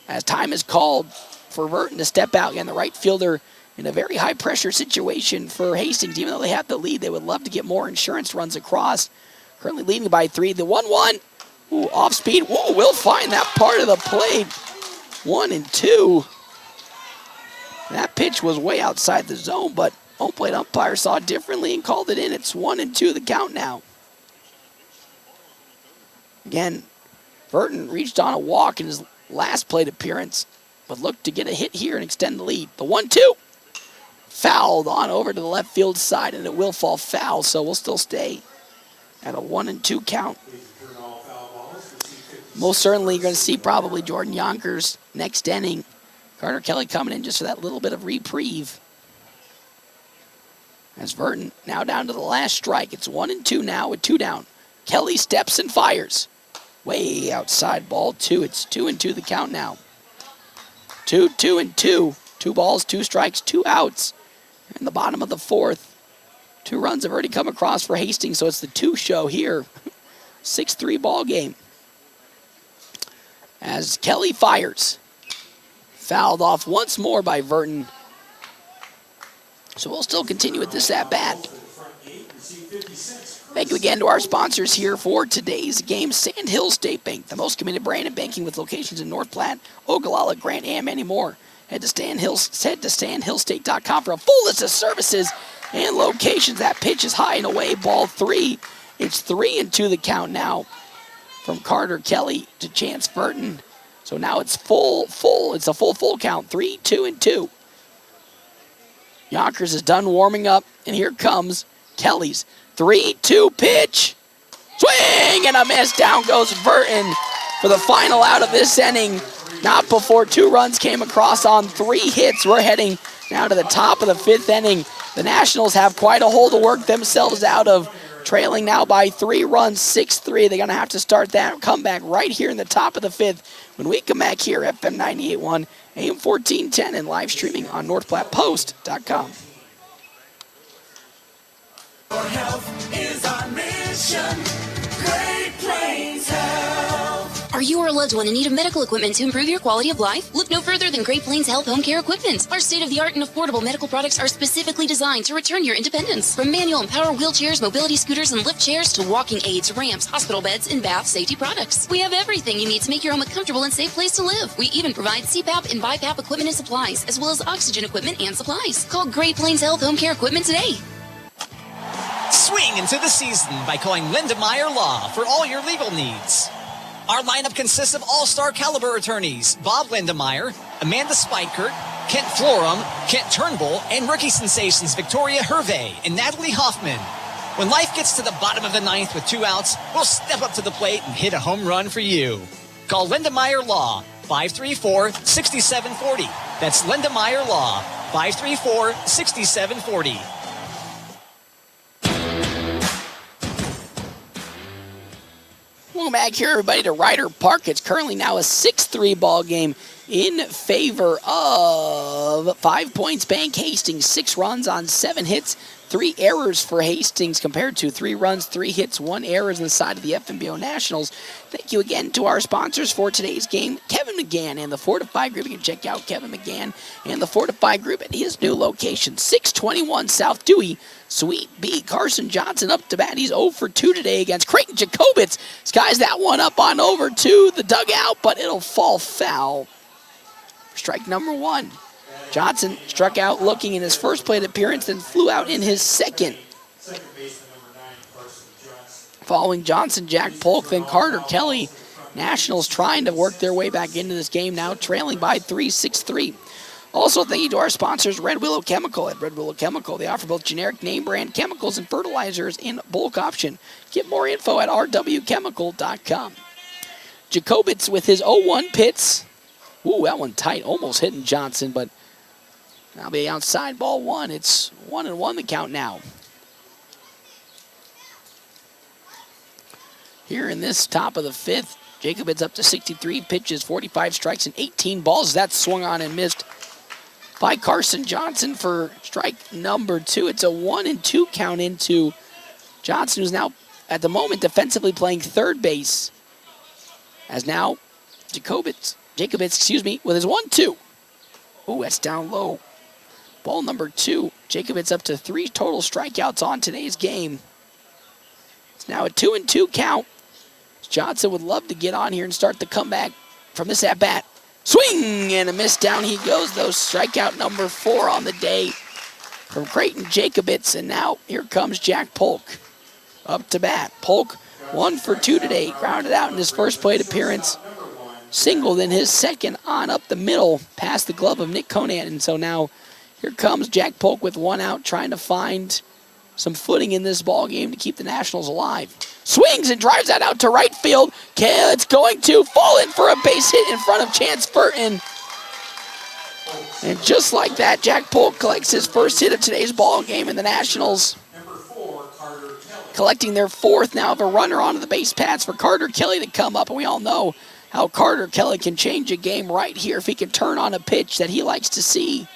Speaker 1: As time is called for Burton to step out, again, the right fielder in a very high-pressure situation for Hastings. Even though they have the lead, they would love to get more insurance runs across. Currently leading by 3. The 1-1. Ooh, off speed. Ooh, we'll find that part of the plate. 1-2. That pitch was way outside the zone, but home plate umpire saw it differently and called it in. It's 1-2 the count now. Again, Burton reached on a walk in his last plate appearance, but looked to get a hit here and extend the lead. The 1-2. Fouled on over to the left field side, and it will fall foul, so we'll still stay at a 1-2 count. Most certainly you're going to see probably Jordan Yonkers next inning. Carter Kelly coming in just for that little bit of reprieve. As Burton now down to the last strike. It's 1-2 now with 2 down. Kelly steps and fires. Way outside, ball 2. It's 2-2 the count now. 2-2. 2 balls, 2 strikes, 2 outs. In the bottom of the 4th. 2 runs have already come across for Hastings, so it's the 2 show here. 6-3 ball game. As Kelly fires. Fouled off once more by Burton. So we'll still continue with this at-bat. Thank you again to our sponsors here for today's game. Sandhill State Bank, the most committed brand in banking with locations in North Platte, Ogallala, Grant, and many more. Head to sandhillstate.com for a full list of services and locations. That pitch is high and away, ball 3. It's 3-2 the count now from Carter Kelly to Chance Burton. So now it's full. It's a full count, 3-2. Yonkers is done warming up, and here comes Kelly's 3-2 pitch. Swing and a miss. Down goes Burton for the final out of this inning. Not before 2 runs came across on 3 hits. We're heading now to the top of the 5th inning. The Nationals have quite a hole to work themselves out of, trailing now by 3 runs, 6-3. They're going to have to start that comeback right here in the top of the 5th when we come back here at FM 98.1, AM 1410, and live streaming on NorthPlattePost.com.
Speaker 12: Your health is our mission. Great Plains Health.
Speaker 14: Are you or a loved one in need of medical equipment to improve your quality of life? Look no further than Great Plains Health Home Care Equipment. Our state-of-the-art and affordable medical products are specifically designed to return your independence. From manual and power wheelchairs, mobility scooters, and lift chairs to walking aids, ramps, hospital beds, and bath safety products. We have everything you need to make your home a comfortable and safe place to live. We even provide CPAP and BiPAP equipment and supplies, as well as oxygen equipment and supplies. Call Great Plains Health Home Care Equipment today.
Speaker 15: Swing into the season by calling Linda Meyer Law for all your legal needs. Our lineup consists of all-star caliber attorneys Bob Lindemeyer, Amanda Spikert, Kent Florum, Kent Turnbull, and rookie sensations Victoria Hervey and Natalie Hoffman. When life gets to the bottom of the 9th with 2 outs, we'll step up to the plate and hit a home run for you. Call Linda Meyer Law, 534-6740. That's Linda Meyer Law, 534-6740.
Speaker 1: Welcome back here, everybody, to Ryder Park. It's currently now a 6-3 ball game in favor of 5 Points Bank Hastings. 6 runs on 7 hits, 3 errors for Hastings compared to 3 runs, 3 hits, 1 error on the side of the FNBO Nationals. Thank you again to our sponsors for today's game, Kevin McGann and the Fortify Group. You can check out Kevin McGann and the Fortify Group at his new location, 621 South Dewey, Suite B. Carson Johnson up to bat. He's 0 for 2 today against Creighton Jacobitz. Skies that one up on over to the dugout, but it'll fall foul. Strike number 1. Johnson struck out looking in his first plate appearance, then flew out in his second. Following Johnson, Jack Polk, then Carter Kelly. Nationals trying to work their way back into this game now, trailing by 3, 6-3. Also, thank you to our sponsors, Red Willow Chemical. At Red Willow Chemical, they offer both generic name brand chemicals and fertilizers in bulk option. Get more info at rwchemical.com. Jacobitz with his 0-1 pitch. Ooh, that one tight, almost hitting Johnson, but that'll be outside ball 1. It's 1-1 the count now. Here in this top of the 5th, Jacobitz up to 63 pitches, 45 strikes, and 18 balls. That's swung on and missed by Carson Johnson for strike number 2. It's a 1-2 count into Johnson, who's now, at the moment, defensively playing third base. As now, Jacobitz, with his 1-2. Ooh, that's down low. Ball number 2. Jacobitz up to 3 total strikeouts on today's game. It's now a 2-2 count. Johnson would love to get on here and start the comeback from this at-bat. Swing and a miss. Down he goes, though. Strikeout number 4 on the day from Creighton Jacobitz. And now here comes Jack Polk up to bat. Polk 1 for 2 today. Grounded out in his first plate appearance. Singled in his second on up the middle past the glove of Nick Conan. And so now here comes Jack Polk with 1 out, trying to find some footing in this ball game to keep the Nationals alive. Swings and drives that out to right field. It's going to fall in for a base hit in front of Chance Burton. And just like that, Jack Polk collects his first hit of today's ball game, and the Nationals collecting their 4th now of a runner onto the base paths for Carter Kelly to come up. And we all know how Carter Kelly can change a game right here if he can turn on a pitch that he likes to see.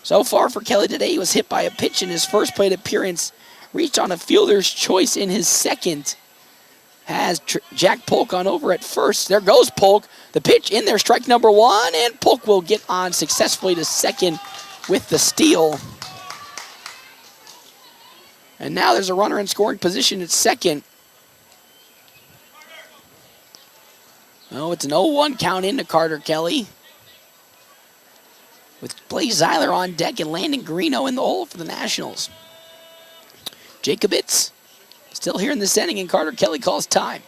Speaker 1: So far for Kelly today, he was hit by a pitch in his first plate appearance, reached on a fielder's choice in his second. Has Jack Polk on over at first. There goes Polk. The pitch in there, strike number 1, and Polk will get on successfully to second with the steal. And now there's a runner in scoring position at second. Oh, it's an 0-1 count into Carter Kelly, with Blaze Zeiler on deck and Landon Greeno in the hole for the Nationals. Jacobitz still here in this inning, and Carter Kelly calls time.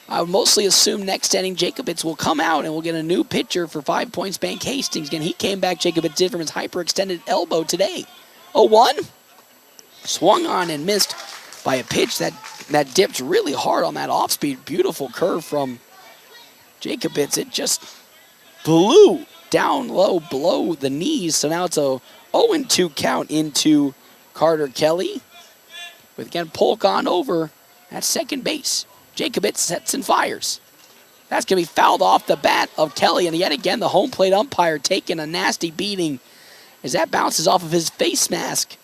Speaker 1: I would mostly assume next inning Jacobitz will come out and we'll get a new pitcher for 5 Points Bank Hastings. Again, he came back, Jacobitz did, from his hyperextended elbow today. 0-1. Swung on and missed by a pitch that dipped really hard on that off-speed. Beautiful curve from Jacobitz. It just blew down low below the knees. So now it's a 0-2 count into Carter Kelly, with again Polk on over at second base. Jacobitz sets and fires. That's going to be fouled off the bat of Kelly, and yet again the home plate umpire taking a nasty beating as that bounces off of his face mask.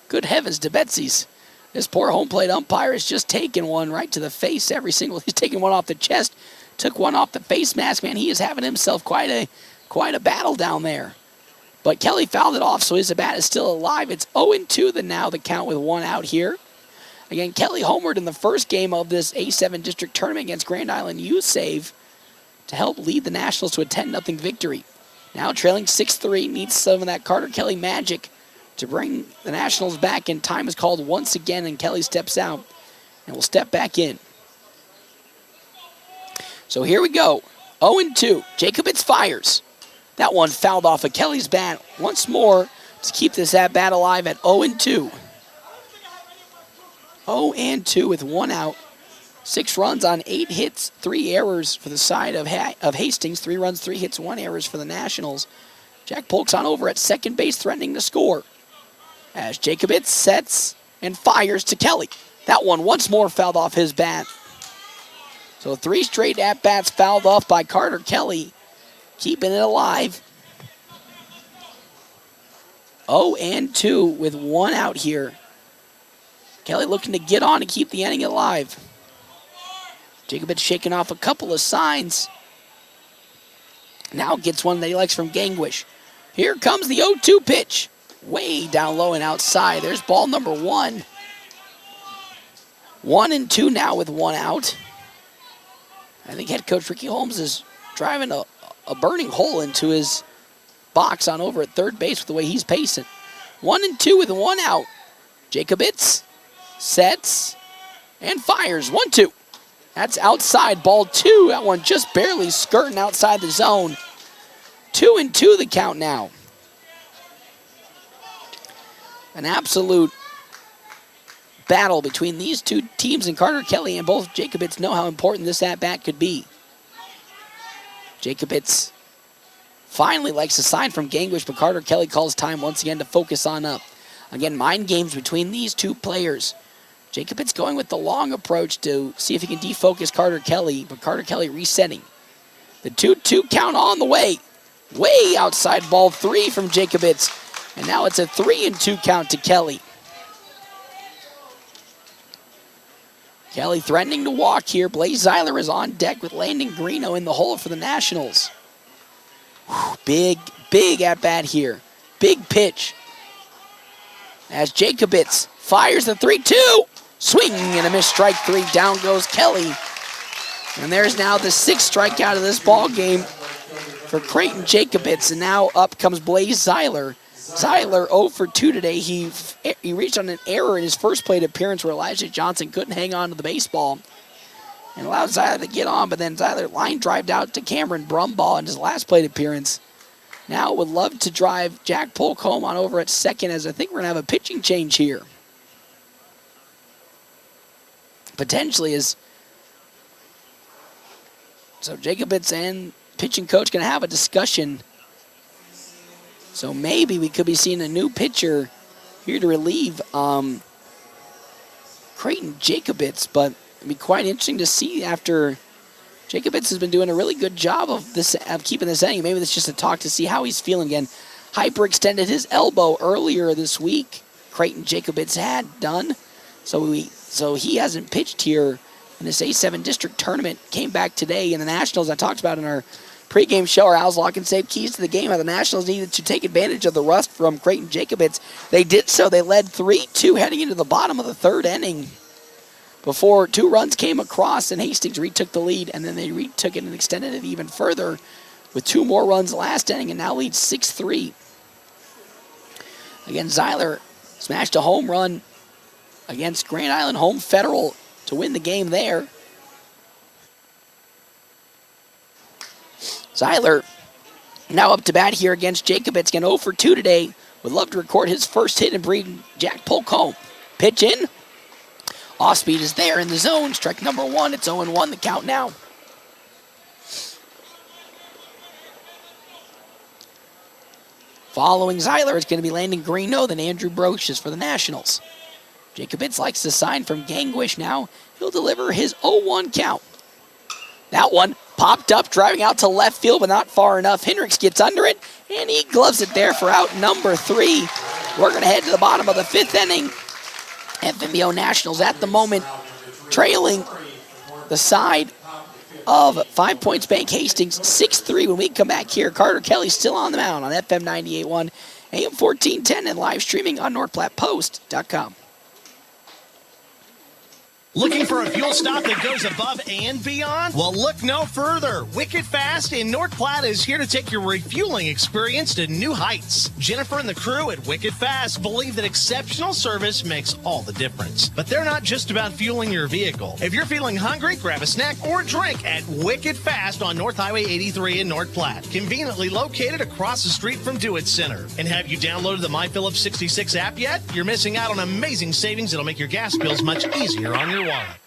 Speaker 1: Good heavens to Betsy's. This poor home plate umpire has just taken one right to the face. He's taking one off the chest, took one off the face mask. Man, he is having himself quite a battle down there. But Kelly fouled it off, so his bat is still alive. It's 0-2 now, the count with 1 out here. Again, Kelly homered in the first game of this A7 district tournament against Grand Island U-Save to help lead the Nationals to a 10-0 victory. Now trailing 6-3, needs some of that Carter Kelly magic to bring the Nationals back, and time is called once again, and Kelly steps out and will step back in. So here we go. 0-2. Jacobitz fires. That one fouled off of Kelly's bat once more to keep this at-bat alive at 0-2. 0-2 with 1 out. 6 runs on 8 hits, 3 errors for the side of Hastings. 3 runs, 3 hits, 1 errors for the Nationals. Jack Polk's on over at second base, threatening to score. As Jacobitz sets and fires to Kelly. That one once more fouled off his bat. So 3 straight at-bats fouled off by Carter Kelly, keeping it alive. 0-2 with 1 out here. Kelly looking to get on and keep the inning alive. Jacobitz shaking off a couple of signs. Now gets one that he likes from Gangwish. Here comes the 0-2 pitch. Way down low and outside. There's ball number 1. 1-2 now with 1 out. I think head coach Ricky Holmes is driving a burning hole into his box on over at third base with the way he's pacing. 1-2 with 1 out. Jacobitz sets and fires. 1-2. That's outside, ball 2. That one just barely skirting outside the zone. 2-2 the count now. An absolute battle between these two teams, and Carter Kelly and both Jacobitz know how important this at-bat could be. Jacobitz finally likes a sign from Gangwish, but Carter Kelly calls time once again to focus on up. Again, mind games between these two players. Jacobitz going with the long approach to see if he can defocus Carter Kelly, but Carter Kelly resetting. The 2-2 count on the way. Way outside, ball 3 from Jacobitz. And now it's a 3-2 count to Kelly. Kelly threatening to walk here. Blaze Zeiler is on deck with Landon Greeno in the hole for the Nationals. Whew, big at-bat here. Big pitch. As Jacobitz fires the 3-2. Swing and a missed strike 3. Down goes Kelly. And there's now the 6th strikeout of this ball game for Creighton Jacobitz. And now up comes Blaze Zeiler. Zeiler 0 for 2 today. He reached on an error in his first plate appearance where Elijah Johnson couldn't hang on to the baseball and allowed Zeiler to get on, but then Zeiler line drived out to Cameron Brumball in his last plate appearance. Now would love to drive Jack Polk-Home on over at second, as I think we're going to have a pitching change here. Potentially is. So Jacobitz and pitching coach going to have a discussion. So maybe we could be seeing a new pitcher here to relieve Creighton Jacobitz, but it'd be quite interesting to see after Jacobitz has been doing a really good job of keeping this inning. Maybe that's just a talk to see how he's feeling again. Hyperextended his elbow earlier this week. Creighton Jacobitz had done. So he hasn't pitched here in this A7 district tournament. Came back today in the Nationals. I talked about in our pregame show, our Owls Lock and Save keys to the game. How the Nationals needed to take advantage of the rust from Creighton Jacobitz. They did so. They led 3-2 heading into the bottom of the 3rd inning before 2 runs came across and Hastings retook the lead, and then they retook it and extended it even further with 2 more runs last inning and now leads 6-3. Again, Zeiler smashed a home run against Grand Island Home Federal to win the game there. Zeiler now up to bat here against Jacobitz. Again, 0 for 2 today. Would love to record his first hit and bring Jack Polk home. Pitch in. Off speed is there in the zone. Strike number 1. It's 0-1 the count now. Following Zeiler, it's going to be Landon Greeno, then Andrew Brochus for the Nationals. Jacobitz likes the sign from Gangwish now. He'll deliver his 0-1 count. That one popped up, driving out to left field, but not far enough. Hendricks gets under it, and he gloves it there for out number 3. We're going to head to the bottom of the 5th inning. FNBO Nationals at the moment trailing the side of 5 Points Bank Hastings 6-3. When we come back here, Carter Kelly still on the mound on FM 98.1, AM 1410, and live streaming on NorthPlattePost.com.
Speaker 16: Looking for a fuel stop that goes above and beyond? Well, look no further. Wicked Fast in North Platte is here to take your refueling experience to new heights. Jennifer and the crew at Wicked Fast believe that exceptional service makes all the difference. But they're not just about fueling your vehicle. If you're feeling hungry, grab a snack or drink at Wicked Fast on North Highway 83 in North Platte. Conveniently located across the street from Dewitt Center. And have you downloaded the MyPhillips 66 app yet? You're missing out on amazing savings that'll make your gas bills much easier on your wallet.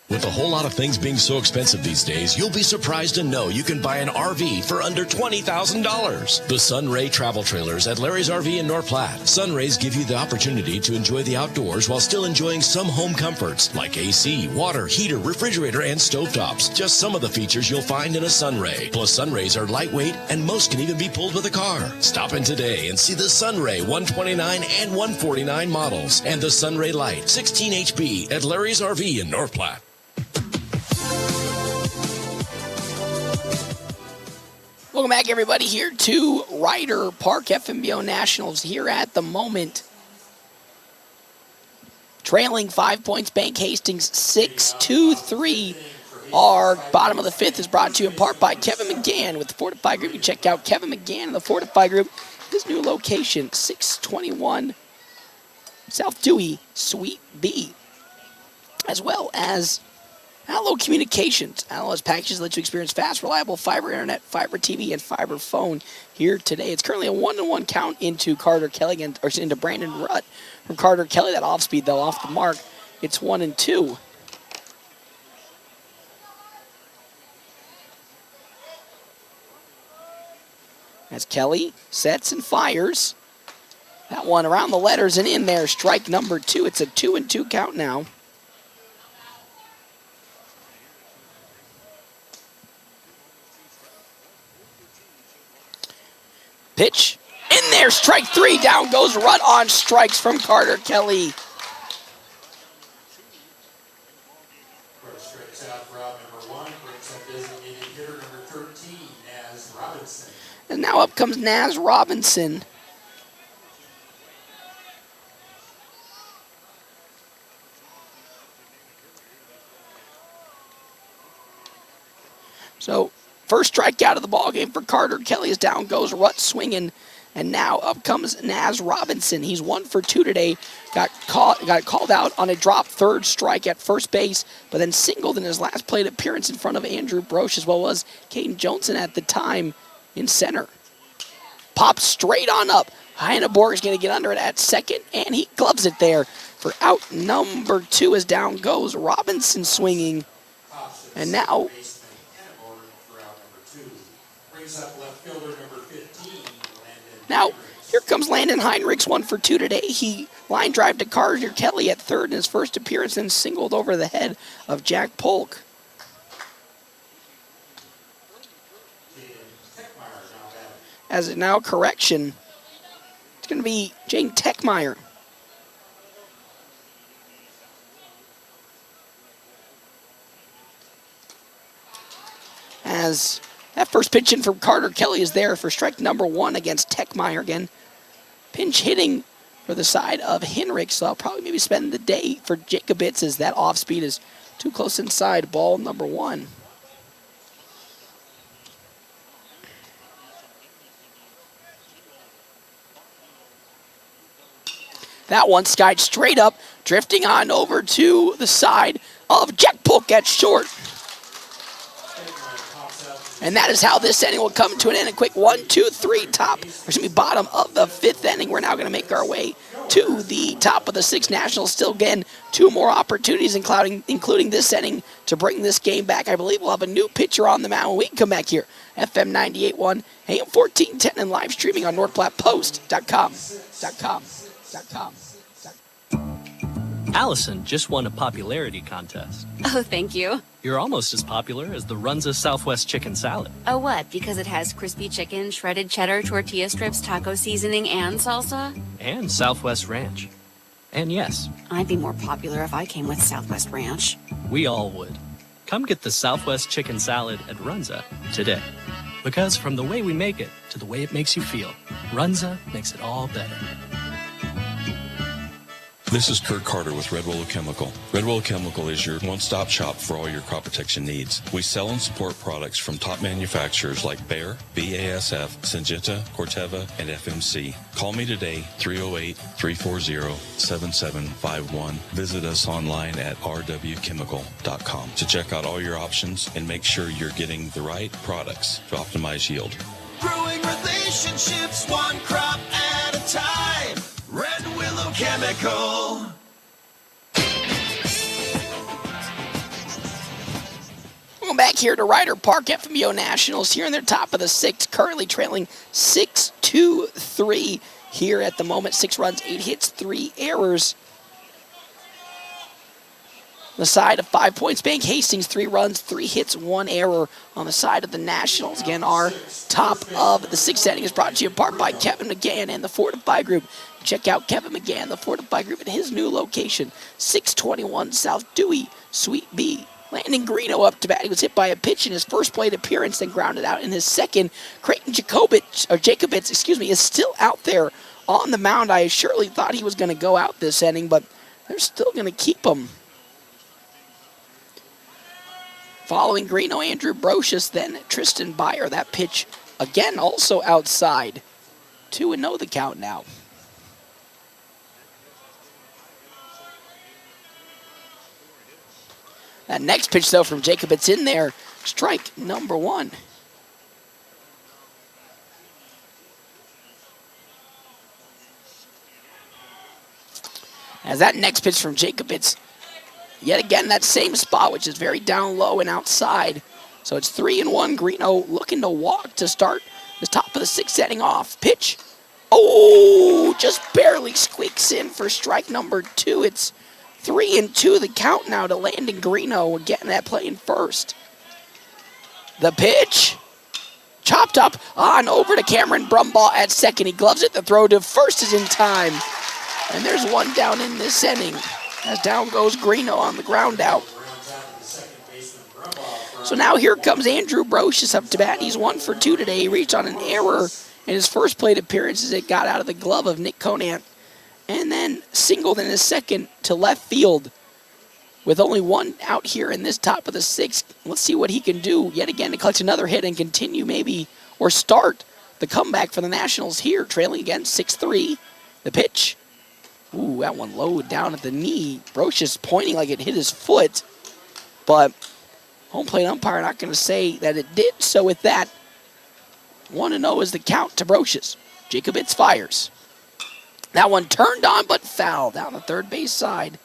Speaker 17: With a whole lot of things being so expensive these days, you'll be surprised to know you can buy an RV for under $20,000. The Sunray Travel Trailers at Larry's RV in North Platte. Sunrays give you the opportunity to enjoy the outdoors while still enjoying some home comforts like AC, water, heater, refrigerator, and stovetops. Just some of the features you'll find in a Sunray. Plus, Sunrays are lightweight and most can even be pulled with a car. Stop in today and see the Sunray 129 and 149 models and the Sunray Light 16 HP at Larry's RV in North Platte.
Speaker 1: Welcome back, everybody, here to Ryder Park. FNBO Nationals here at the moment. Trailing 5 points, Bank Hastings 6-2-3. Our bottom of the fifth is brought to you in part by Kevin McGann with the Fortify Group. You check out Kevin McGann and the Fortify Group. His new location, 621 South Dewey, Suite B. As well as Allo Communications. Allo's packages let you experience fast, reliable fiber internet, fiber TV, and fiber phone here today. It's currently a 1-1 count into Carter Kelly, or into Brandon Rutt from Carter Kelly. That off speed, though, off the mark. It's 1-2. As Kelly sets and fires. That one around the letters and in there. Strike number 2. It's a 2-2 count now. Pitch in there, strike 3. Down goes Rutt on strikes from Carter Kelly. And now up comes Naz Robinson. So, first strikeout of the ballgame for Carter Kelly is down goes Rutt swinging. And now up comes Naz Robinson. He's 1 for 2 today. Got called out on a drop third strike at first base, but then singled in his last plate appearance in front of Andrew Broche, as well as Caden Johnson at the time in center. Pops straight on up. Heineborg is going to get under it at second, and he gloves it there for out number 2 as down goes Robinson swinging. And now here comes Landon Heinrichs, 1 for 2 today. He line drive to Carter Kelly at third in his first appearance and singled over the head of Jack Polk. As a now correction, it's going to be Jane Techmeyer. As that first pitch in from Carter Kelly is there for strike number 1 against Techmeyer again. Pinch hitting for the side of Henrik, so I'll probably maybe spend the day for Jacobitz as that off speed is too close inside. Ball number 1. That one skied straight up, drifting on over to the side of Jack Polk at short. And that is how this inning will come to an end. A quick 1, 2, 3 bottom of the 5th inning. We're now going to make our way to the top of the 6th. Nationals still again 2 more opportunities, including this inning, to bring this game back. I believe we'll have a new pitcher on the mound when we can come back here. FM 98.1, AM 1410, and live streaming on NorthPlattePost.com.
Speaker 18: Allison just won a popularity contest.
Speaker 19: Oh, thank you.
Speaker 18: You're almost as popular as the Runza Southwest Chicken Salad.
Speaker 19: Oh, what? Because it has crispy chicken, shredded cheddar, tortilla strips, taco seasoning, and salsa?
Speaker 18: And Southwest Ranch. And yes,
Speaker 19: I'd be more popular if I came with Southwest Ranch.
Speaker 18: we all would. Come get the Southwest Chicken Salad at Runza today. Because from the way we make it to the way it makes you feel, Runza makes it all better.
Speaker 20: This is Kurt Carter with Red Willow Chemical. Red Willow Chemical is your one-stop shop for all your crop protection needs. We sell and support products from top manufacturers like Bayer, BASF, Syngenta, Corteva, and FMC. Call me today, 308-340-7751. Visit us online at rwchemical.com to check out all your options and make sure you're getting the right products to optimize yield.
Speaker 12: Growing relationships one crop at a time. Red Willow Chemical.
Speaker 1: back here to Ryder Park. FNBO Nationals here in their top of the 6th, currently trailing 6-2-3 here at the moment. 6 runs, 8 hits, 3 errors. The side of 5 Points Bank Hastings, 3 runs, 3 hits, 1 error on the side of the Nationals. Again, our top of the 6th inning is brought to you in part by Kevin McGann and the Fortify Group. Check out Kevin McGann, the Fortify Group, at his new location, 621 South Dewey, Suite B. Landon Greeno up to bat. He was hit by a pitch in his first plate appearance, then grounded out in his second. Creighton Jacobitz, is still out there on the mound. I surely thought he was going to go out this inning, but they're still going to keep him. Following Greeno, Andrew Brocious, then Tristan Byer. That pitch, again, also outside. 2-0 the count now. That next pitch, though, from Jacob, it's in there. Strike number 1. As that next pitch from Jacob, it's yet again that same spot, which is very down low and outside. So it's 3-1. Greeno looking to walk to start the top of the 6th inning off. Pitch. Oh, just barely squeaks in for strike number 2. It's 3-2 the count now to Landon Greeno. Again, that playing first. The pitch. Chopped up on over to Cameron Brumbaugh at second. He gloves it. The throw to first is in time. And there's one down in this inning. As down goes Greeno on the ground out. So now here comes Andrew Brocious up to bat. He's 1 for 2 today. He reached on an error in his first plate appearance as it got out of the glove of Nick Conant. And then singled in his second to left field with only 1 out here in this top of the 6th. Let's see what he can do yet again to clutch another hit and continue maybe or start the comeback for the Nationals here, trailing again 6-3. The pitch. Ooh, that one low down at the knee. Brocious pointing like it hit his foot, but home plate umpire not going to say that it did. So with that, 1-0 is the count to Brocious. Jacobitz fires. That one turned on but foul down the third base side.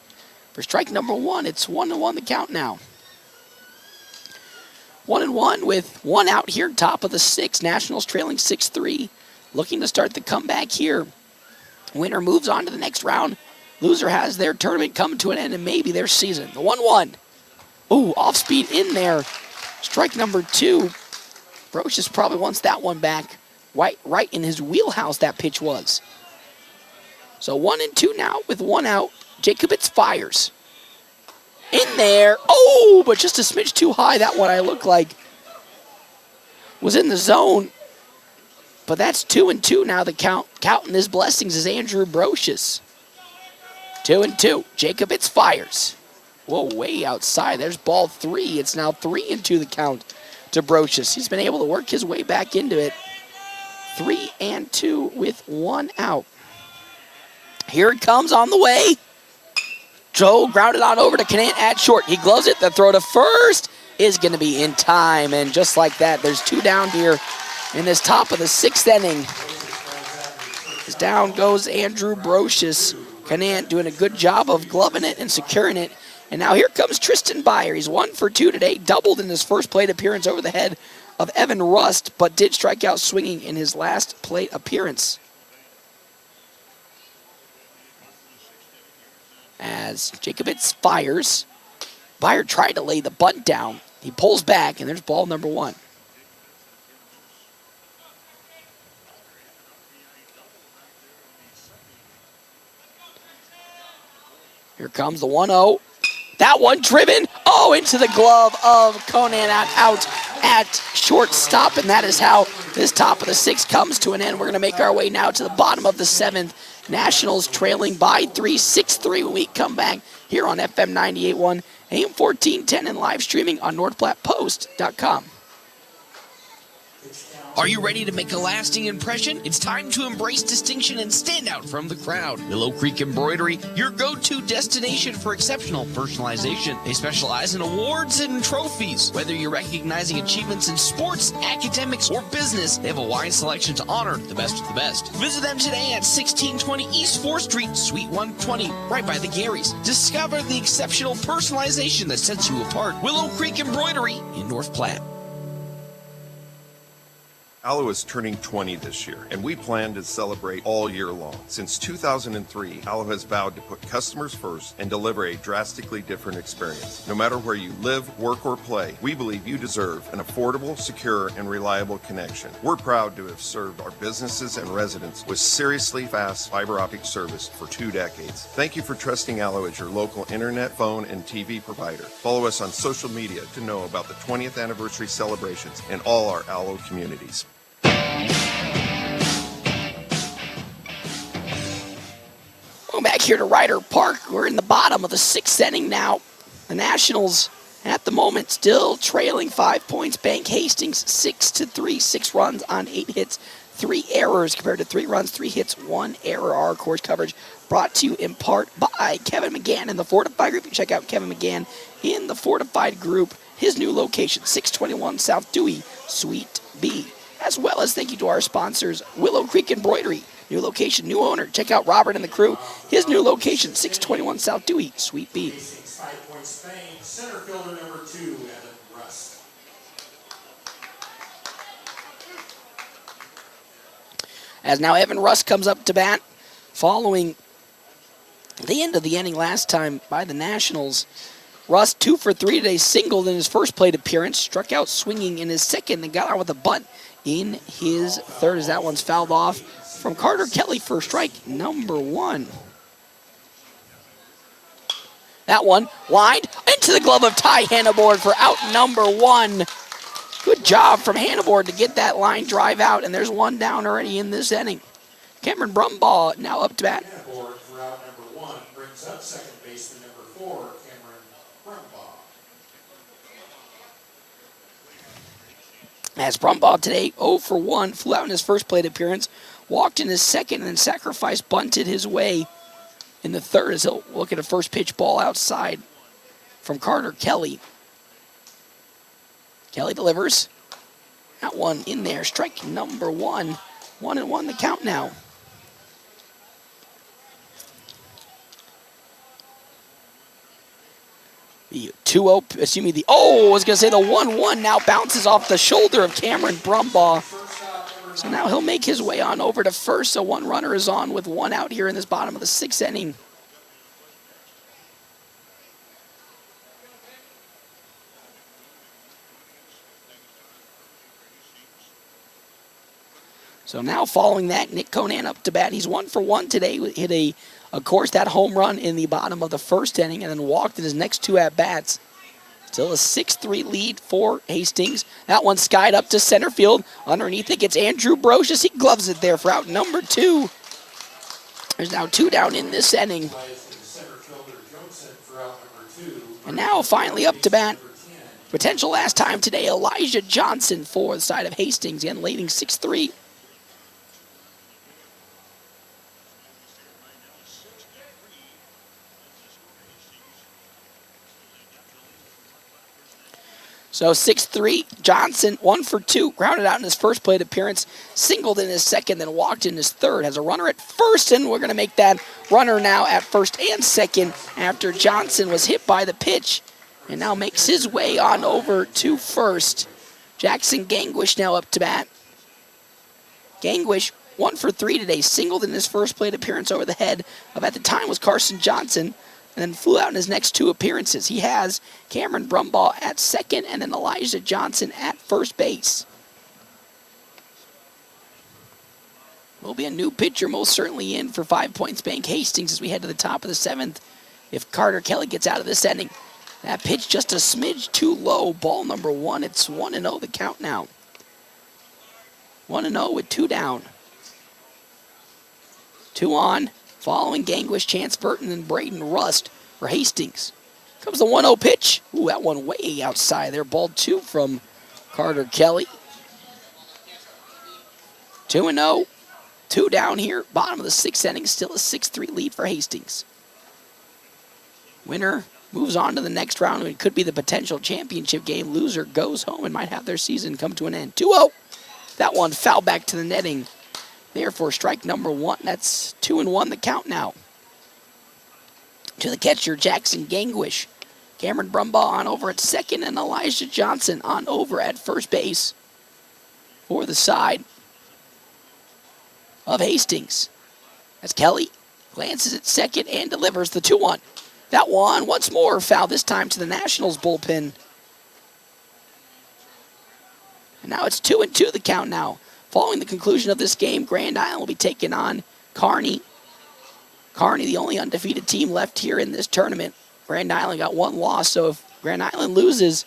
Speaker 1: For strike number 1, it's 1-1 the count now. 1-1 with 1 out here, top of the 6th. Nationals trailing 6-3. Looking to start the comeback here. Winner moves on to the next round. Loser has their tournament come to an end and maybe their season. The 1-1. Ooh, off speed in there. Strike number 2. Brocious probably wants that one back. Right in his wheelhouse that pitch was. So 1-2 now with 1 out. Jacobitz fires. In there. Oh, but just a smidge too high. That one I looked like was in the zone. But that's 2-2 now. The count. Counting his blessings is Andrew Brocious. 2-2. Jacobitz fires. Whoa, way outside. There's ball 3. It's now 3-2 the count to Brocious. He's been able to work his way back into it. 3-2 with 1 out. Here it comes on the way. Joe grounded on over to Conant at short. He gloves it. The throw to first is going to be in time. And just like that, there's 2 down here in this top of the 6th inning. As down goes Andrew Brocious. Conant doing a good job of gloving it and securing it. And now here comes Tristan Byer. He's 1 for 2 today. Doubled in his first plate appearance over the head of Evan Rust, but did strike out swinging in his last plate appearance. As Jacobitz fires, Byer tried to lay the bunt down. He pulls back, and there's ball number 1. Here comes the 1-0. That one driven, into the glove of Conant out at shortstop, and that is how this top of the 6th comes to an end. We're going to make our way now to the bottom of the 7th. Nationals trailing by 3, 6-3 when we come back here on FM 98.1, AM 1410, and live streaming on NorthPlattePost.com.
Speaker 2: Are you ready to make a lasting impression? It's time to embrace distinction and stand out from the crowd. Willow Creek Embroidery, your go-to destination for exceptional personalization. They specialize in awards and trophies. Whether you're recognizing achievements in sports, academics, or business, they have a wide selection to honor the best of the best. Visit them today at 1620 East 4th Street, Suite 120, right by the Garys. Discover the exceptional personalization that sets you apart. Willow Creek Embroidery in North Platte.
Speaker 4: Allo is turning 20 this year, and we plan to celebrate all year long. Since 2003, Allo has vowed to put customers first and deliver a drastically different experience. No matter where you live, work, or play, we believe you deserve an affordable, secure, and reliable connection. We're proud to have served our businesses and residents with seriously fast fiber optic service for 2 decades. Thank you for trusting Allo as your local internet, phone, and TV provider. Follow us on social media to know about the 20th anniversary celebrations in all our Allo communities.
Speaker 1: Welcome back here to Ryder Park. We're in the bottom of the 6th inning now. The Nationals, at the moment, still trailing 5 points. Bank Hastings 6-3, 6 runs on 8 hits, 3 errors compared to 3 runs, 3 hits, 1 error. Our course coverage brought to you in part by Kevin McGann in the Fortified Group. You can check out Kevin McGann in the Fortified Group. His new location, 621 South Dewey, Suite B. As well as thank you to our sponsors, Willow Creek Embroidery. New location, new owner. Check out Robert and the crew. His new location, 621 South Dewey, Suite B.
Speaker 22: 5 points Spain, center fielder number 2, Evan Rust.
Speaker 1: As now Evan Rust comes up to bat, following the end of the inning last time by the Nationals. Rust 2 for 3 today, singled in his first plate appearance, struck out swinging in his second, and got out with a bunt in his third as that one's fouled off from Carter Kelly for strike number 1. That one lined into the glove of Ty Hannibord for out number 1. Good job from Hannibord to get that line drive out, and there's 1 down already in this inning. Cameron Brumbaugh now up to bat.
Speaker 22: Hannibord for out number 1 brings up second baseman number 4, Cameron Brumbaugh.
Speaker 1: As Brumbaugh today 0 for 1, flew out in his first plate appearance, walked in his second, and then sacrifice bunted his way in the third as he'll look at a first pitch ball outside from Carter Kelly. Kelly delivers. That one in there. Strike number 1. 1-1 the count now. The 2-0, I was going to say the 1-1 now bounces off the shoulder of Cameron Brumbaugh. So now he'll make his way on over to first. So 1 runner is on with 1 out here in this bottom of the 6th inning. So now following that, Nick Conan up to bat. He's 1 for 1 today. Hit of course, that home run in the bottom of the 1st inning and then walked in his next 2 at-bats. Still a 6-3 lead for Hastings. That one skied up to center field. Underneath it gets Andrew Brocious. He gloves it there for out number 2. There's now 2 down in this inning. And now finally up to bat. Potential last time today, Elijah Johnson for the side of Hastings. Again, leading 6-3. So 6-3, Johnson 1 for 2, grounded out in his first plate appearance, singled in his second, then walked in his third. Has a runner at first, and we're going to make that runner now at first and second after Johnson was hit by the pitch and now makes his way on over to first. Jackson Gangwish now up to bat. Gangwish 1 for 3 today, singled in his first plate appearance over the head of, at the time, was Carson Johnson, and then flew out in his next 2 appearances. He has Cameron Brumbaugh at second and then Elijah Johnson at first base. Will be a new pitcher most certainly in for 5 Points Bank Hastings as we head to the top of the 7th. If Carter Kelly gets out of this inning, that pitch just a smidge too low. Ball number 1. It's 1-0 the count now. 1-0 with 2 down. 2 on. Following Gangwish, Chance Burton, and Braden Rust for Hastings. Comes the 1-0 pitch. Ooh, that one way outside there. Ball 2 from Carter Kelly. 2-0. 2 down here. Bottom of the 6th inning. Still a 6-3 lead for Hastings. Winner moves on to the next round. It could be the potential championship game. Loser goes home and might have their season come to an end. 2-0. That one foul back to the netting. Therefore, strike number 1. That's 2-1 the count now. To the catcher, Jackson Gangwish. Cameron Brumbaugh on over at second, and Elijah Johnson on over at first base for the side of Hastings. As Kelly glances at second and delivers the 2-1. That one, once more, foul, this time to the Nationals bullpen. And now it's 2-2 the count now. Following the conclusion of this game, Grand Island will be taking on Kearney. Kearney, the only undefeated team left here in this tournament. Grand Island got 1 loss, so if Grand Island loses,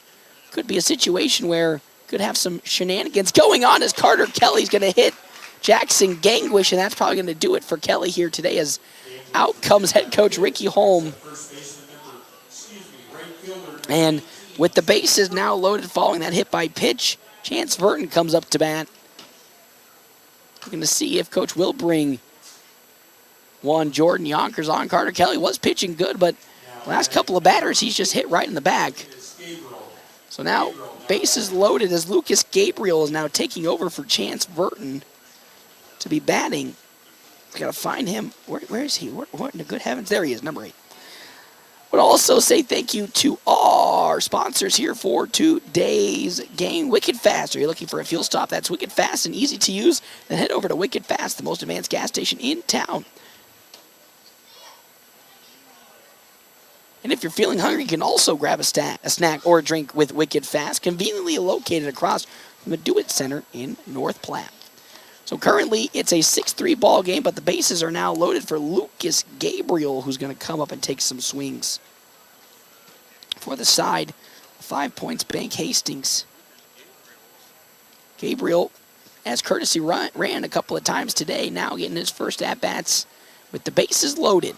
Speaker 1: could be a situation where could have some shenanigans going on as Carter Kelly's going to hit Jackson Gangwish, and that's probably going to do it for Kelly here today as out comes head coach Ricky Holm. And with the bases now loaded following that hit by pitch, Chance Verton comes up to bat. We're going to see if coach will bring Jordan Yonkers on. Carter Kelly was pitching good, but last couple of batters, he's just hit right in the back. So now, bases loaded as Lucas Gabriel is now taking over for Chance Verton to be batting. Got to find him. Where is he? What in the good heavens? There he is, number 8. Would also say thank you to our sponsors here for today's game. Wicked Fast. Are you looking for a fuel stop that's wicked fast and easy to use? Then head over to Wicked Fast, the most advanced gas station in town. And if you're feeling hungry, you can also grab a snack or a drink with Wicked Fast, conveniently located across from the Do It Center in North Platte. So currently, it's a 6-3 ball game, but the bases are now loaded for Lucas Gabriel, who's going to come up and take some swings. For the side, 5 Points Bank Hastings. Gabriel, as courtesy ran a couple of times today, now getting his first at-bats with the bases loaded.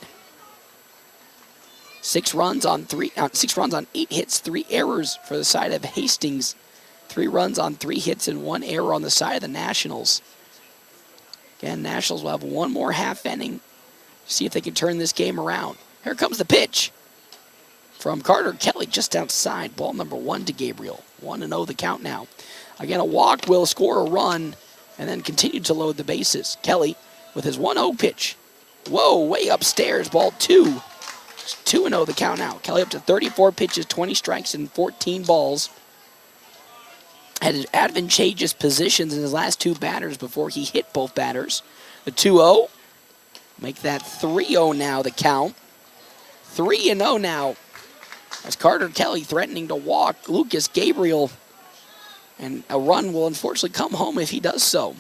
Speaker 1: 6 runs on 8 hits, 3 errors for the side of Hastings. 3 runs on 3 hits and 1 error on the side of the Nationals. Again, Nationals will have 1 more half inning. See if they can turn this game around. Here comes the pitch from Carter Kelly just outside. Ball number 1 to Gabriel. 1-0 the count now. Again, a walk will score a run and then continue to load the bases. Kelly with his 1-0 pitch. Whoa, way upstairs. Ball 2. 2-0 the count now. Kelly up to 34 pitches, 20 strikes, and 14 balls. Had advantageous positions in his last 2 batters before he hit both batters. The 2-0. Make that 3-0 now the count. 3-0 now. As Carter Kelly threatening to walk Lucas Gabriel. And a run will unfortunately come home if he does so.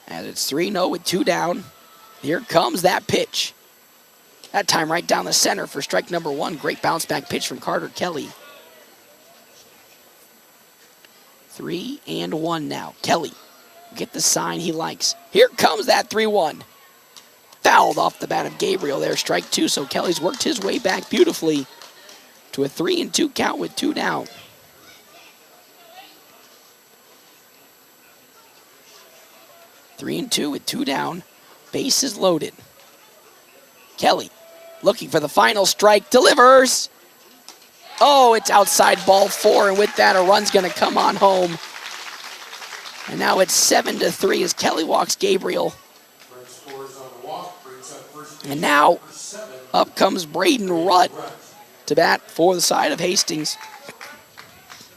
Speaker 1: As it's 3-0 with 2 down. Here comes that pitch. That time right down the center for strike number 1. Great bounce back pitch from Carter Kelly. 3-1 now. Kelly, get the sign he likes. Here comes that 3-1. Fouled off the bat of Gabriel there. Strike 2. So Kelly's worked his way back beautifully to a 3-2 count with 2 down. Three and two with 2 down. Bases loaded. Kelly looking for the final strike. Delivers. Oh, it's outside ball 4. And with that, a run's going to come on home. And now it's 7-3 as Kelly walks Gabriel. And now up comes Braden Rutt to bat for the side of Hastings.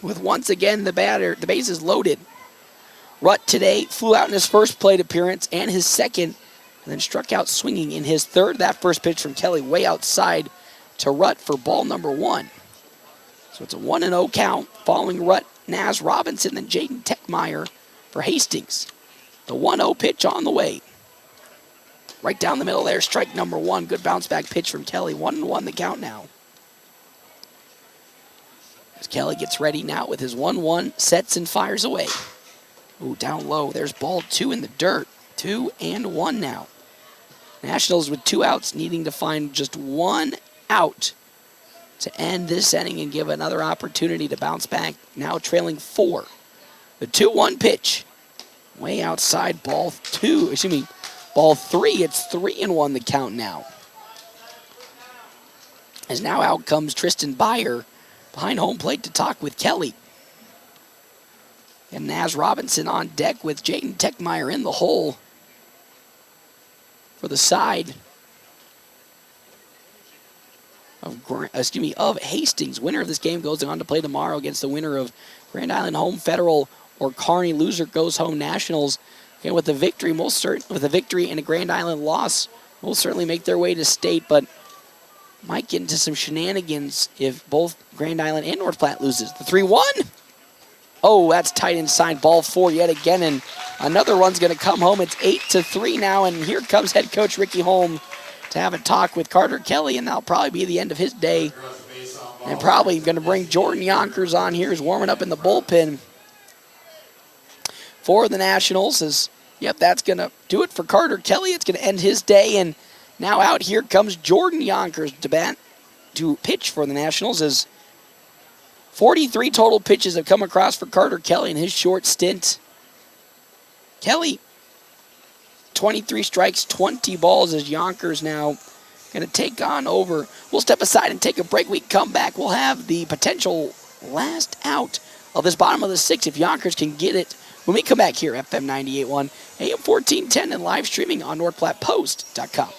Speaker 1: With once again the bases loaded. Rutt today flew out in his first plate appearance and his second, and then struck out swinging in his third. That first pitch from Kelly way outside to Rutt for ball number 1. So it's a 1-0 count following Rutt, Naz Robinson, and Jaden Techmeyer for Hastings. The 1-0 pitch on the way. Right down the middle there, strike number 1. Good bounce back pitch from Kelly. 1-1 the count now. As Kelly gets ready now with his 1-1, sets and fires away. Ooh, down low. There's ball 2 in the dirt. 2-1 now. Nationals with 2 outs, needing to find just 1 out to end this inning and give another opportunity to bounce back. Now trailing 4. The 2-1 pitch. Way outside ball three. It's 3-1 the count now. As now out comes Tristan Byer behind home plate to talk with Kelly. And Naz Robinson on deck with Jaden Techmeyer in the hole for the side of Hastings. Winner of this game goes on to play tomorrow against the winner of Grand Island Home Federal or Kearney. Loser goes home Nationals. Okay, with the victory, and a Grand Island loss, will certainly make their way to state, but might get into some shenanigans if both Grand Island and North Platte loses. The 3-1. Oh, that's tight inside ball 4 yet again, and another run's going to come home. It's 8-3 now, and here comes head coach Ricky Holm to have a talk with Carter Kelly, and that'll probably be the end of his day. And probably going to bring Jordan Yonkers on here. He's warming up in the bullpen for the Nationals. That's going to do it for Carter Kelly. It's going to end his day, and now out here comes Jordan Yonkers to pitch for the Nationals as 43 total pitches have come across for Carter Kelly in his short stint. Kelly, 23 strikes, 20 balls as Yonkers now going to take on over. We'll step aside and take a break. We come back. We'll have the potential last out of this bottom of the 6th if Yonkers can get it when we come back here, FM 98.1, AM 1410, and live streaming on NorthPlattePost.com.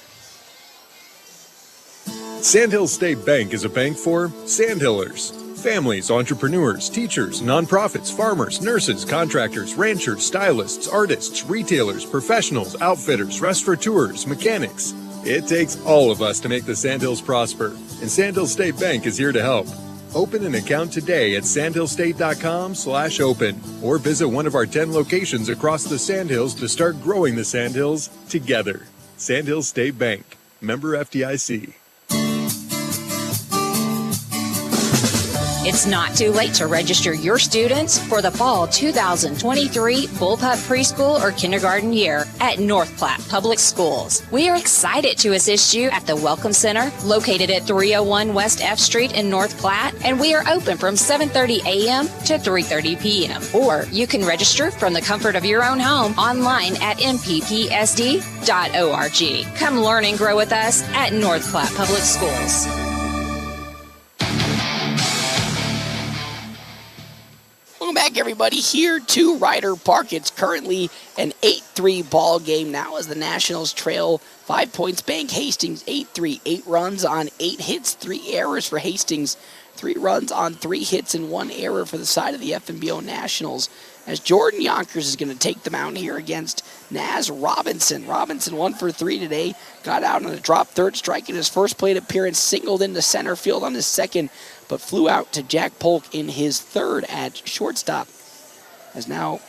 Speaker 3: Sandhill State Bank is a bank for Sandhillers. Families, entrepreneurs, teachers, nonprofits, farmers, nurses, contractors, ranchers, stylists, artists, retailers, professionals, outfitters, restaurateurs, mechanics. It takes all of us to make the Sandhills prosper, and Sandhill State Bank is here to help. Open an account today at sandhillstate.com/open or visit one of our 10 locations across the Sandhills to start growing the Sandhills together. Sandhill State Bank, member FDIC.
Speaker 6: It's not too late to register your students for the fall 2023 Bullpup Preschool or Kindergarten year at North Platte Public Schools. We are excited to assist you at the Welcome Center located at 301 West F Street in North Platte, and we are open from 7:30 a.m. to 3:30 p.m. Or you can register from the comfort of your own home online at mppsd.org. Come learn and grow with us at North Platte Public Schools.
Speaker 1: Welcome back, everybody, here to Ryder Park. It's currently an 8-3 ball game now as the Nationals trail 5 points. Bank Hastings 8-3, 8 runs on 8 hits, 3 errors for Hastings, 3 runs on 3 hits and 1 error for the side of the FNBO Nationals. As Jordan Yonkers is going to take the mound here against Naz Robinson. Robinson 1 for 3 today, got out on a drop third strike in his first plate appearance, singled into center field on his second, but flew out to Jack Polk in his third at shortstop. As now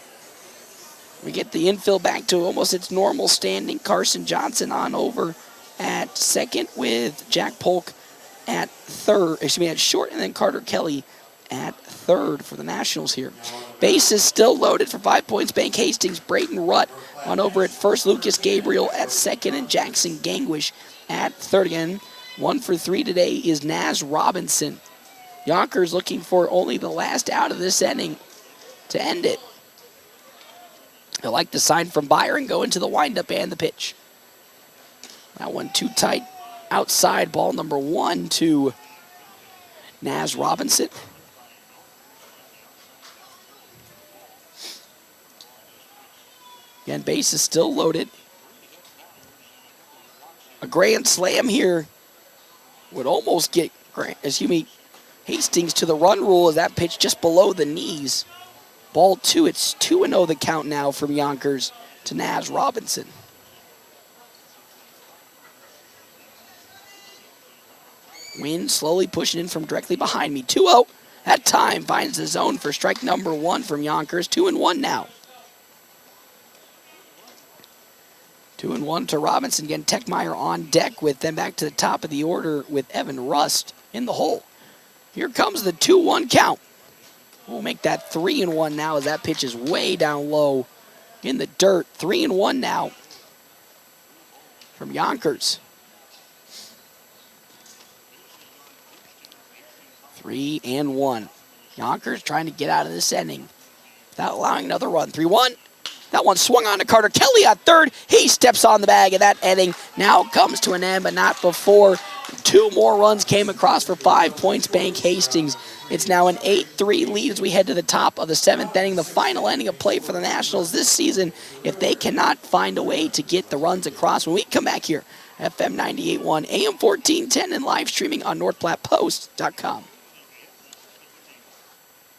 Speaker 1: we get the infield back to almost its normal standing. Carson Johnson on over at second with Jack Polk at short, and then Carter Kelly at third for the Nationals here. Bases still loaded for 5 points. Bank Hastings, Braden Rutt on over at first, Lucas Gabriel at second, and Jackson Gangwish at third. Again, 1 for 3 today is Naz Robinson. Yonkers looking for only the last out of this inning to end it. He'll like the sign from Byron, go into the windup and the pitch. That one too tight. Outside, ball number 1 to Naz Robinson. Again, base is still loaded. A grand slam here would almost get Hastings to the run rule as that pitch just below the knees. Ball 2, it's 2-0 the count now from Yonkers to Naz Robinson. Wind slowly pushing in from directly behind me. 2-0. That time finds the zone for strike number 1 from Yonkers. 2-1 now. 2-1 to Robinson. Again, Techmeyer on deck with them back to the top of the order with Evan Rust in the hole. Here comes the 2-1 count. We'll make that 3-1 now as that pitch is way down low in the dirt. 3-1 now from Yonkers. 3-1. Yonkers trying to get out of this inning. without allowing another run. 3-1. That one swung on to Carter Kelly at third. He steps on the bag, and that inning now comes to an end, but not before 2 more runs came across for 5 Points Bank Hastings. It's now an 8-3 lead as we head to the top of the 7th inning, the final inning of play for the Nationals this season, if they cannot find a way to get the runs across. When we come back here, FM 98.1, AM 1410, and live streaming on NorthPlattePost.com.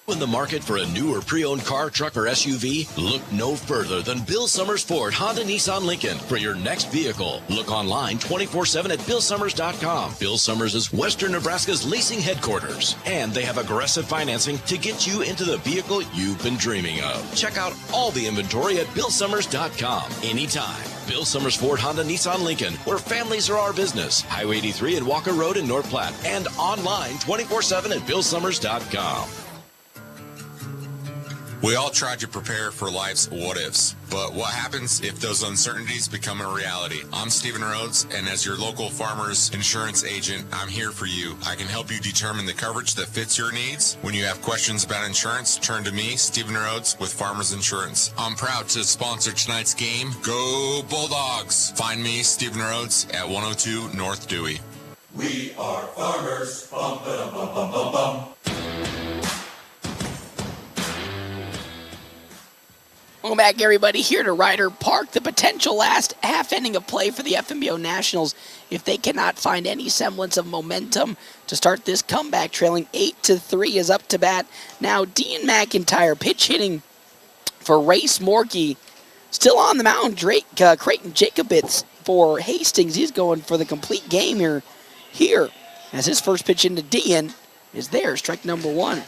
Speaker 17: In the market for a new or pre-owned car, truck, or SUV? Look no further than Bill Summers Ford Honda Nissan Lincoln for your next vehicle. Look online 24/7 at BillSummers.com. Bill Summers is Western Nebraska's leasing headquarters, and they have aggressive financing to get you into the vehicle you've been dreaming of. Check out all the inventory at BillSummers.com anytime. Bill Summers Ford Honda Nissan Lincoln, where families are our business. Highway 83 and Walker Road in North Platte, and online 24/7 at BillSummers.com.
Speaker 7: We all try to prepare for life's what-ifs, but what happens if those uncertainties become a reality? I'm Stephen Rhodes, and as your local farmer's insurance agent, I'm here for you. I can help you determine the coverage that fits your needs. When you have questions about insurance, turn to me, Stephen Rhodes, with Farmers Insurance. I'm proud to sponsor tonight's game. Go Bulldogs! Find me, Stephen Rhodes, at 102 North Dewey.
Speaker 12: We are farmers. Bum, ba, bum, bum, bum, bum.
Speaker 1: Welcome back, everybody, here to Ryder Park. The potential last half inning of play for the FNBO Nationals if they cannot find any semblance of momentum to start this comeback. Trailing 8-3 is up to bat. Now, Dean McIntyre pitch hitting for Race Morkey. Still on the mound, Creighton Jacobitz for Hastings. He's going for the complete game here as his first pitch into Dean is there, strike number 1.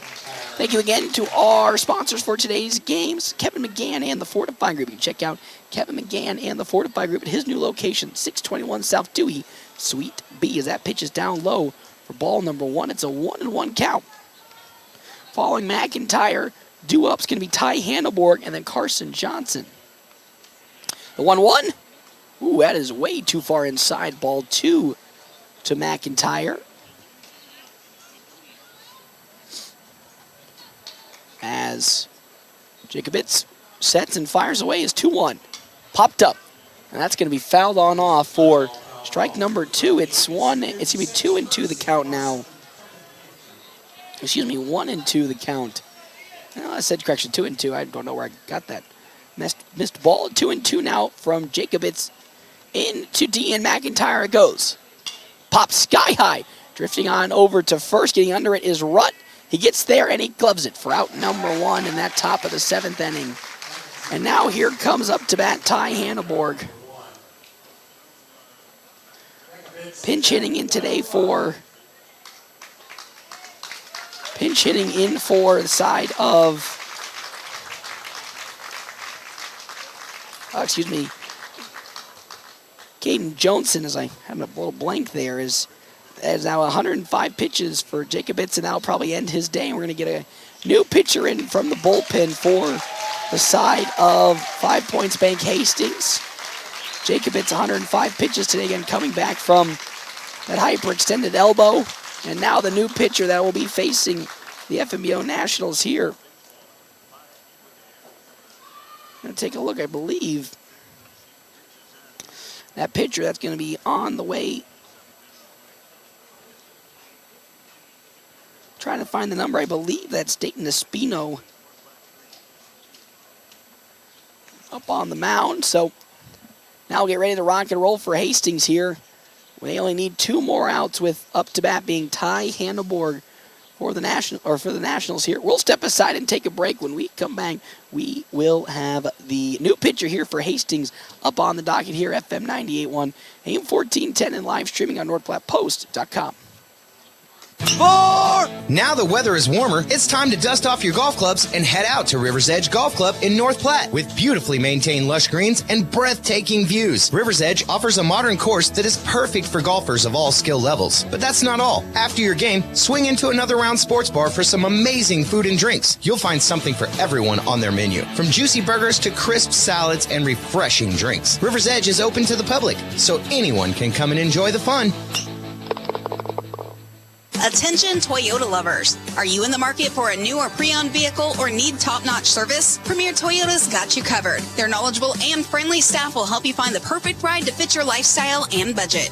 Speaker 1: Thank you again to our sponsors for today's games, Kevin McGann and the Fortify Group. You can check out Kevin McGann and the Fortify Group at his new location, 621 South Dewey, Suite B, as that pitch is down low for ball number 1. It's a 1-1 count. Following McIntyre, due up's going to be Ty Hanneborg and then Carson Johnson. The 1-1. Ooh, that is way too far inside. Ball 2 to McIntyre. As Jacobitz sets and fires away his 2-1. Popped up. And that's going to be fouled on off for strike number 2. It's going to be 2-2 the count now. Excuse me, 1-2 the count. Oh, I said correction, 2-2. I don't know where I got that. Missed ball, 2-2 now from Jacobitz into Dean McIntyre it goes. Pops sky high. Drifting on over to first. Getting under it is Rutt. He gets there and he gloves it for out number 1 in that top of the 7th inning. And now here comes up to bat Ty Hanneborg. Pinch hitting in for the side of, Caden Johnson, as I have a little blank there, is now 105 pitches for Jacobitz, and that'll probably end his day. We're going to get a new pitcher in from the bullpen for the side of 5 Points Bank Hastings. Jacobitz, 105 pitches today, again coming back from that hyperextended elbow. And now the new pitcher that will be facing the FNBO Nationals here. I'm going to take a look, I believe. That pitcher that's going to be on the way. Trying to find the number. I believe that's Dayton Espino up on the mound. So now we'll get ready to rock and roll for Hastings here. We only need 2 more outs with up to bat being Ty Hanneborg for the Nationals here. We'll step aside and take a break. When we come back, we will have the new pitcher here for Hastings up on the docket here, FM 98.1, AM 1410, and live streaming on NorthPlattePost.com.
Speaker 21: Now the weather is warmer, it's time to dust off your golf clubs and head out to River's Edge Golf Club in North Platte. With beautifully maintained lush greens and breathtaking views, River's Edge offers a modern course that is perfect for golfers of all skill levels. But that's not all. After your game, swing into another round sports bar for some amazing food and drinks. You'll find something for everyone on their menu, from juicy burgers to crisp salads and refreshing drinks. River's Edge is open to the public, so anyone can come and enjoy the fun.
Speaker 5: Attention Toyota lovers. Are you in the market for a new or pre-owned vehicle or need top-notch service? Premier Toyota's got you covered. Their knowledgeable and friendly staff will help you find the perfect ride to fit your lifestyle and budget.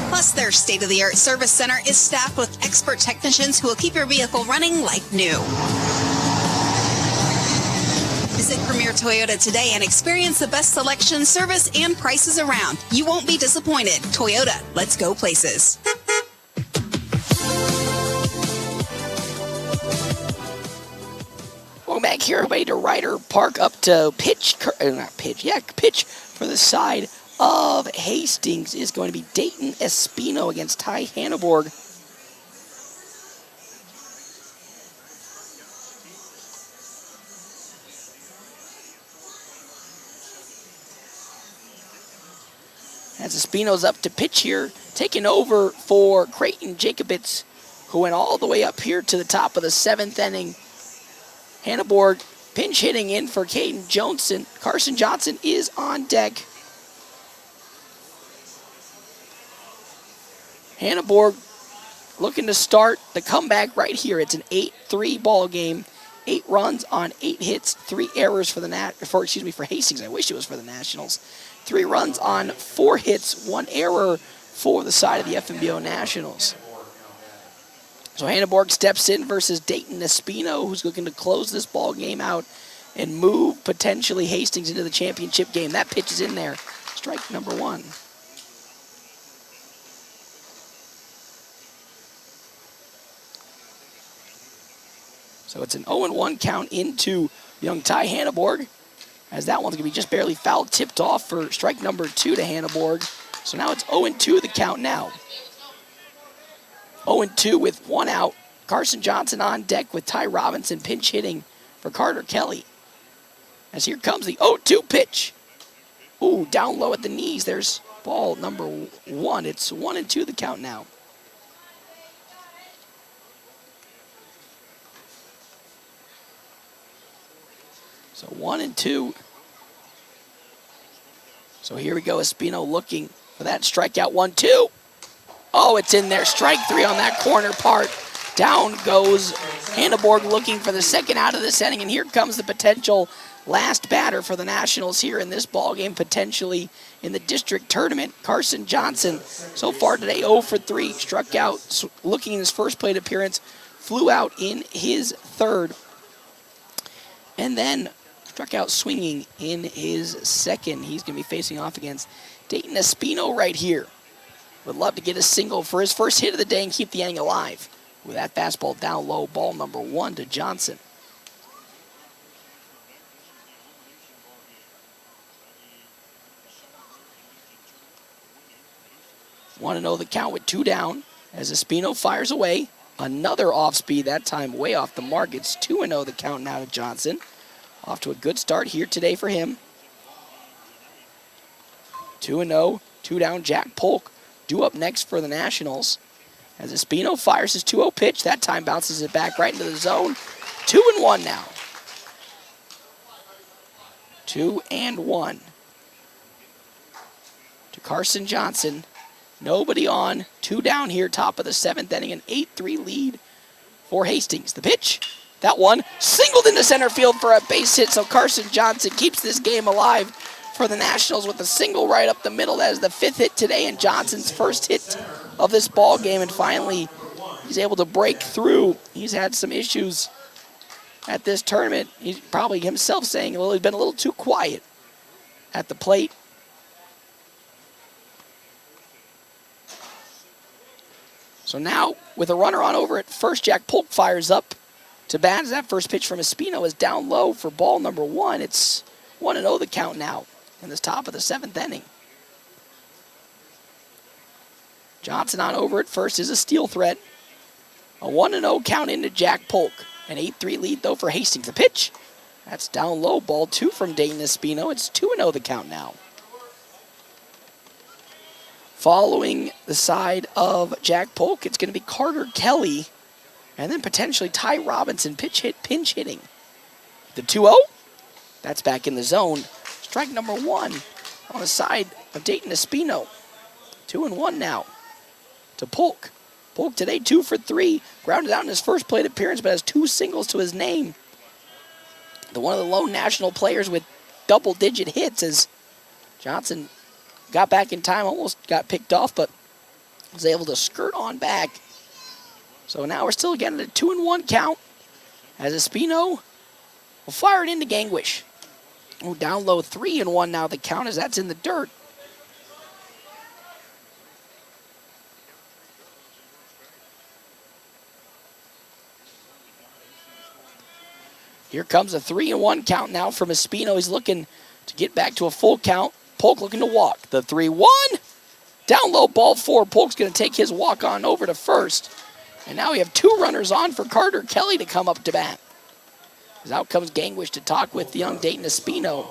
Speaker 5: Plus, their state-of-the-art service center is staffed with expert technicians who will keep your vehicle running like new. Visit Premier Toyota today and experience the best selection, service, and prices around. You won't be disappointed. Toyota, let's go places.
Speaker 1: Welcome back here, everybody, to Ryder Park, up to pitch for the side of Hastings is going to be Dayton Espino against Ty Hanneborg. As Espino's up to pitch here, taking over for Creighton Jacobitz, who went all the way up here to the top of the 7th inning. Hanneborg pinch hitting in for Caden Johnson. Carson Johnson is on deck. Hanneborg looking to start the comeback right here. It's an 8-3 ball game. 8 runs on 8 hits, 3 errors for Hastings. I wish it was for the Nationals. 3 runs on 4 hits, 1 error for the side of the FNBO Nationals. So Hanneborg steps in versus Dayton Espino, who's looking to close this ball game out and move potentially Hastings into the championship game. That pitch is in there. Strike number 1. So it's an 0-1 count into young Ty Hanneborg, as that one's going to be just barely foul tipped off for strike number 2 to Hanneborg. So now it's 0-2 the count now. 0-2 with 1 out. Carson Johnson on deck with Ty Robinson pinch hitting for Carter Kelly. As here comes the 0-2 pitch. Ooh, down low at the knees. There's ball number 1. It's 1-2 the count now. So 1-2. So here we go. Espino looking for that strikeout. 1-2. Oh, it's in there. Strike 3 on that corner part. Down goes Hanneborg looking for the second out of this inning. And here comes the potential last batter for the Nationals here in this ball game, potentially in the district tournament. Carson Johnson, so far today, 0 for 3. Struck out looking in his first plate appearance. Flew out in his third. And then struck out swinging in his second. He's going to be facing off against Dayton Espino right here. Would love to get a single for his first hit of the day and keep the inning alive. With that fastball down low, ball number 1 to Johnson. Want to know the count with 2 down as Espino fires away. Another off speed, that time way off the mark. It's 2-0 the count now to Johnson. Off to a good start here today for him. 2-0, 2 down, Jack Polk due up next for the Nationals. As Espino fires his 2-0 pitch, that time bounces it back right into the zone. 2-1 now. 2-1 to Carson Johnson. Nobody on. 2 down here, top of the 7th inning. An 8-3 lead for Hastings. The pitch, that one singled into center field for a base hit. So Carson Johnson keeps this game alive for the Nationals with a single right up the middle. That is the 5th hit today and Johnson's first hit of this ball game. And finally, he's able to break through. He's had some issues at this tournament. He's probably himself saying, well, he's been a little too quiet at the plate. So now, with a runner on over at first, Jack Polk fires up to bat as that first pitch from Espino is down low for ball number 1. It's 1-0 the count now in this top of the 7th inning. Johnson on over at first is a steal threat. A 1-0 count into Jack Polk. An 8-3 lead, though, for Hastings. The pitch, that's down low. Ball 2 from Dayton Espino. It's 2-0 the count now. Following the side of Jack Polk, it's going to be Carter Kelly and then potentially Ty Robinson pinch hitting. The 2-0, that's back in the zone. Strike number 1 on the side of Dayton Espino. 2-1 now to Polk. Polk today 2 for 3. Grounded out in his first plate appearance, but has 2 singles to his name. One of the lone national players with double-digit hits as Johnson got back in time, almost got picked off, but was able to skirt on back. So now we're still again at a 2-1 count as Espino will fire it into Gangwish. Down low 3-1 now the count as that's in the dirt. Here comes a 3-1 count now from Espino. He's looking to get back to a full count. Polk looking to walk. The 3-1. Down low, ball 4. Polk's going to take his walk on over to first. And now we have 2 runners on for Carter Kelly to come up to bat. As out comes Gangwish to talk with the young Dayton Espino.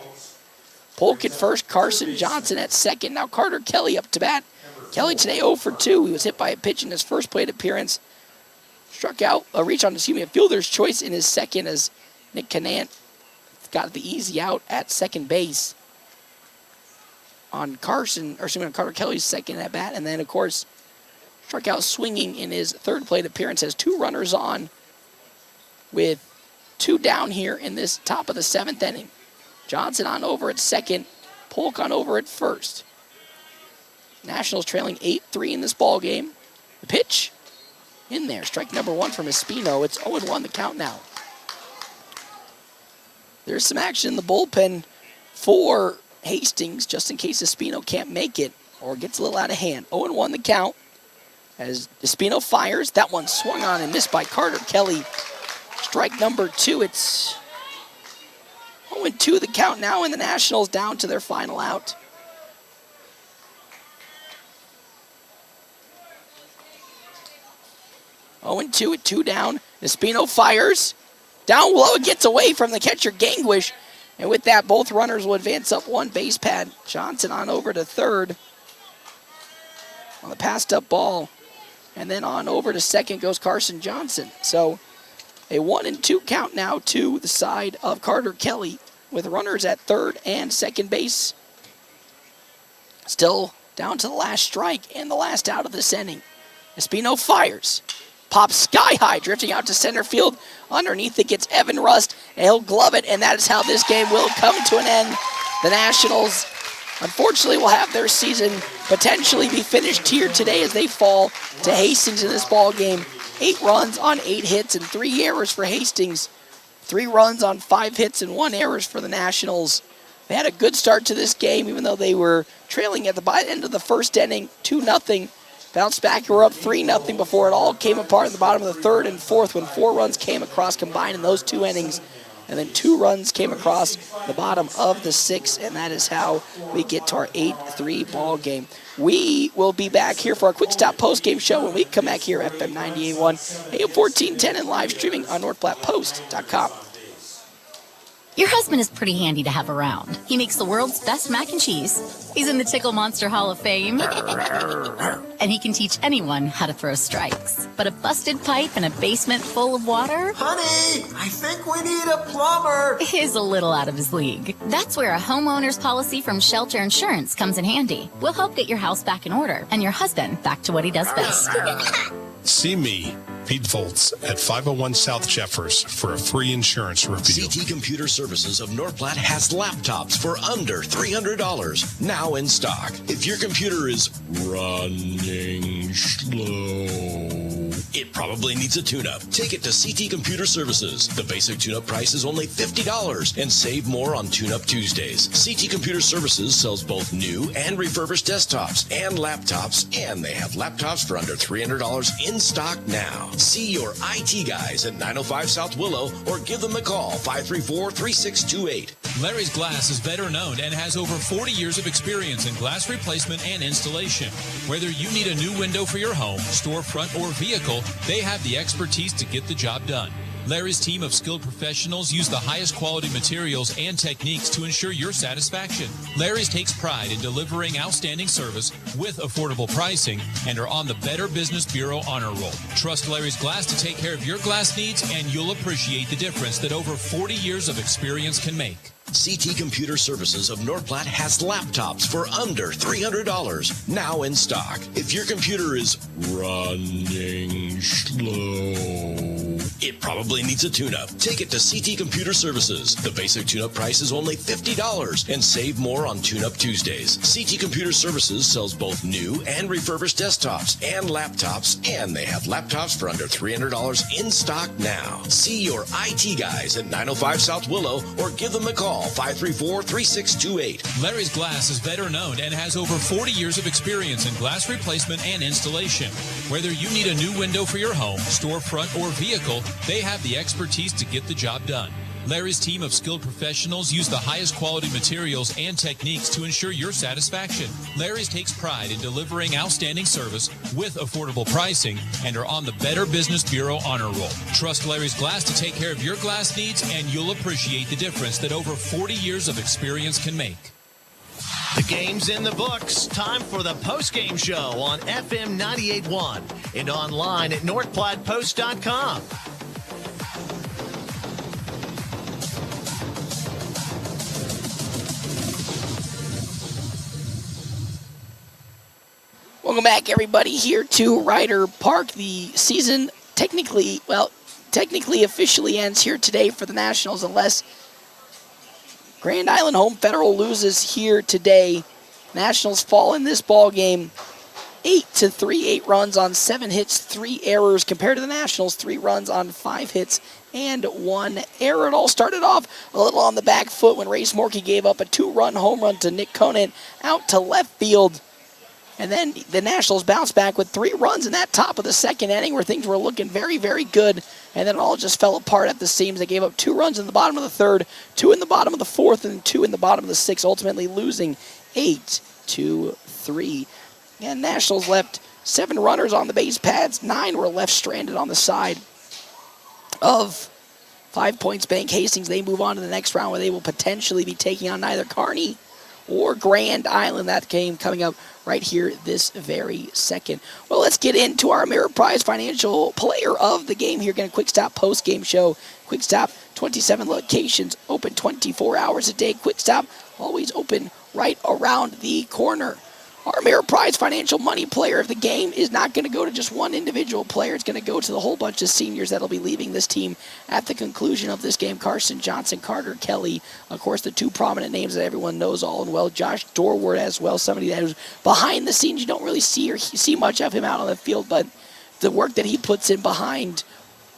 Speaker 1: Polk at first, Carson Johnson at second. Now Carter Kelly up to bat. Kelly today 0 for 2. He was hit by a pitch in his first plate appearance. Struck out, a fielder's choice in his second as Nick Canant got the easy out at second base on Carter Kelly's second at bat. And then, of course, struck out swinging in his third plate appearance. Has 2 runners on with 2 down here in this top of the 7th inning. Johnson on over at second. Polk on over at first. Nationals trailing 8-3 in this ball game. The pitch in there. Strike number 1 from Espino. It's 0-1 the count now. There's some action in the bullpen for Hastings, just in case Espino can't make it or gets a little out of hand. 0-1 the count as Espino fires. That one swung on and missed by Carter Kelly. Strike number 2. It's 0-2 the count now, and the Nationals down to their final out. Oh, and 2 at 2 down. Espino fires. Down low, it gets away from the catcher, Gangwish. And with that, both runners will advance up 1 base pad. Johnson on over to third on the passed up ball. And then on over to second goes Carson Johnson. So a 1-2 count now to the side of Carter Kelly with runners at third and second base. Still down to the last strike and the last out of this inning. Espino fires. Pops sky high, drifting out to center field. Underneath it gets Evan Rust, and he'll glove it, and that is how this game will come to an end. The Nationals, unfortunately, will have their season potentially be finished here today as they fall to Hastings in this ball game. 8 runs on 8 hits and 3 errors for Hastings. 3 runs on 5 hits and 1 errors for the Nationals. They had a good start to this game, even though they were trailing at the end of the first inning, 2-0. Bounced back and were up 3-0 before it all came apart in the bottom of the third and fourth when 4 runs came across combined in those 2 innings. And then 2 runs came across the bottom of the 6th, and that is how we get to our 8-3 ball game. We will be back here for our quick stop post-game show when we come back here at FM 98.1, AM 1410, and live streaming on NorthPlattePost.com.
Speaker 8: Your husband is pretty handy to have around. He makes the world's best mac and cheese. He's in the Tickle Monster Hall of Fame. And he can teach anyone how to throw strikes. But a busted pipe and a basement full of water?
Speaker 9: Honey, I think we need a plumber.
Speaker 8: Is a little out of his league. That's where a homeowner's policy from Shelter Insurance comes in handy. We'll help get your house back in order and your husband back to what he does best.
Speaker 23: See me, Pete Volz, at 501 South Jeffers for a free insurance review.
Speaker 17: CT Computer Services of North Platte has laptops for under $300 now in stock. If your computer is running slow, it probably needs a tune-up. Take it to CT Computer Services. The basic tune-up price is only $50 and save more on Tune-Up Tuesdays. CT Computer Services sells both new and refurbished desktops and laptops, and they have laptops for under $300 in stock now. See your IT guys at 905 South Willow or give them a call, 534-3628.
Speaker 24: Larry's Glass is better known and has over 40 years of experience in glass replacement and installation. Whether you need a new window for your home, storefront, or vehicle, they have the expertise to get the job done. Larry's team of skilled professionals use the highest quality materials and techniques to ensure your satisfaction. Larry's takes pride in delivering outstanding service with affordable pricing and are on the Better Business Bureau honor roll. Trust Larry's Glass to take care of your glass needs, and you'll appreciate the difference that over 40 years of experience can make.
Speaker 17: CT Computer Services of North Platte has laptops for under $300 now in stock. If your computer is running slow, it probably needs a tune-up. Take it to CT Computer Services. The basic tune-up price is only $50 and save more on Tune-Up Tuesdays. CT Computer Services sells both new and refurbished desktops and laptops, and they have laptops for under $300 in stock now. See your IT guys at 905 South Willow or give them a call, 534-3628.
Speaker 24: Larry's Glass is veteran owned and has over 40 years of experience in glass replacement and installation. Whether you need a new window for your home, storefront, or vehicle, they have the expertise to get the job done. Larry's team of skilled professionals use the highest quality materials and techniques to ensure your satisfaction. Larry's takes pride in delivering outstanding service with affordable pricing and are on the Better Business Bureau honor roll. Trust Larry's Glass to take care of your glass needs, and you'll appreciate the difference that over 40 years of experience can make.
Speaker 16: The game's in the books. Time for the Postgame Show on FM 98.1 and online at NorthPlattePost.com.
Speaker 1: Welcome back, everybody, here to Ryder Park. The season technically officially ends here today for the Nationals unless Grand Island Home Federal loses here today. Nationals fall in this ball game 8-3, 8 runs on 7 hits, 3 errors, compared to the Nationals, 3 runs on 5 hits and 1 error. It all started off a little on the back foot when Race Morkey gave up a 2-run home run to Nick Conant out to left field. And then the Nationals bounced back with 3 runs in that top of the second inning where things were looking very, very good. And then it all just fell apart at the seams. They gave up 2 runs in the bottom of the third, 2 in the bottom of the fourth, and 2 in the bottom of the sixth, ultimately losing 8-3. And Nationals left 7 runners on the base pads. 9 were left stranded on the side of 5 Points Bank Hastings. They move on to the next round where they will potentially be taking on either Kearney or Grand Island. That game coming up right here this very second. Well, let's get into our Ameriprise Financial Player of the Game here. Again, Quick Stop post-game show. Quick Stop, 27 locations, open 24 hours a day. Quick Stop, always open right around the corner. Our Ameriprise Financial Money Player of the Game is not going to go to just one individual player. It's going to go to the whole bunch of seniors that will be leaving this team at the conclusion of this game. Carson Johnson, Carter Kelly, of course, the 2 prominent names that everyone knows all and well. Josh Dorward as well, somebody that is behind the scenes. You don't really see much of him out on the field, but the work that he puts in behind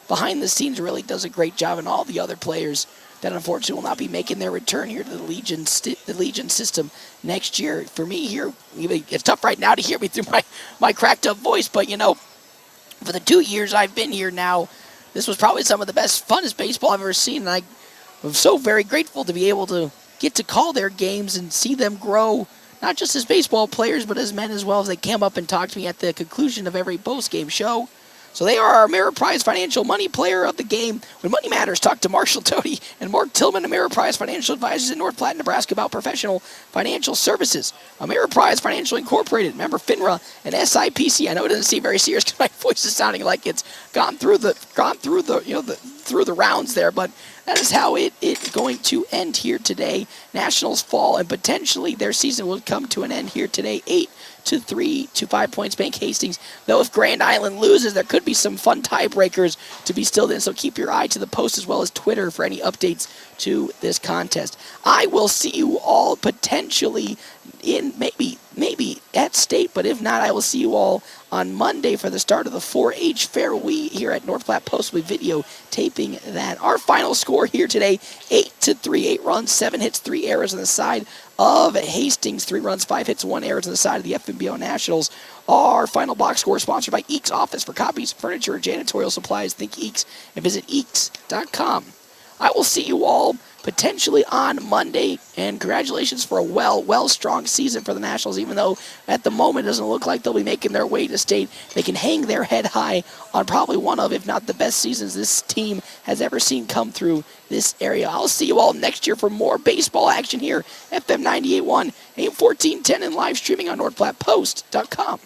Speaker 1: the scenes really does a great job. And all the other players that unfortunately will not be making their return here to the Legion system next year. For me here, it's tough right now to hear me through my cracked up voice, but for the 2 years I've been here now, this was probably some of the best, funnest baseball I've ever seen, and I'm so very grateful to be able to get to call their games and see them grow, not just as baseball players, but as men as well, as they came up and talked to me at the conclusion of every post-game show. So they are our Ameriprise Financial Money Player of the Game. When money matters, talk to Marshall Doty and Mark Tillman, Ameriprise Financial Advisors in North Platte, Nebraska, about professional financial services. Ameriprise Financial Incorporated, member FINRA and SIPC. I know it doesn't seem very serious because my voice is sounding like it's gone through the rounds there, but that is how it's going to end here today. Nationals fall, and potentially their season will come to an end here today, 8-3 to 5 Points Bank Hastings. Though if Grand Island loses, there could be some fun tiebreakers to be still in, so keep your eye to the post as well as Twitter for any updates to this contest. I will see you all potentially in maybe at state, but if not, I will see you all on Monday for the start of the 4-H Fair. We here at North Platte Post will be video taping that. Our final score here today, 8-3, 8 runs, 7 hits, 3 errors on the side of Hastings, 3 runs, 5 hits, 1 errors on the side of the FNBO Nationals. Our final box score is sponsored by Eeks Office. For copies, furniture, and janitorial supplies, think Eeks and visit Eeks.com. I will see you all potentially on Monday, and congratulations for a strong season for the Nationals, even though at the moment it doesn't look like they'll be making their way to state. They can hang their head high on probably one of, if not the best seasons this team has ever seen come through this area. I'll see you all next year for more baseball action here, FM 98.1, AM 1410, and live streaming on NorthPlattePost.com.